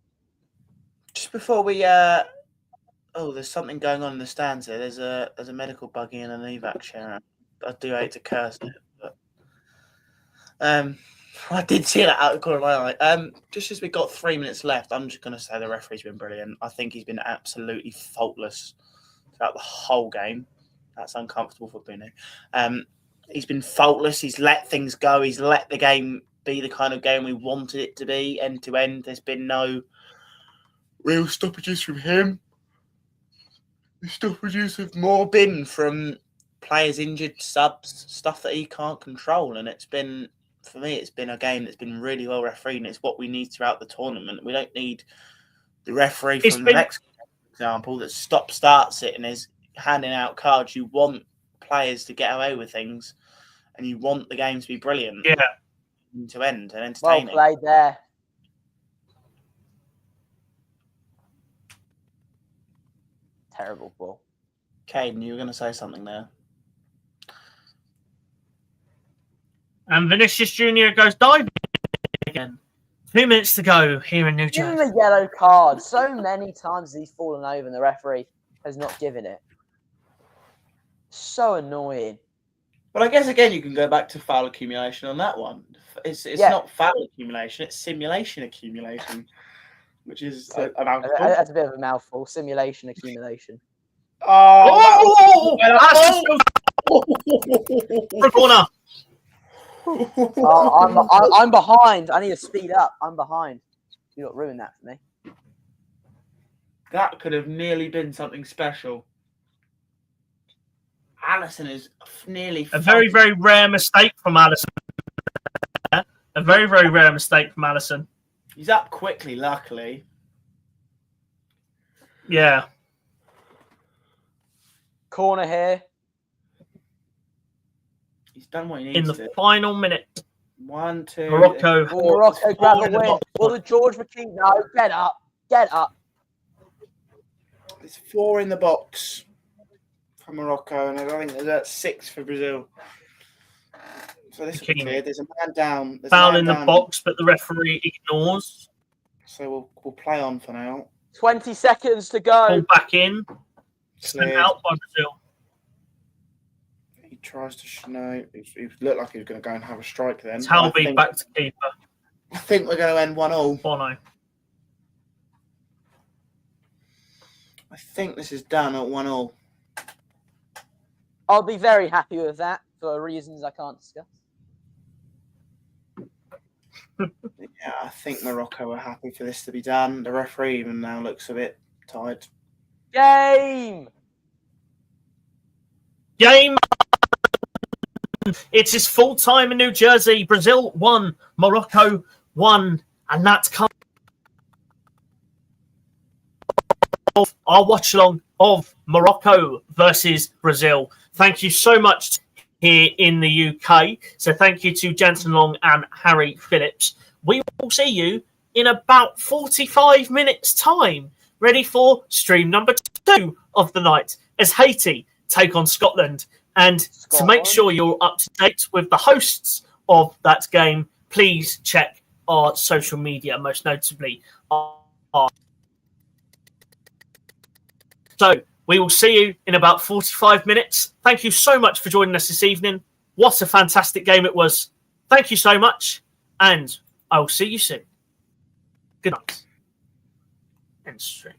Just before we, there's something going on in the stands here. There's a medical buggy in an evac chair. I do hate to curse it, but I did see that out of the corner of my eye. Just as we've got 3 minutes left, I'm just going to say the referee's been brilliant. I think he's been absolutely faultless throughout the whole game. That's uncomfortable for Bruno. He's been faultless. He's let things go. He's let the game be the kind of game we wanted it to be, end to end. There's been no real stoppages from him. The stoppages have more been from players injured, subs, stuff that he can't control. And for me, it's been a game that's been really well refereed, and it's what we need throughout the tournament. We don't need the referee from the next example that starts it and is handing out cards. You want players to get away with things, and you want the game to be brilliant. Yeah. To end and entertaining. Well played there. Terrible ball. Caden, you were going to say something there. And Vinicius Jr. goes diving again. 2 minutes to go here in New Give him Jersey. a yellow card. So many times he's fallen over and the referee has not given it. So annoying. But I guess, again, you can go back to foul accumulation on that one. It's not foul accumulation, it's simulation accumulation, which is a mouthful. That's a bit of a mouthful. Simulation accumulation. Oh! Corner. I'm behind. I need to speed up. I'm behind. You don't ruin that for me. That could have nearly been something special. Allison is nearly... A very, very rare mistake from Allison. A very, very rare mistake from Allison. He's up quickly, luckily. Yeah. Corner here. He's done what he needs In to. the final minute. 1, 2... Morocco. Will Morocco grab a win? Will the George McKee? No, get up. Get up. There's 4 in the box for Morocco, and I think there's 6 for Brazil. So this will be clear. There's a man down. Foul in the box, but the referee ignores. So we'll play on for now. 20 seconds to go. Pull back in. Sent out by Brazil. He tries to... No, he looked like he was going to go and have a strike then. Talby back to keeper. I think we're going to end 1-1. Bono. I think this is done at 1-1. I'll be very happy with that for reasons I can't discuss. Yeah, I think Morocco are happy for this to be done. The referee even now looks a bit tired. Game! It is full time in New Jersey. Brazil 1, Morocco 1, and that's come of our watch along of Morocco versus Brazil. Thank you so much here in the UK. So thank you to Jensen Long and Harry Phillips. We will see you in about 45 minutes' time, ready for stream number 2 of the night as Haiti take on Scotland. And to make sure you're up to date with the hosts of that game, please check our social media, most notably our. So we will see you in about 45 minutes. Thank you so much for joining us this evening. What a fantastic game it was. Thank you so much. And I will see you soon. Good night. End stream.